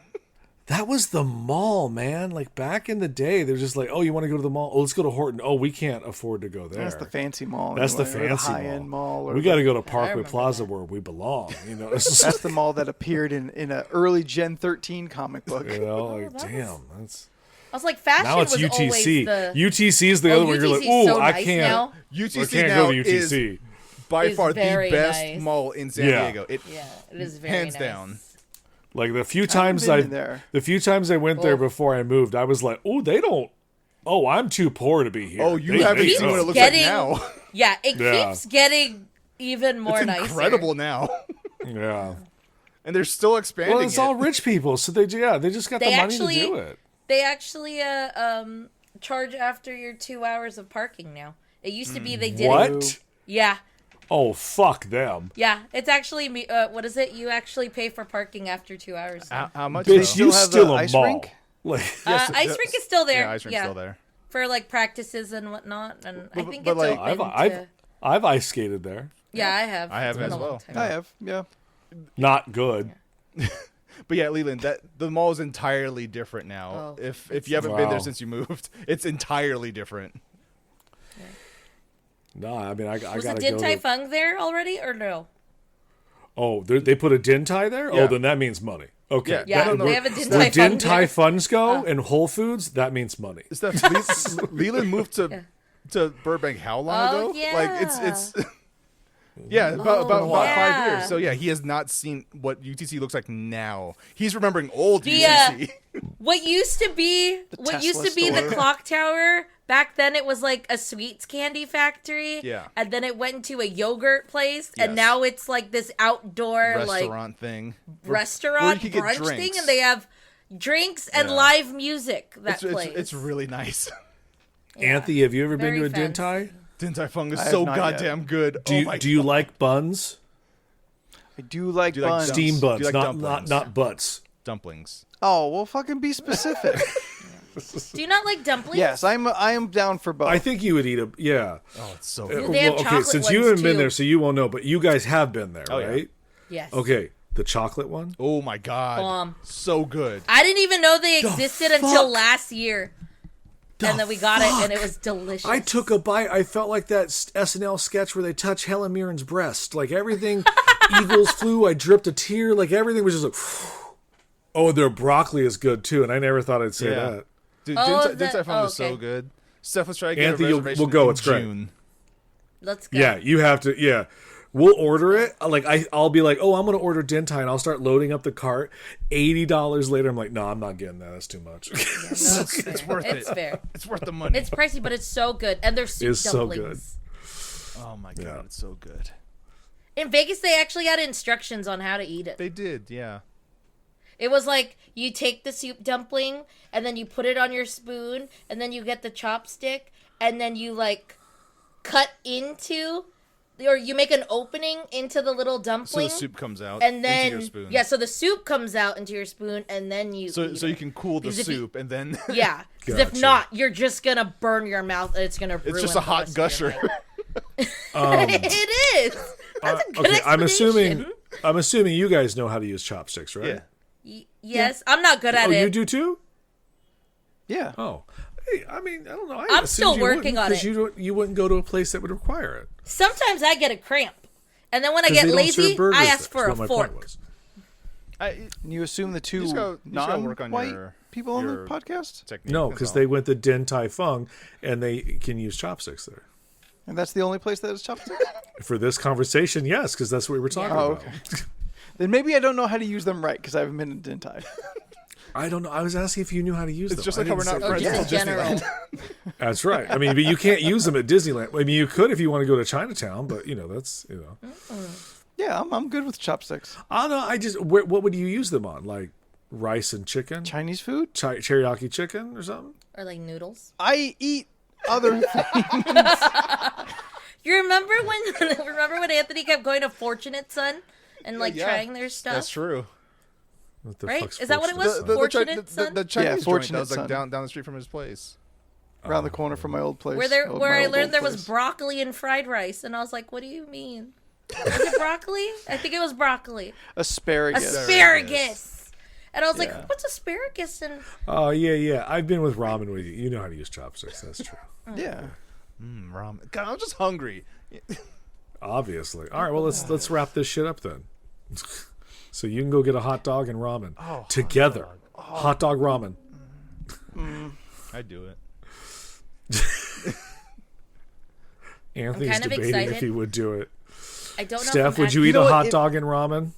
Speaker 4: that was the mall, man. Like back in the day, they're just like, oh, you want to go to the mall? Oh, let's go to Horton. Oh, we can't afford to go there.
Speaker 3: That's the fancy mall.
Speaker 4: That's the
Speaker 3: anyway, or
Speaker 4: fancy
Speaker 3: high-end mall. Or
Speaker 4: we got to go to
Speaker 2: I
Speaker 4: Parkway
Speaker 2: remember
Speaker 4: Plaza where we belong. You know, it's
Speaker 3: That's the mall that appeared in an early Gen 13 comic book.
Speaker 4: you know, like
Speaker 2: that was-
Speaker 4: damn. That's
Speaker 2: I was like, fashion
Speaker 4: now it's
Speaker 2: was always
Speaker 4: UTC.
Speaker 2: the.
Speaker 4: UTC is the other one. You're like,
Speaker 2: UTC 's
Speaker 4: oh,
Speaker 2: so
Speaker 4: I
Speaker 2: nice
Speaker 4: can't.
Speaker 2: now.
Speaker 4: I
Speaker 1: UTC
Speaker 4: can't
Speaker 1: now
Speaker 4: go to
Speaker 1: is
Speaker 4: UTC.
Speaker 1: by
Speaker 2: Is
Speaker 1: far the
Speaker 2: very
Speaker 1: best
Speaker 2: nice.
Speaker 1: mall in San
Speaker 4: Yeah.
Speaker 1: Diego. It
Speaker 2: Yeah, it is very
Speaker 1: hands
Speaker 2: nice.
Speaker 1: down.
Speaker 4: Like the few
Speaker 3: haven't
Speaker 4: times
Speaker 3: been in there.
Speaker 4: I went there
Speaker 2: Oh.
Speaker 4: before I moved, I was like, oh, they don't. Oh, I'm too poor to be here.
Speaker 1: Oh, you
Speaker 4: They-
Speaker 1: haven't
Speaker 4: they
Speaker 1: seen what it
Speaker 4: don't.
Speaker 1: looks
Speaker 2: Getting-
Speaker 1: like now.
Speaker 2: Yeah, it
Speaker 4: Yeah.
Speaker 2: keeps getting even more
Speaker 1: It's
Speaker 2: nicer.
Speaker 1: incredible now,
Speaker 4: Yeah.
Speaker 1: and they're still expanding.
Speaker 4: Well, it's
Speaker 1: it.
Speaker 4: all rich people, so they just got
Speaker 2: They
Speaker 4: the money
Speaker 2: actually-
Speaker 4: to do it.
Speaker 2: They actually charge after your 2 hours of parking now. It used to be they did
Speaker 4: What?
Speaker 2: it. Yeah.
Speaker 4: Oh, fuck them.
Speaker 2: Yeah, it's actually what is it? You actually pay for parking after 2 hours.
Speaker 1: How much?
Speaker 4: Bitch,
Speaker 1: though?
Speaker 3: still
Speaker 4: you
Speaker 3: have
Speaker 4: still
Speaker 3: the
Speaker 4: a
Speaker 3: ice
Speaker 4: mall.
Speaker 3: rink?
Speaker 4: Like,
Speaker 1: Yes,
Speaker 2: ice rink is still there.
Speaker 1: Yeah, ice rink's still there.
Speaker 2: For like practices and whatnot, and I think
Speaker 1: but,
Speaker 2: it's
Speaker 1: like,
Speaker 2: open
Speaker 4: I've
Speaker 2: to.
Speaker 4: I've ice skated there.
Speaker 2: Yeah, I have.
Speaker 1: I have
Speaker 2: It's been
Speaker 1: as
Speaker 2: a long
Speaker 1: well.
Speaker 2: time.
Speaker 3: I have, yeah.
Speaker 4: Not good.
Speaker 1: But yeah, Leland, that the mall is entirely different now.
Speaker 2: Oh,
Speaker 1: If you haven't been there
Speaker 4: Wow.
Speaker 1: since you moved, it's entirely different.
Speaker 4: No, I mean I
Speaker 2: Was
Speaker 4: gotta
Speaker 2: the Din
Speaker 4: go.
Speaker 2: Tai
Speaker 4: To,
Speaker 2: Fung there already or no?
Speaker 4: oh, they put a Din Tai there.
Speaker 1: Yeah.
Speaker 4: Oh, then that means money. Okay.
Speaker 2: Yeah,
Speaker 1: no, no,
Speaker 2: they have a Din
Speaker 4: Where
Speaker 2: Tai
Speaker 4: Din
Speaker 2: Fung
Speaker 4: Tai
Speaker 2: there.
Speaker 4: Funds go and Whole Foods, that means money.
Speaker 1: Steph, Leland moved to Burbank how long
Speaker 2: Oh,
Speaker 1: ago?
Speaker 2: yeah.
Speaker 1: Like it's yeah, about
Speaker 2: yeah.
Speaker 1: 5 years. So yeah, he has not seen what UTC looks like now. He's remembering old
Speaker 2: The,
Speaker 1: UTC.
Speaker 2: What used to be the clock tower back then, it was like a sweets candy factory.
Speaker 1: Yeah.
Speaker 2: And then it went into a yogurt place,
Speaker 1: Yes.
Speaker 2: and now it's like this outdoor
Speaker 1: Restaurant thing.
Speaker 2: restaurant
Speaker 1: you could get
Speaker 2: brunch thing,
Speaker 1: drinks.
Speaker 2: and they have drinks and
Speaker 1: Yeah.
Speaker 2: live music that plays.
Speaker 1: It's really nice.
Speaker 2: Yeah.
Speaker 4: Anthony, have you ever been
Speaker 2: Very
Speaker 4: to a Din Tai?
Speaker 2: fancy.
Speaker 1: Din Tai Fung is
Speaker 3: I have
Speaker 1: so
Speaker 3: not yet.
Speaker 1: goddamn good.
Speaker 4: Do you like buns?
Speaker 3: I do like
Speaker 1: you like
Speaker 3: buns.
Speaker 4: Steam buns,
Speaker 1: Do you like
Speaker 4: not
Speaker 1: dumplings?
Speaker 4: not butts.
Speaker 1: Dumplings.
Speaker 3: Oh, well, fucking be specific.
Speaker 2: Do you not like dumplings?
Speaker 3: Yes, I am down for both.
Speaker 4: I think you would eat a yeah.
Speaker 1: Oh, it's so
Speaker 2: They
Speaker 1: good.
Speaker 2: have
Speaker 4: okay,
Speaker 2: chocolate
Speaker 4: since you
Speaker 2: ones,
Speaker 4: haven't been
Speaker 2: too.
Speaker 4: there, so you won't know, but you guys have been there,
Speaker 1: Oh, yeah.
Speaker 4: right?
Speaker 2: Yes.
Speaker 4: Okay, the chocolate one.
Speaker 1: Oh my god. So good.
Speaker 2: I didn't even know they existed until
Speaker 4: fuck?
Speaker 2: last year. And then we got it, and it was delicious.
Speaker 4: I took a bite. I felt like that SNL sketch where they touch Helen Mirren's breast. Like everything, eagles flew. I dripped a tear. Like everything was just like. Oh, their broccoli is good too, and I never thought I'd say
Speaker 1: Yeah.
Speaker 4: that.
Speaker 1: Dude,
Speaker 2: Oh,
Speaker 1: Din Tai Fung is so
Speaker 2: okay.
Speaker 1: good. Steph was trying to get
Speaker 4: Anthony,
Speaker 1: a reservation
Speaker 4: we'll go.
Speaker 1: in
Speaker 4: It's great.
Speaker 1: June.
Speaker 2: Let's go.
Speaker 4: Yeah, you have to. Yeah, we'll order it. Like I'll be like, oh, I'm gonna order Din Tai, and I'll start loading up the cart. $80 later, I'm like, no, I'm not getting that. That's too much.
Speaker 2: No, it's
Speaker 1: worth
Speaker 2: It's
Speaker 1: it.
Speaker 2: fair.
Speaker 1: It's worth the money.
Speaker 2: It's pricey, but it's so good. And they're soup
Speaker 4: It's so
Speaker 2: dumplings.
Speaker 1: Oh my god,
Speaker 4: Yeah.
Speaker 1: it's so good.
Speaker 2: In Vegas, they actually had instructions on how to eat it.
Speaker 1: They did, yeah.
Speaker 2: It was like you take the soup dumpling and then you put it on your spoon and then you get the chopstick and then you like cut into or you make an opening into the little
Speaker 1: So
Speaker 2: dumpling.
Speaker 1: the soup comes out
Speaker 2: and then
Speaker 1: into your spoon.
Speaker 2: yeah, so the soup comes out into your spoon and then you
Speaker 1: So
Speaker 2: eat
Speaker 1: you
Speaker 2: it.
Speaker 1: can cool the
Speaker 2: Because if you-
Speaker 1: soup and then
Speaker 2: Yeah, because if
Speaker 4: Gotcha.
Speaker 2: not, you're just gonna burn your mouth and it's gonna ruin
Speaker 1: it's just a
Speaker 2: the
Speaker 1: hot
Speaker 2: rest of your
Speaker 1: gusher.
Speaker 2: night.
Speaker 4: Um,
Speaker 2: It is. That's a good
Speaker 4: okay, I'm
Speaker 2: explanation.
Speaker 4: assuming you guys know how to use chopsticks, right?
Speaker 1: Yeah.
Speaker 2: Yes, I'm not good at
Speaker 4: Oh,
Speaker 2: it.
Speaker 4: you do too?
Speaker 3: Yeah.
Speaker 4: Oh. Hey, I mean, I don't know.
Speaker 2: I'm still working on it.
Speaker 4: You wouldn't go to a place that would require it.
Speaker 2: Sometimes I get a cramp, and then when I
Speaker 4: 'Cause
Speaker 2: get
Speaker 4: they don't
Speaker 2: lazy,
Speaker 4: serve burgers
Speaker 2: I
Speaker 4: there,
Speaker 2: ask
Speaker 4: is
Speaker 2: for a
Speaker 4: what my point
Speaker 2: fork.
Speaker 4: was.
Speaker 3: And you assume the two
Speaker 1: just gotta work on
Speaker 3: non-white
Speaker 1: your-
Speaker 3: people on the
Speaker 1: your
Speaker 3: podcast?
Speaker 1: Technique.
Speaker 4: No,
Speaker 1: that's
Speaker 4: because
Speaker 1: all.
Speaker 4: they went to Din Tai Fung and they can use chopsticks there.
Speaker 3: And that's the only place that has chopsticks?
Speaker 4: For this conversation, yes, because that's what we were talking
Speaker 3: Oh,
Speaker 4: about.
Speaker 3: okay. Then maybe I don't know how to use them right because I haven't been in Din Tai.
Speaker 4: I don't know. I was asking if you knew how to use them.
Speaker 1: It's just
Speaker 4: I
Speaker 1: like how we're
Speaker 4: didn't
Speaker 1: not
Speaker 4: say-
Speaker 1: friends
Speaker 2: just
Speaker 1: until
Speaker 2: in general.
Speaker 1: Disneyland.
Speaker 4: That's right. I mean, but you can't use them at Disneyland. I mean, you could if you want to go to Chinatown, but that's.
Speaker 3: Yeah, I'm good with chopsticks.
Speaker 4: I don't know. I just what would you use them on? Like rice and chicken,
Speaker 3: Chinese food?
Speaker 4: teriyaki chicken or something?
Speaker 2: Or like noodles.
Speaker 3: I eat other
Speaker 2: You remember when Anthony kept going to Fortunate Son and like
Speaker 1: Yeah,
Speaker 2: trying their stuff?
Speaker 1: That's true.
Speaker 4: What the
Speaker 2: Right?
Speaker 4: fuck's
Speaker 2: Is that what it was?
Speaker 4: Fortunate Son?
Speaker 2: Fortunate Son?
Speaker 1: the Chinese joint
Speaker 3: Fortunate
Speaker 1: that was like
Speaker 3: Son.
Speaker 1: down the street from his place.
Speaker 3: around the corner from my old place.
Speaker 2: Where
Speaker 3: my
Speaker 2: I
Speaker 3: old
Speaker 2: learned there was
Speaker 3: place.
Speaker 2: broccoli and fried rice, and I was like, "What do you mean? Was it broccoli? I think it was broccoli.
Speaker 3: asparagus.
Speaker 2: Asparagus." And I was
Speaker 3: Yeah.
Speaker 2: like, "What's asparagus?" And
Speaker 4: Oh yeah. I've been with ramen with you. You know how to use chopsticks. That's true.
Speaker 3: Yeah.
Speaker 1: Ramen. God, I'm just hungry.
Speaker 4: Obviously. All right. Well, let's wrap this shit up then. So you can go get a hot dog and ramen together. Hot dog ramen.
Speaker 1: I do it.
Speaker 4: Anthony's
Speaker 2: kind of
Speaker 4: debating
Speaker 2: excited.
Speaker 4: if he would do it.
Speaker 2: I don't know.
Speaker 4: Steph,
Speaker 2: if
Speaker 4: would you eat
Speaker 3: know
Speaker 4: a
Speaker 3: what?
Speaker 4: hot
Speaker 3: If-
Speaker 4: dog and ramen?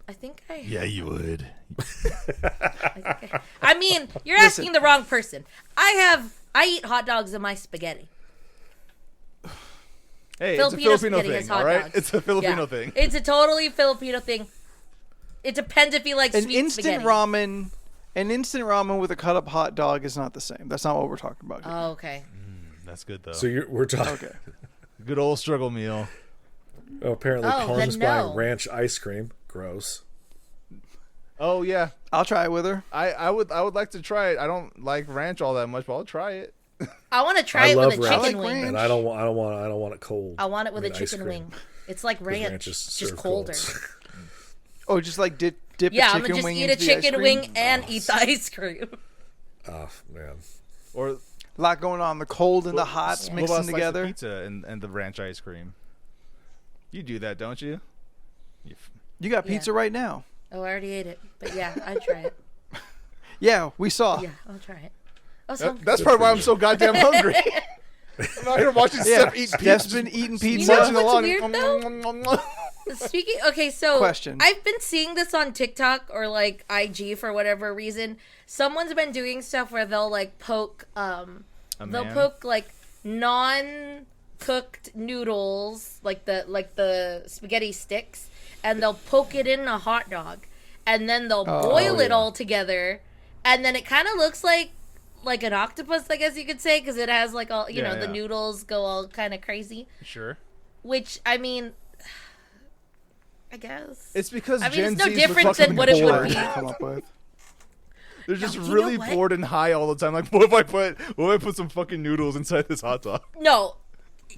Speaker 2: I think I.
Speaker 1: Yeah, you would.
Speaker 2: I mean, you're asking the wrong person. I eat hot dogs in my spaghetti.
Speaker 1: Hey,
Speaker 2: Filipino
Speaker 1: it's a Filipino
Speaker 2: spaghetti has
Speaker 1: thing,
Speaker 2: hot
Speaker 1: all right?
Speaker 2: dogs.
Speaker 1: It's a Filipino
Speaker 2: Yeah.
Speaker 1: thing.
Speaker 2: It's a totally Filipino thing. It depends if you like
Speaker 3: An
Speaker 2: sweet
Speaker 3: instant
Speaker 2: spaghetti.
Speaker 3: ramen. An instant ramen with a cut up hot dog is not the same. That's not what we're talking about here.
Speaker 2: Oh, okay.
Speaker 1: That's good though.
Speaker 4: So we're talking.
Speaker 3: Okay.
Speaker 1: Good old struggle meal.
Speaker 4: Oh, apparently,
Speaker 2: Oh,
Speaker 4: Carmen's
Speaker 2: then no.
Speaker 4: buying ranch ice cream. Gross.
Speaker 1: Oh yeah,
Speaker 3: I'll try it with her.
Speaker 1: I would like to try it. I don't like ranch all that much, but I'll try it.
Speaker 2: I want to try
Speaker 4: I
Speaker 2: it
Speaker 4: love
Speaker 2: with a
Speaker 4: ranch.
Speaker 2: chicken
Speaker 3: I like
Speaker 2: wing.
Speaker 3: ranch.
Speaker 4: And I don't want it cold.
Speaker 2: I want it with
Speaker 4: I mean,
Speaker 2: a
Speaker 4: ice
Speaker 2: chicken
Speaker 4: cream.
Speaker 2: wing. It's like
Speaker 4: 'Cause
Speaker 2: ranch,
Speaker 4: is
Speaker 2: just
Speaker 4: served
Speaker 2: colder.
Speaker 4: cold.
Speaker 3: Oh, just like dip
Speaker 2: Yeah,
Speaker 3: a
Speaker 2: I'm
Speaker 3: chicken
Speaker 2: gonna just
Speaker 3: wing
Speaker 2: eat a
Speaker 3: into the ice
Speaker 2: chicken
Speaker 3: cream.
Speaker 2: wing and eat the ice cream.
Speaker 4: Oh man.
Speaker 1: Or
Speaker 3: A lot going on. The cold and the hots
Speaker 1: what
Speaker 3: mixing
Speaker 1: about a slice of
Speaker 3: together.
Speaker 1: pizza and the ranch ice cream. You do that, don't you?
Speaker 3: You got pizza right now.
Speaker 2: Oh, I already ate it. But yeah, I'd try it.
Speaker 3: Yeah, we saw.
Speaker 2: Yeah, I'll try it. I was hungry.
Speaker 1: That's probably why I'm so goddamn hungry. I'm out here watching
Speaker 3: Yeah,
Speaker 1: Steph eat
Speaker 3: Steph's
Speaker 1: pizza.
Speaker 3: been eating
Speaker 2: You
Speaker 3: pizza.
Speaker 2: know
Speaker 1: Marching
Speaker 2: what's
Speaker 1: along.
Speaker 2: weird, though? Speaking, okay, so
Speaker 3: Question.
Speaker 2: I've been seeing this on TikTok or like IG for whatever reason. Someone's been doing stuff where they'll like poke, like non-cooked noodles, like the spaghetti sticks, and they'll poke it in a hot dog, and then they'll boil it all together, and then it kind of looks like an octopus, I guess you could say, because it has like all the noodles go all kind of crazy.
Speaker 1: Sure.
Speaker 2: Which I mean. I guess.
Speaker 1: It's because
Speaker 2: it's no
Speaker 1: Z's
Speaker 2: different than what it would be.
Speaker 3: Come up with.
Speaker 1: They're just really bored and high all the time. Like, what if I put some fucking noodles inside this hot dog?
Speaker 2: No,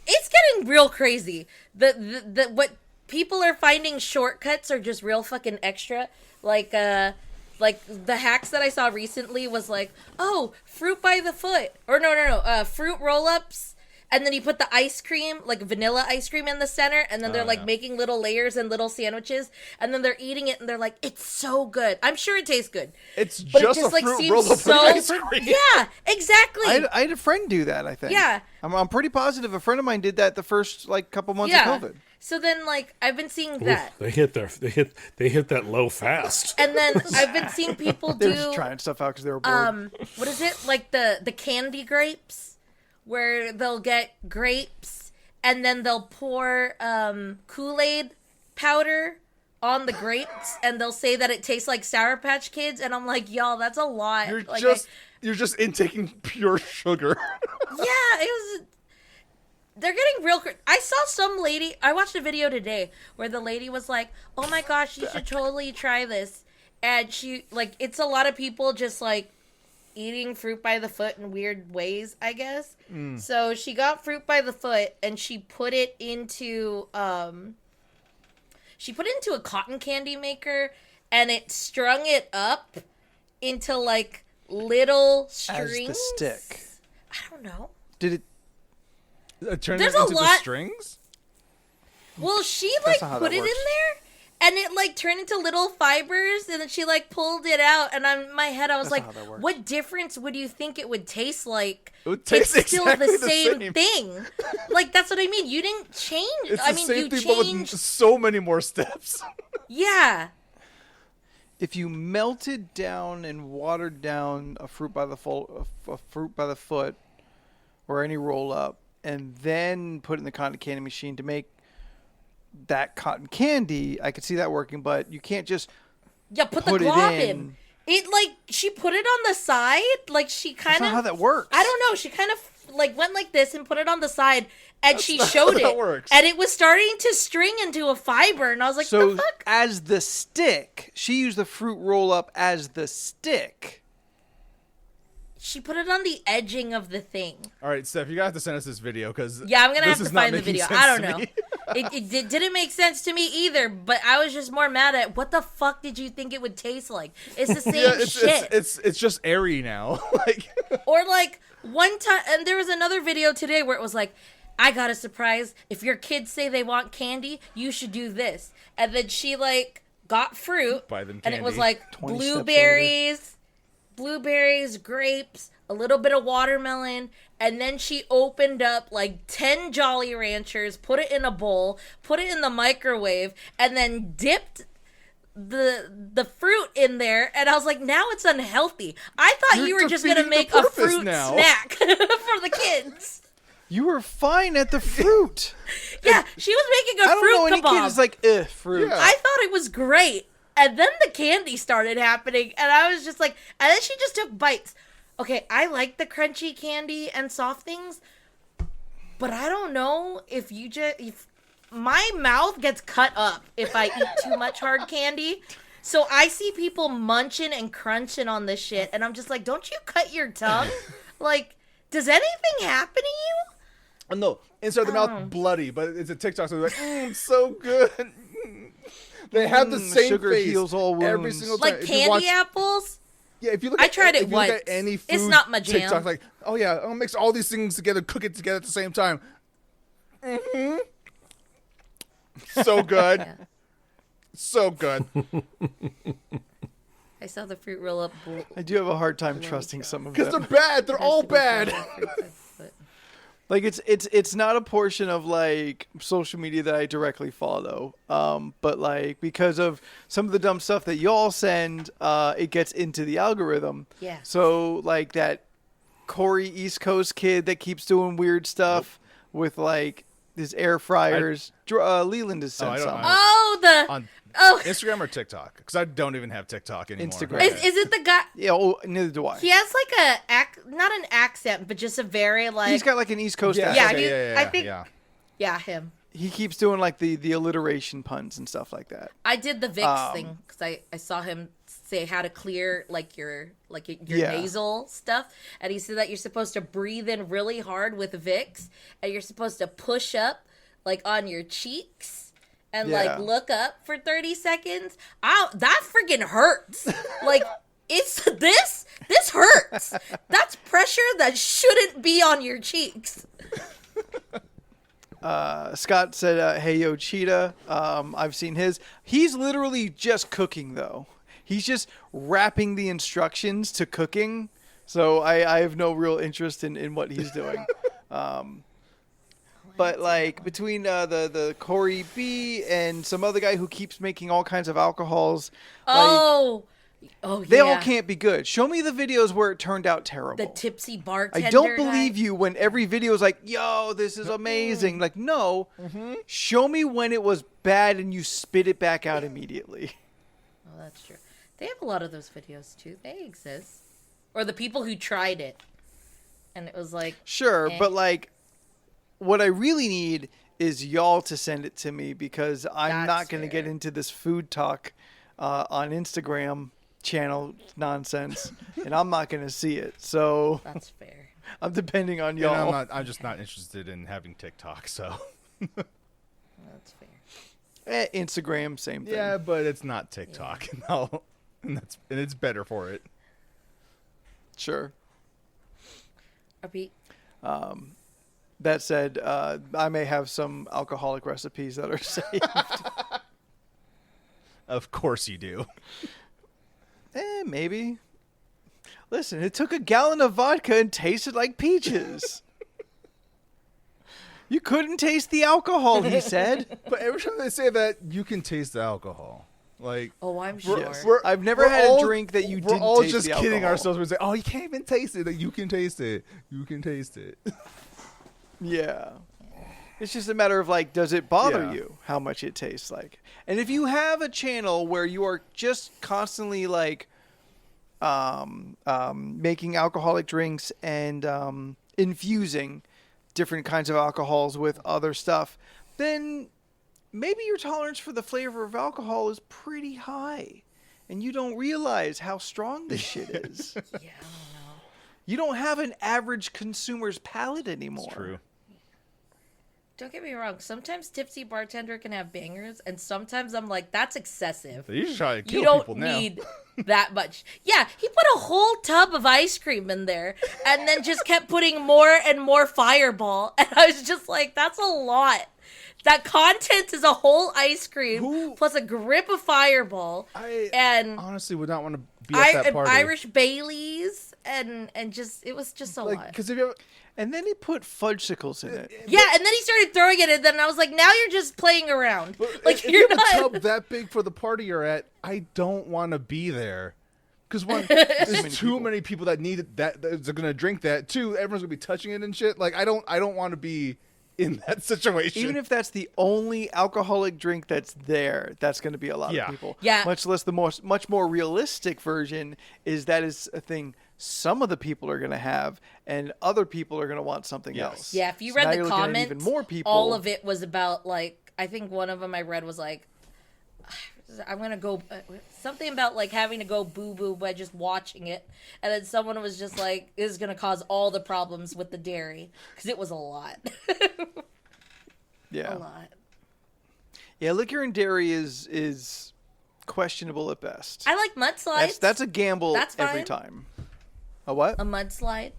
Speaker 2: it's getting real crazy. The what people are finding shortcuts are just real fucking extra. Like the hacks that I saw recently was like, oh, fruit by the foot, or no, fruit roll-ups. And then you put the ice cream, like vanilla ice cream in the center, and then they're like making little layers and little sandwiches, and then they're eating it, and they're like, "It's so good." I'm sure it tastes good.
Speaker 1: It's just a fruit roll-up with ice cream.
Speaker 2: Yeah, exactly.
Speaker 3: I had a friend do that. I think.
Speaker 2: Yeah.
Speaker 3: I'm pretty positive a friend of mine did that the first like couple months of COVID.
Speaker 2: So then, like, I've been seeing that.
Speaker 4: They hit that low fast.
Speaker 2: And then I've been seeing people do.
Speaker 3: They're just trying stuff out because they were bored.
Speaker 2: What is it, like the candy grapes? Where they'll get grapes and then they'll pour Kool-Aid powder on the grapes and they'll say that it tastes like Sour Patch Kids, and I'm like, y'all, that's a lot.
Speaker 1: You're just intaking pure sugar.
Speaker 2: Yeah, they're getting real. I saw some lady. I watched a video today where the lady was like, "Oh my gosh, you should totally try this," and she it's a lot of people just like eating fruit by the foot in weird ways, I guess. So she got fruit by the foot and she put it into a cotton candy maker, and it strung it up into like little strings.
Speaker 3: As the stick.
Speaker 2: I don't know.
Speaker 3: Did it?
Speaker 1: Turn
Speaker 2: There's
Speaker 1: it into
Speaker 2: a
Speaker 1: the
Speaker 2: lot-
Speaker 1: strings?
Speaker 2: Well, she
Speaker 3: That's not how
Speaker 2: put
Speaker 3: that
Speaker 2: it in
Speaker 3: works.
Speaker 2: there. And it like turned into little fibers, and then she like pulled it out. And in my head, I was
Speaker 3: That's not
Speaker 2: like,
Speaker 3: how that works.
Speaker 2: "What difference would you think it would taste like?"
Speaker 1: It would taste
Speaker 2: it's still
Speaker 1: exactly
Speaker 2: the same
Speaker 1: same.
Speaker 2: thing. Like that's what I mean. You didn't change.
Speaker 1: It's
Speaker 2: I
Speaker 1: the
Speaker 2: mean,
Speaker 1: same
Speaker 2: you
Speaker 1: thing, but with
Speaker 2: changed.
Speaker 1: so many more steps.
Speaker 2: Yeah.
Speaker 3: If you melted down and watered down a fruit by the foot, or any roll up, and then put it in the cotton candy machine to make that cotton candy, I could see that working. But you can't just
Speaker 2: Put the
Speaker 3: put it
Speaker 2: glob
Speaker 3: in.
Speaker 2: in. It like she put it on the side. Like she kind
Speaker 3: That's not how
Speaker 2: of.
Speaker 3: that works.
Speaker 2: I don't know. She kind of like went like this and put it on the side, and she
Speaker 1: not
Speaker 2: showed
Speaker 1: how that
Speaker 2: it,
Speaker 1: works.
Speaker 2: and it was starting to string into a fiber, and I was like,
Speaker 3: So
Speaker 2: "The fuck."
Speaker 3: as the stick, she used the fruit roll up as the stick.
Speaker 2: She put it on the edging of the thing.
Speaker 1: All right, Steph, you're going to have to send us this video because
Speaker 2: Yeah, I'm going to have to find the video. I don't know. It didn't make sense to me either, but I was just more mad at what the fuck did you think it would taste like? It's the same shit.
Speaker 1: It's just airy now. Like,
Speaker 2: Or like one time, and there was another video today where it was like, I got a surprise. If your kids say they want candy, you should do this. And then she like got fruit,
Speaker 1: Buy them
Speaker 2: and it was
Speaker 1: candy.
Speaker 2: like
Speaker 3: 20 steps
Speaker 2: blueberries, grapes, a little bit of watermelon, and then she opened up like 10 Jolly Ranchers, put it in a bowl, put it in the microwave, and then dipped the fruit in there, and I was like, now it's unhealthy. I thought you were just gonna make a fruit snack for the kids.
Speaker 3: You were fine at the fruit.
Speaker 2: Yeah, she was making a
Speaker 3: I don't
Speaker 2: fruit
Speaker 3: know any
Speaker 2: kebab.
Speaker 3: kid is like, fruit.
Speaker 1: Yeah.
Speaker 2: I thought it was great. And then the candy started happening, and I was just like, and then she just took bites. Okay, I like the crunchy candy and soft things, but I don't know if my mouth gets cut up if I eat too much hard candy. So I see people munching and crunching on this shit, and I'm just like, don't you cut your tongue? Like, does anything happen to you?
Speaker 1: no, inside the mouth bloody, but it's a TikTok, so they're like, so good. They have the same
Speaker 3: sugar
Speaker 1: face
Speaker 3: heals all
Speaker 1: every
Speaker 3: wounds.
Speaker 1: single time.
Speaker 2: Like
Speaker 1: If you
Speaker 2: candy
Speaker 1: watch-
Speaker 2: apples?
Speaker 1: Yeah, if you look
Speaker 2: I
Speaker 1: at,
Speaker 2: tried it
Speaker 1: if you look
Speaker 2: once.
Speaker 1: at any food
Speaker 2: It's not my jam.
Speaker 1: TikTok, like, oh yeah, I'll mix all these things together, cook it together at the same time. So good.
Speaker 2: Yeah.
Speaker 1: So good.
Speaker 2: I saw the fruit roll up.
Speaker 3: I do have a hard time trusting some of
Speaker 1: Because
Speaker 3: them.
Speaker 1: they're bad. They're all bad.
Speaker 3: Like it's not a portion of like social media that I directly follow. But like because of some of the dumb stuff that y'all send, it gets into the algorithm.
Speaker 2: Yeah.
Speaker 3: So like that Corey East Coast kid that keeps doing weird stuff with like his air fryers. Leland has sent some.
Speaker 1: On Instagram or TikTok? Because I don't even have TikTok anymore.
Speaker 3: Instagram.
Speaker 2: Is it the guy?
Speaker 3: Yeah, oh, neither do I.
Speaker 2: He has like not an accent, but just a very like.
Speaker 3: He's got like an East Coast
Speaker 1: Yeah,
Speaker 3: accent.
Speaker 2: I think. Yeah, him.
Speaker 3: He keeps doing like the alliteration puns and stuff like that.
Speaker 2: I did the Vicks thing because I saw him say how to clear like your nasal stuff, and he said that you're supposed to breathe in really hard with Vicks, and you're supposed to push up like on your cheeks. And like look up for 30 seconds. That freaking hurts. Like this hurts. That's pressure that shouldn't be on your cheeks.
Speaker 3: Scott said, "Hey yo, Cheetah." I've seen his. He's literally just cooking though. He's just wrapping the instructions to cooking. So I have no real interest in what he's doing. But like between the Corey B and some other guy who keeps making all kinds of alcohols, they all can't be good. Show me the videos where it turned out terrible.
Speaker 2: The tipsy bartender.
Speaker 3: I don't believe you when every video is like, "Yo, this is amazing." Like, no, show me when it was bad and you spit it back out immediately.
Speaker 2: Oh, that's true. They have a lot of those videos too. They exist. Or the people who tried it, and it was like
Speaker 3: sure, but like. What I really need is y'all to send it to me because I'm not going to get into this food talk on Instagram channel nonsense, and I'm not going to see it. So
Speaker 2: that's fair.
Speaker 3: I'm depending on y'all.
Speaker 1: I'm just not interested in having TikTok. So
Speaker 2: that's fair.
Speaker 3: Instagram, same thing.
Speaker 1: Yeah, but it's not TikTok. Yeah. No, and it's better for it.
Speaker 3: Sure.
Speaker 2: Repeat.
Speaker 3: That said, I may have some alcoholic recipes that are saved.
Speaker 1: Of course you do.
Speaker 3: Maybe. Listen, it took a gallon of vodka and tasted like peaches. You couldn't taste the alcohol, he said.
Speaker 1: But every time they say that, you can taste the alcohol. Like,
Speaker 2: I'm sure.
Speaker 3: I've never had a drink that you didn't taste the alcohol.
Speaker 1: We're all just kidding ourselves. We're saying, "Oh, you can't even taste it. Like, you can taste it. You can taste it."
Speaker 3: Yeah. It's just a matter of like, does it bother you how much it tastes like? And if you have a channel where you are just constantly like making alcoholic drinks and infusing different kinds of alcohols with other stuff, then maybe your tolerance for the flavor of alcohol is pretty high. And you don't realize how strong this shit is.
Speaker 2: Yeah, I don't know.
Speaker 3: You don't have an average consumer's palate anymore.
Speaker 1: It's true.
Speaker 2: Don't get me wrong. Sometimes Tipsy Bartender can have bangers, and sometimes I'm like, that's excessive.
Speaker 1: You should try to kill
Speaker 2: you don't
Speaker 1: people now.
Speaker 2: need that much. Yeah, he put a whole tub of ice cream in there, and then just kept putting more and more Fireball. And I was just like, that's a lot. That content is a whole ice cream plus a grip of Fireball. And
Speaker 1: honestly would not want to be at that party.
Speaker 2: Irish Baileys, and just it was just a lot.
Speaker 1: Because if you
Speaker 3: and then he put fudgesicles in it.
Speaker 2: Yeah, and then he started throwing it, and then I was like, now you're just playing around. Like,
Speaker 1: if
Speaker 2: you're
Speaker 1: you have
Speaker 2: not...
Speaker 1: a tub that big for the party you're at, I don't want to be there. Because one, there's too many people that need it, that are going to drink that. Two, everyone's going to be touching it and shit. Like, I don't want to be in that situation.
Speaker 3: Even if that's the only alcoholic drink that's there, that's going to be a lot of people.
Speaker 2: Yeah.
Speaker 3: Much less the much more realistic version is that is a thing some of the people are going to have, and other people are going to want something else.
Speaker 2: Yeah, if you read the comments,
Speaker 3: even more people.
Speaker 2: All of it was about, like, I think one of them I read was like, I'm going to go, something about, like, having to go boo-boo by just watching it. And then someone was just like, this is going to cause all the problems with the dairy. Because it was a lot.
Speaker 3: Yeah.
Speaker 2: A lot.
Speaker 3: Yeah, liquor and dairy is questionable at best.
Speaker 2: I like mudslides.
Speaker 3: That's a gamble
Speaker 2: That's
Speaker 3: every
Speaker 2: fine.
Speaker 3: time. A what?
Speaker 2: A mudslide.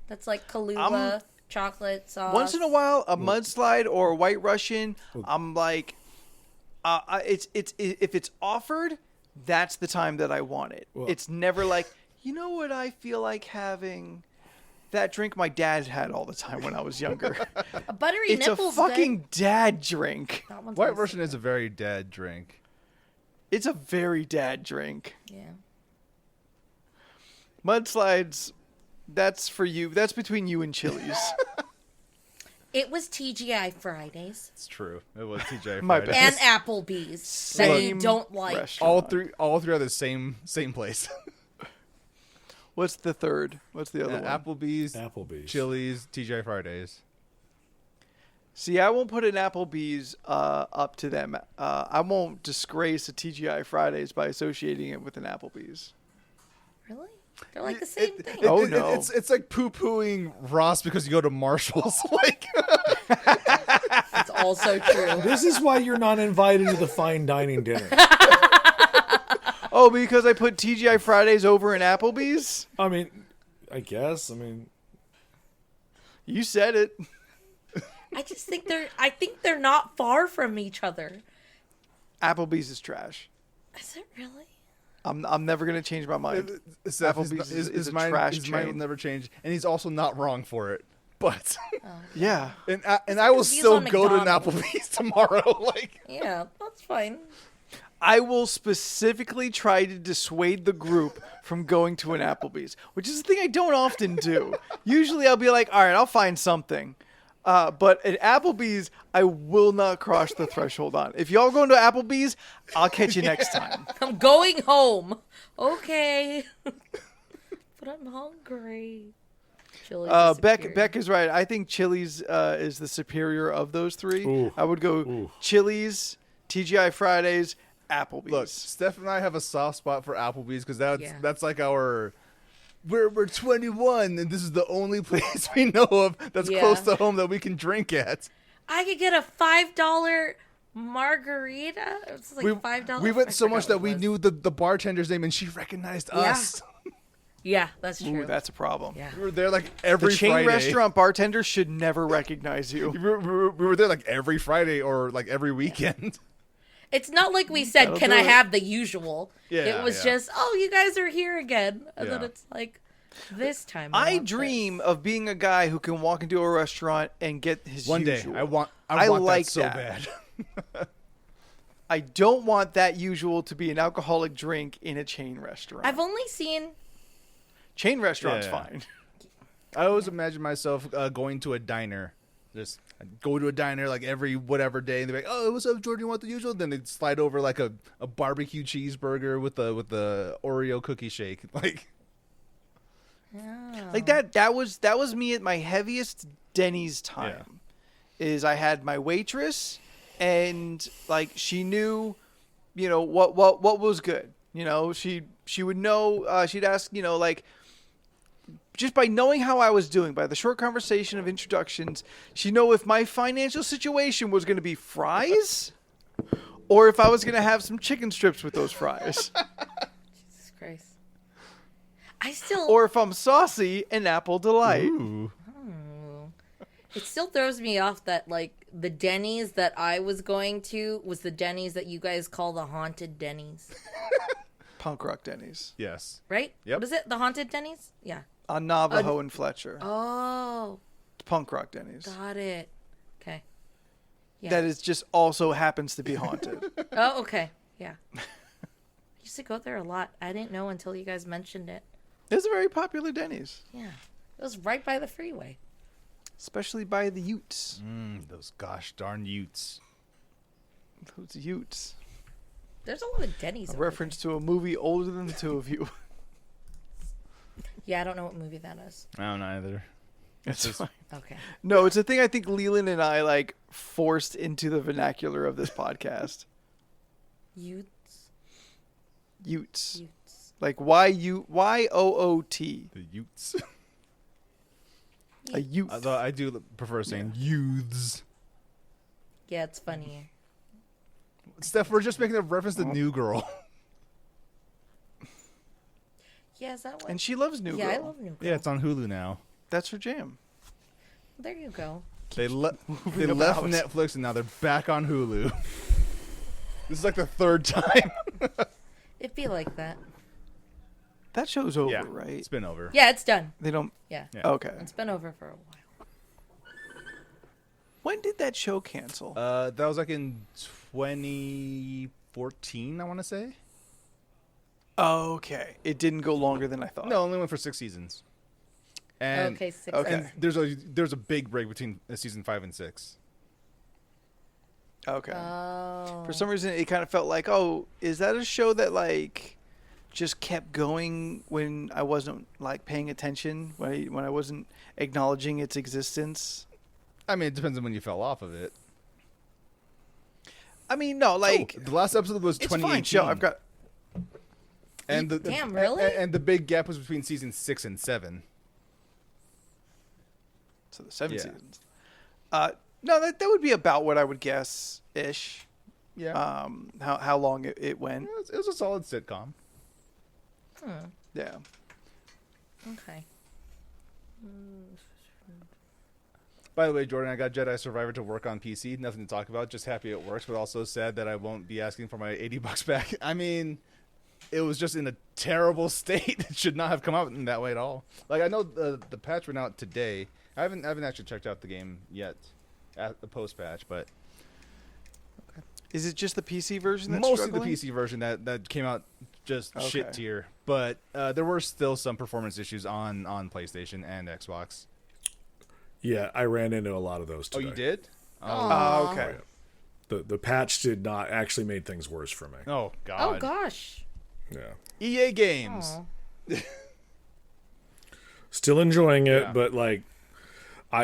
Speaker 2: That's like Kahlua, chocolate sauce.
Speaker 3: Once in a while, a mudslide or a White Russian, I'm like... if it's offered, that's the time that I want it. Well, it's never like, you know what I feel like having that drink my dad had all the time when I was younger.
Speaker 2: A buttery
Speaker 3: It's a
Speaker 2: nipples.
Speaker 3: fucking dad drink.
Speaker 2: That one's
Speaker 1: White
Speaker 2: also
Speaker 1: Russian is
Speaker 2: good.
Speaker 1: a very dad drink.
Speaker 3: It's a very dad drink.
Speaker 2: Yeah.
Speaker 3: Mudslides, that's for you. That's between you and Chili's.
Speaker 2: It was TGI Fridays
Speaker 1: It's true. It was TJ
Speaker 3: My
Speaker 1: Fridays.
Speaker 2: and Applebee's that you
Speaker 3: Same
Speaker 2: don't like.
Speaker 3: restaurant.
Speaker 1: All three are the same place.
Speaker 3: What's the third? What's the other one?
Speaker 4: Applebee's.
Speaker 1: Chili's, TJ Fridays.
Speaker 3: See, I won't put an Applebee's up to them. I won't disgrace a TGI Fridays by associating it with an Applebee's.
Speaker 2: Really? They're like the same thing.
Speaker 3: Oh, no.
Speaker 1: It's like poo-pooing Ross because you go to Marshall's. Like,
Speaker 2: It's also true.
Speaker 4: This is why you're not invited to the fine dining dinner.
Speaker 3: Oh, because I put TGI Fridays over an Applebee's?
Speaker 4: I mean, I guess. I mean,
Speaker 3: You said it.
Speaker 2: I just think they're not far from each other.
Speaker 3: Applebee's is trash.
Speaker 2: Is it really?
Speaker 3: I'm never gonna change my mind.
Speaker 1: Seth,
Speaker 3: Applebee's is
Speaker 1: his
Speaker 3: a
Speaker 1: mind,
Speaker 3: trash
Speaker 1: his mind will
Speaker 3: chain.
Speaker 1: never change, and he's also not wrong for it. But
Speaker 3: Yeah.
Speaker 1: and I will
Speaker 2: Because he's
Speaker 1: still
Speaker 2: on
Speaker 1: go to an
Speaker 2: McDonald's.
Speaker 1: Applebee's tomorrow. Like,
Speaker 2: Yeah, that's fine.
Speaker 3: I will specifically try to dissuade the group from going to an Applebee's, which is a thing I don't often do. Usually I'll be like, all right, I'll find something. But at Applebee's, I will not cross the threshold on. If y'all going to Applebee's, I'll catch you next time.
Speaker 2: I'm going home. Okay. But I'm hungry. Chili's is superior.
Speaker 3: Beck is right. I think Chili's is the superior of those three.
Speaker 4: Ooh.
Speaker 3: I would go
Speaker 4: Ooh.
Speaker 3: Chili's, TGI Fridays, Applebee's.
Speaker 1: look, Steph and I have a soft spot for Applebee's because
Speaker 2: Yeah.
Speaker 1: that's like our. We're 21, and this is the only place we know of that's
Speaker 2: Yeah.
Speaker 1: close to home that we can drink at.
Speaker 2: I could get a $5 margarita. It's like $5.
Speaker 1: We
Speaker 2: I
Speaker 1: went so
Speaker 2: forgot
Speaker 1: much
Speaker 2: what
Speaker 1: that
Speaker 2: it
Speaker 1: we
Speaker 2: was.
Speaker 1: knew the bartender's name, and she recognized us.
Speaker 2: Yeah, that's true.
Speaker 3: Ooh, that's a problem.
Speaker 2: Yeah.
Speaker 1: We were there like every
Speaker 3: The chain
Speaker 1: Friday.
Speaker 3: restaurant bartender should never recognize you.
Speaker 1: We were there like every Friday or like every weekend.
Speaker 2: It's not like we said,
Speaker 3: That'll
Speaker 2: "Can
Speaker 3: do
Speaker 2: I
Speaker 3: it."
Speaker 2: have the usual?"
Speaker 1: Yeah,
Speaker 2: it was
Speaker 1: yeah.
Speaker 2: just, "Oh, you guys are here again," and then
Speaker 1: Yeah.
Speaker 2: it's like, "This time."
Speaker 3: I
Speaker 2: want
Speaker 3: dream of being a guy who can walk into a restaurant and get his
Speaker 1: One day,
Speaker 3: usual.
Speaker 1: I want
Speaker 3: like
Speaker 1: that so
Speaker 3: that.
Speaker 1: bad.
Speaker 3: I don't want that usual to be an alcoholic drink in a chain restaurant.
Speaker 2: I've only seen.
Speaker 3: Chain restaurants
Speaker 1: Yeah.
Speaker 3: fine.
Speaker 1: I always imagine myself going to a diner. Just I'd go to a diner like every whatever day, and they're like, "Oh, what's up, Jordan? You want the usual?" Then they'd slide over like a barbecue cheeseburger with the Oreo cookie shake. Like,
Speaker 3: Like that was me at my heaviest Denny's time. Is I had my waitress and like she knew, what was good. She would know, she'd ask, like just by knowing how I was doing, by the short conversation of introductions, she'd know if my financial situation was going to be fries or if I was going to have some chicken strips with those fries.
Speaker 2: Jesus Christ. I still.
Speaker 3: Or if I'm saucy, an apple delight.
Speaker 1: ooh,
Speaker 2: It still throws me off that like the Denny's that I was going to was the Denny's that you guys call the haunted Denny's,
Speaker 3: Punk rock Denny's.
Speaker 1: yes.
Speaker 2: right?
Speaker 1: Yep.
Speaker 2: What is it? The haunted Denny's? Yeah.
Speaker 3: On Navajo and Fletcher.
Speaker 2: Oh,
Speaker 3: Punk rock Denny's.
Speaker 2: got it. Okay. Yeah.
Speaker 3: That is just also happens to be haunted.
Speaker 2: Oh, okay. Yeah. I used to go there a lot. I didn't know until you guys mentioned it.
Speaker 3: It's a very popular Denny's,
Speaker 2: Yeah. It was right by the freeway.
Speaker 3: especially by the Utes.
Speaker 1: Those gosh darn Utes.
Speaker 3: Those Utes.
Speaker 2: There's a lot of Denny's.
Speaker 3: A
Speaker 2: over
Speaker 3: reference to a movie older than the two of you.
Speaker 2: there. Yeah, I don't know what movie that is.
Speaker 1: I don't know either.
Speaker 3: It's
Speaker 1: just-
Speaker 3: fine.
Speaker 2: Okay.
Speaker 3: No, it's a thing I think Leland and I like forced into the vernacular of this podcast.
Speaker 2: Utes.
Speaker 3: Utes.
Speaker 2: Utes.
Speaker 3: Like Y-O-O-T.
Speaker 1: The Utes.
Speaker 3: A Ute.
Speaker 1: Although I do prefer saying youths.
Speaker 2: Yeah, it's funnier.
Speaker 1: Steph, we're just making a reference to New Girl.
Speaker 2: Yeah, is that what?
Speaker 3: And she loves New
Speaker 2: yeah, I
Speaker 3: Girl.
Speaker 2: love New Girl.
Speaker 1: Yeah, it's on Hulu now.
Speaker 3: That's her jam.
Speaker 2: There you go.
Speaker 1: They left
Speaker 3: about.
Speaker 1: Netflix and now they're back on Hulu. This is like the third time.
Speaker 2: It'd be like that.
Speaker 3: That show's over,
Speaker 1: Yeah,
Speaker 3: right?
Speaker 1: it's been over.
Speaker 2: Yeah, it's done.
Speaker 3: They don't.
Speaker 2: Yeah.
Speaker 3: Okay.
Speaker 2: It's been over for a while.
Speaker 3: When did that show cancel?
Speaker 1: That was like in 2014, I want to say.
Speaker 3: Okay. It didn't go longer than I thought.
Speaker 1: No, only went for 6 seasons. And
Speaker 2: Okay, 6.
Speaker 3: Okay.
Speaker 1: and there's a big break between season 5 and 6.
Speaker 3: Okay.
Speaker 2: Oh.
Speaker 3: For some reason, it kind of felt like, oh, is that a show that like just kept going when I wasn't like paying attention, when I wasn't acknowledging its existence?
Speaker 1: I mean, it depends on when you fell off of it.
Speaker 3: I mean, no, like
Speaker 1: The last episode was
Speaker 3: it's
Speaker 1: 2018.
Speaker 3: fine show. I've got
Speaker 1: and
Speaker 2: Damn, really?
Speaker 1: And the big gap was between season 6 and 7.
Speaker 3: so the 7
Speaker 1: Yeah.
Speaker 3: seasons. No, that would be about what I would guess ish.
Speaker 1: Yeah.
Speaker 3: How long it went.
Speaker 1: It was a solid sitcom.
Speaker 3: Yeah.
Speaker 2: Okay.
Speaker 1: By the way, Jordan, I got Jedi Survivor to work on PC. Nothing to talk about. Just happy it works, but also sad that I won't be asking for my $80 back. I mean, it was just in a terrible state. It should not have come out in that way at all. Like, I know the patch went out today. I haven't actually checked out the game yet at the post patch, but
Speaker 3: Is it just the PC version that's
Speaker 1: mostly
Speaker 3: struggling?
Speaker 1: the PC version that came out just
Speaker 3: Okay.
Speaker 1: shit tier. But there were still some performance issues on PlayStation and Xbox.
Speaker 4: Yeah, I ran into a lot of those
Speaker 1: Oh,
Speaker 4: today.
Speaker 1: you did?
Speaker 3: Oh, okay.
Speaker 4: The patch did not actually made things worse for me.
Speaker 1: Oh God.
Speaker 2: Oh gosh.
Speaker 4: Yeah.
Speaker 1: EA Games.
Speaker 2: Aw.
Speaker 4: Still enjoying it,
Speaker 1: Yeah.
Speaker 4: but like,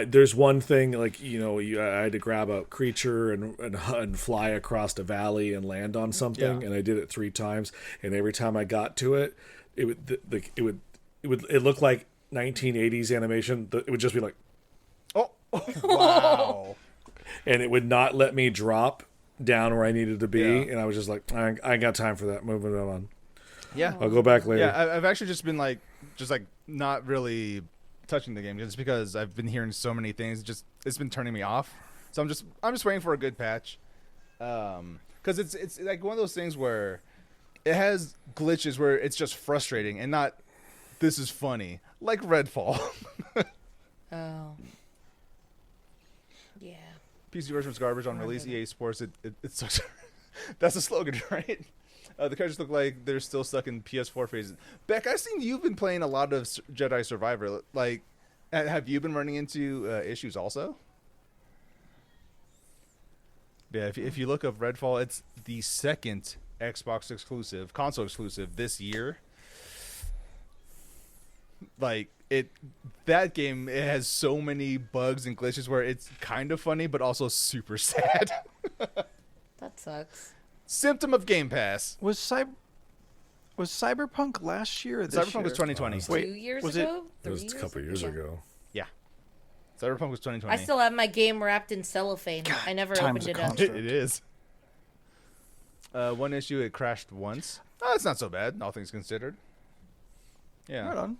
Speaker 4: there's one thing like I had to grab a creature and fly across a valley and land on something,
Speaker 1: Yeah.
Speaker 4: and I did it 3 times, and every time I got to it, it looked like 1980s animation. It would just be like,
Speaker 1: Oh, wow.
Speaker 4: and it would not let me drop down where I needed to be,
Speaker 1: Yeah.
Speaker 4: and I was just like, I ain't got time for that. Moving on.
Speaker 1: Yeah.
Speaker 4: I'll go back later.
Speaker 1: Yeah, I've actually just been like not really touching the game just because I've been hearing so many things. It's been turning me off. So I'm just waiting for a good patch. Because it's like one of those things where it has glitches where it's just frustrating and not this is funny, like Redfall.
Speaker 2: Oh. Yeah.
Speaker 1: PC version was garbage on release. EA Sports it sucks. That's the slogan, right? The characters look like they're still stuck in PS4 phases. Beck, I've seen you've been playing a lot of Jedi Survivor. Like, have you been running into issues also? Yeah, if you look up Redfall, it's the second Xbox exclusive, console exclusive this year. Like that game, it has so many bugs and glitches where it's kind of funny, but also super sad.
Speaker 2: That sucks.
Speaker 1: Symptom of Game Pass.
Speaker 3: Was Cyberpunk last year or this
Speaker 1: Cyberpunk
Speaker 3: year?
Speaker 1: was 2020.
Speaker 3: Wait,
Speaker 2: 2 years
Speaker 3: was it-
Speaker 2: ago?
Speaker 4: It was
Speaker 2: 3
Speaker 4: a couple years
Speaker 2: Yeah.
Speaker 4: ago.
Speaker 1: Yeah. Cyberpunk was 2020.
Speaker 2: I still have my game wrapped in cellophane. I never
Speaker 3: time's
Speaker 2: opened
Speaker 3: a
Speaker 2: it up.
Speaker 3: construct.
Speaker 1: It is. One issue, it crashed once. Oh, it's not so bad, all things considered. Yeah.
Speaker 3: Right on.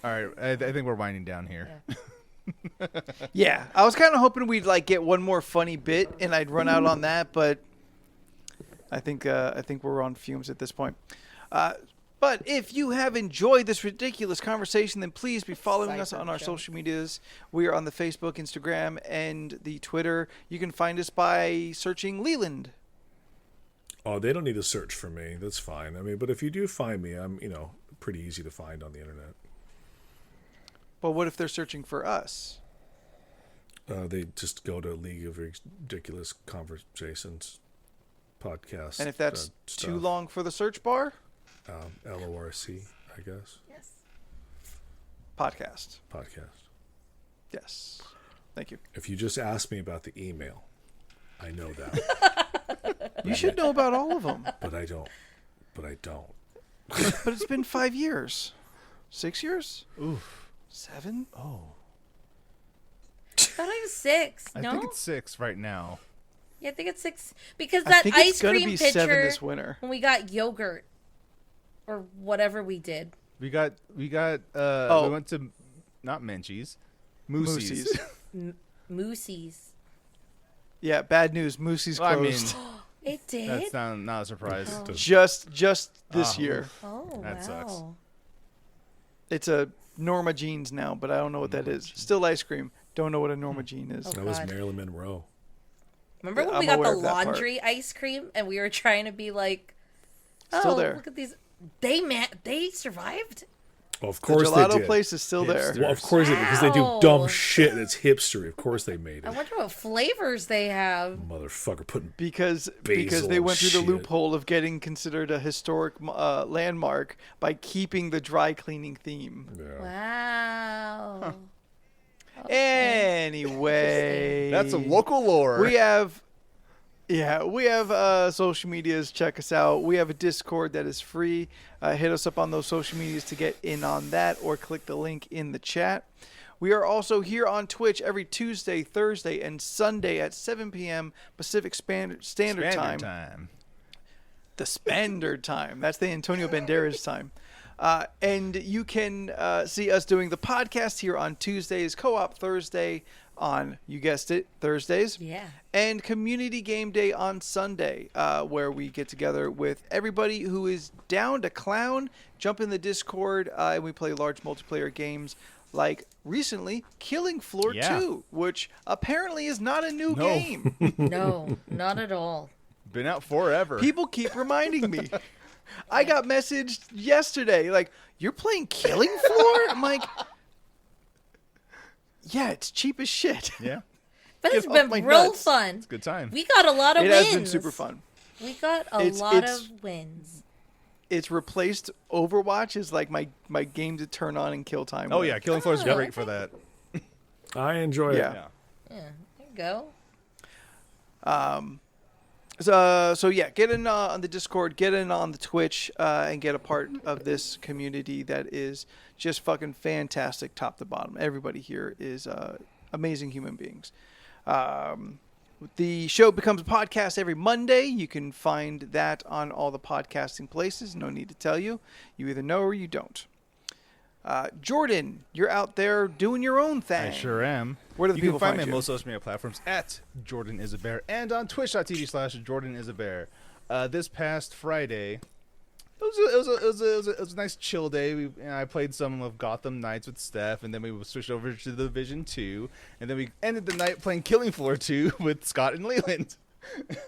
Speaker 1: All right, I think we're winding down here.
Speaker 2: Yeah.
Speaker 3: Yeah, I was kind of hoping we'd like get one more funny bit, and I'd run out on that, but I think we're on fumes at this point. But if you have enjoyed this ridiculous conversation, then please be following us on our
Speaker 2: Show.
Speaker 3: social medias. We are on the Facebook, Instagram, and the Twitter. You can find us by searching Leland.
Speaker 4: Oh, they don't need to search for me. That's fine. I mean, but if you do find me, I'm pretty easy to find on the internet.
Speaker 3: But what if they're searching for us?
Speaker 4: They just go to League of Ridiculous Conversations podcast.
Speaker 3: And if that's
Speaker 4: stuff.
Speaker 3: too long for the search bar,
Speaker 4: LoRC, I guess.
Speaker 2: Yes.
Speaker 3: podcast.
Speaker 4: Podcast.
Speaker 3: Yes. Thank you.
Speaker 4: If you just ask me about the email, I know that.
Speaker 3: You should know about all of them.
Speaker 4: But I don't.
Speaker 3: But it's been 5 years. 6 years?
Speaker 1: Oof.
Speaker 3: 7?
Speaker 1: Oh.
Speaker 2: I thought it was 6.
Speaker 1: I
Speaker 2: No?
Speaker 1: think it's 6 right now.
Speaker 2: Yeah, I think it's 6. Because
Speaker 3: I
Speaker 2: that
Speaker 3: think
Speaker 2: ice
Speaker 3: it's going to
Speaker 2: cream
Speaker 3: be
Speaker 2: pitcher
Speaker 3: 7 this winter.
Speaker 2: when we got yogurt or whatever we did.
Speaker 1: We went to not Menchie's. Moosie's.
Speaker 3: Moosie's.
Speaker 2: Moosie's.
Speaker 3: Yeah, bad news. Moosie's
Speaker 1: Well, I mean,
Speaker 3: closed.
Speaker 2: It did?
Speaker 1: That's not a surprise.
Speaker 2: Oh.
Speaker 3: Just this year.
Speaker 2: Oh,
Speaker 1: That
Speaker 2: wow.
Speaker 1: sucks.
Speaker 3: It's a Norma Jeans now, but I don't know what that is. Still ice cream. Don't know what a Norma Jean is.
Speaker 2: Oh.
Speaker 4: That was
Speaker 2: God.
Speaker 4: Marilyn Monroe.
Speaker 2: Remember when
Speaker 3: I'm
Speaker 2: we got the
Speaker 3: aware of that part.
Speaker 2: laundry ice cream and we were trying to be like, oh,
Speaker 3: Still there.
Speaker 2: look at these. They survived?
Speaker 4: Well, of
Speaker 3: The
Speaker 4: course they
Speaker 3: gelato
Speaker 4: did.
Speaker 3: place is still there.
Speaker 4: Well, of course they did, because they do
Speaker 2: Wow.
Speaker 4: dumb shit and it's hipstery. Of course they made
Speaker 2: I
Speaker 4: it.
Speaker 2: wonder what flavors they have.
Speaker 4: Motherfucker putting
Speaker 3: Because
Speaker 4: Basil
Speaker 3: they went through the
Speaker 4: shit.
Speaker 3: loophole of getting considered a historic landmark by keeping the dry cleaning theme.
Speaker 2: Wow.
Speaker 3: Anyway,
Speaker 1: That's some local lore.
Speaker 3: We have social medias. Check us out. We have a Discord that is free. Hit us up on those social medias to get in on that, or click the link in the chat. We are also here on Twitch every Tuesday, Thursday, and Sunday at 7 p.m. Pacific Standard Time. The Spandard Time. That's the Antonio Banderas time. And you can see us doing the podcast here on Tuesdays, Co-op Thursday on, you guessed it, Thursdays.
Speaker 2: Yeah.
Speaker 3: And Community Game Day on Sunday, where we get together with everybody who is down to clown, jump in the Discord, and we play large multiplayer games like recently Killing Floor 2, which apparently is not a new game.
Speaker 2: No, not at all.
Speaker 1: Been out forever.
Speaker 3: People keep reminding me. I got messaged yesterday, like, you're playing Killing Floor? I'm like, yeah, it's cheap as shit.
Speaker 1: Yeah,
Speaker 2: But it's
Speaker 3: Get off
Speaker 2: been
Speaker 3: my
Speaker 2: real
Speaker 3: nuts.
Speaker 2: fun.
Speaker 1: it's a good time.
Speaker 2: We got a lot of
Speaker 3: It
Speaker 2: wins.
Speaker 3: has been super fun.
Speaker 2: We got a
Speaker 3: It's-
Speaker 2: lot
Speaker 3: it's-
Speaker 2: of wins.
Speaker 3: It's replaced Overwatch as like my game to turn on and kill time.
Speaker 1: Oh
Speaker 3: with.
Speaker 1: yeah, Killing Floor is
Speaker 2: Oh,
Speaker 1: great for that.
Speaker 4: I enjoy
Speaker 3: Yeah.
Speaker 4: it.
Speaker 1: Yeah.
Speaker 2: Yeah, there you go.
Speaker 3: So yeah, get in on the Discord, get in on the Twitch, and get a part of this community that is just fucking fantastic, top to bottom. Everybody here is amazing human beings. The show becomes a podcast every Monday. You can find that on all the podcasting places. No need to tell you. You either know or you don't. Jordan, you're out there doing your own thing.
Speaker 1: I sure am.
Speaker 3: Where do the
Speaker 1: you
Speaker 3: people
Speaker 1: can find
Speaker 3: find
Speaker 1: me on
Speaker 3: you?
Speaker 1: most social media platforms at Jordan is a Bear and on twitch.tv/Jordan is a Bear. This past Friday, it was a nice chill day. I played some of Gotham Knights with Steph, and then we switched over to the Division 2, and then we ended the night playing Killing Floor 2 with Scott and Leland. It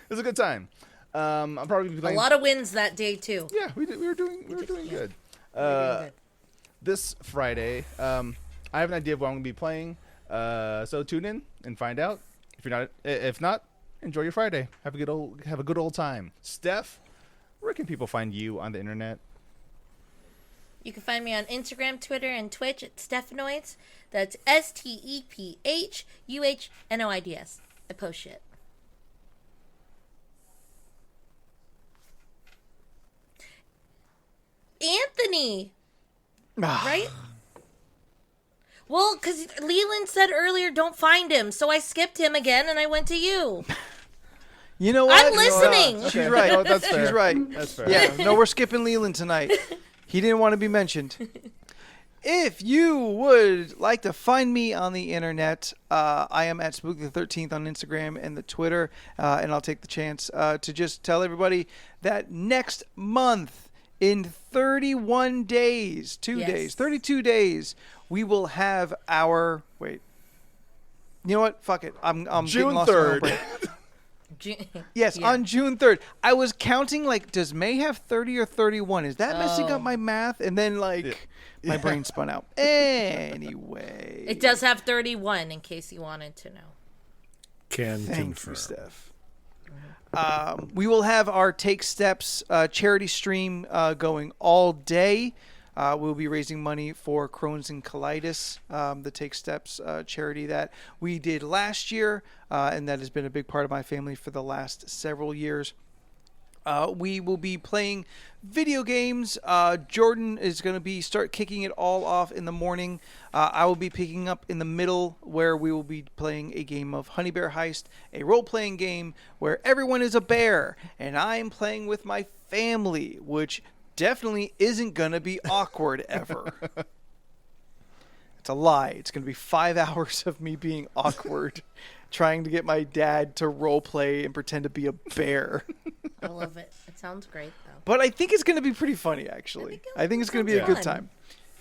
Speaker 1: was a good time. I'm probably
Speaker 2: A
Speaker 1: playing
Speaker 2: lot of wins that day too.
Speaker 1: Yeah, we were doing good.
Speaker 2: We're doing good.
Speaker 1: This Friday, I have an idea of what I'm going to be playing. So tune in and find out. If not, enjoy your Friday. Have a good old time. Steph, where can people find you on the internet?
Speaker 2: You can find me on Instagram, Twitter, and Twitch at Stephanoids. That's STEPHUHNOIDS. I post shit. Anthony, right? Well, because Leland said earlier, don't find him. So I skipped him again and I went to you.
Speaker 3: You know what?
Speaker 2: I'm listening.
Speaker 3: She's right.
Speaker 1: Oh, that's fair.
Speaker 3: She's right.
Speaker 1: That's fair.
Speaker 3: Yeah, no, we're skipping Leland tonight. He didn't want to be mentioned. If you would like to find me on the internet, I am at Spook13th on Instagram and the Twitter, and I'll take the chance to just tell everybody that next month, in 31 days, 32 days, we will have our wait. You know what? Fuck it. I'm
Speaker 1: June
Speaker 3: getting lost in my own
Speaker 1: 3rd.
Speaker 3: brain. Yes,
Speaker 2: Yeah.
Speaker 3: on June 3rd. I was counting, like, does May have 30 or 31? Is that messing up my math? And then, like, my brain spun out. Anyway.
Speaker 2: It does have 31 in case you wanted to know.
Speaker 4: Can
Speaker 3: Thank
Speaker 4: confirm.
Speaker 3: you, Steph. We will have our Take Steps charity stream going all day. We'll be raising money for Crohn's and colitis, the Take Steps charity that we did last year, and that has been a big part of my family for the last several years. We will be playing video games. Jordan is going to start kicking it all off in the morning. I will be picking up in the middle, where we will be playing a game of Honey Bear Heist, a role-playing game where everyone is a bear, and I am playing with my family, which definitely isn't going to be awkward ever. It's a lie. It's going to be 5 hours of me being awkward trying to get my dad to role play and pretend to be a bear.
Speaker 2: I love it. It sounds great, though.
Speaker 3: But I think it's going to be pretty funny, actually. I think it's going to be a good time.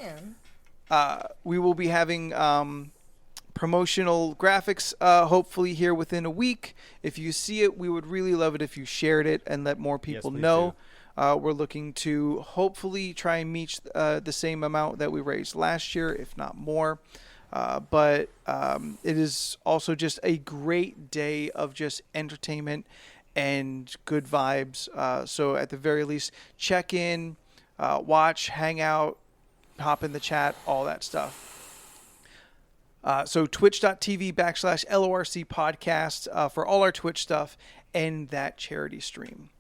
Speaker 2: Yeah.
Speaker 3: We will be having promotional graphics hopefully here within a week. If you see it, we would really love it if you shared it and let more people know. We're looking to hopefully try and meet the same amount that we raised last year, if not more. But it is also just a great day of just entertainment and good vibes. So at the very least, check in, watch, hang out, hop in the chat, all that stuff. So twitch.tv/LORC podcast for all our Twitch stuff and that charity stream.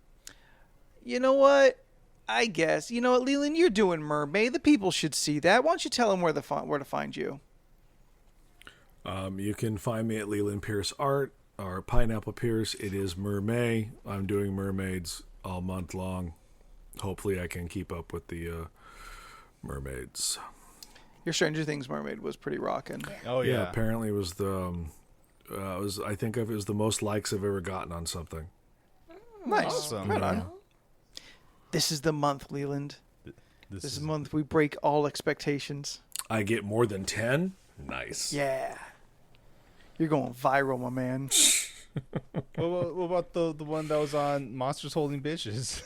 Speaker 3: You know what? I guess. You know what, Leland? You're doing Mermaid. The people should see that. Why don't you tell them where to find you?
Speaker 4: You can find me at Leland Pierce Art or Pineapple Pierce. It is Mermaid. I'm doing mermaids all month long. Hopefully I can keep up with the mermaids. Your
Speaker 3: Stranger Things mermaid was pretty rocking.
Speaker 1: Oh yeah.
Speaker 4: Apparently it was the I think it was the most likes I've ever gotten on something.
Speaker 3: Nice.
Speaker 1: Awesome.
Speaker 3: Right on. This is the month, Leland. This is the month we break all expectations.
Speaker 4: I get more than 10? Nice.
Speaker 3: Yeah. You're going viral, my man.
Speaker 1: What about the one that was on Monsters Holding Bitches?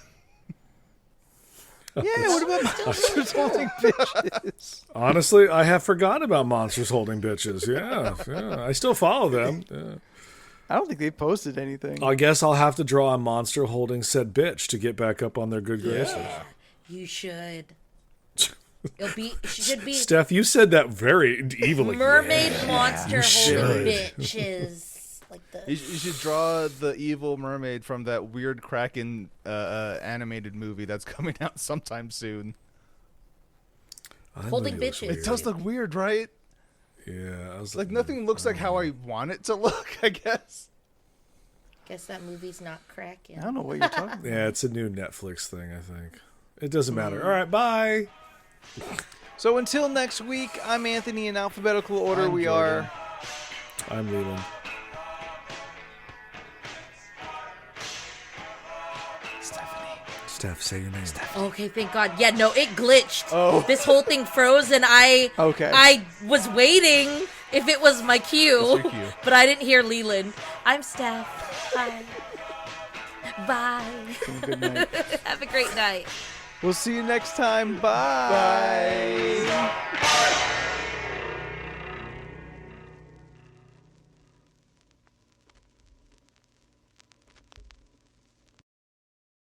Speaker 3: Yeah, what about Monsters Holding Bitches?
Speaker 4: Honestly, I have forgotten about Monsters Holding Bitches. Yeah. I still follow them. Yeah.
Speaker 3: I don't think they posted anything.
Speaker 4: I guess I'll have to draw a monster holding said bitch to get back up on their good graces.
Speaker 2: You should. Should be
Speaker 4: Steph, you said that very evilly.
Speaker 2: mermaid monster holding bitches. Like the
Speaker 1: You should draw the evil mermaid from that weird Kraken animated movie that's coming out sometime soon.
Speaker 2: holding bitches.
Speaker 1: It does look weird, right?
Speaker 4: Yeah, I was
Speaker 1: Like nothing looks like how I want it to look, I guess.
Speaker 2: Guess that movie's not cracking.
Speaker 3: I don't know what you're talking about.
Speaker 4: Yeah, it's a new Netflix thing, I think. It doesn't matter. All right, bye.
Speaker 3: So until next week, I'm Anthony in alphabetical order.
Speaker 1: I'm
Speaker 3: we
Speaker 1: Jordan.
Speaker 3: are.
Speaker 4: I'm leaving. Steph, say your name.
Speaker 2: Okay, thank God. Yeah, no, it glitched.
Speaker 1: Oh.
Speaker 2: This whole thing froze, and I was waiting if it was my cue,
Speaker 1: It's your cue.
Speaker 2: but I didn't hear Leland. I'm Steph. Bye. Bye.
Speaker 3: Good night.
Speaker 2: Have a great night.
Speaker 3: We'll see you next time. Bye.
Speaker 1: Bye.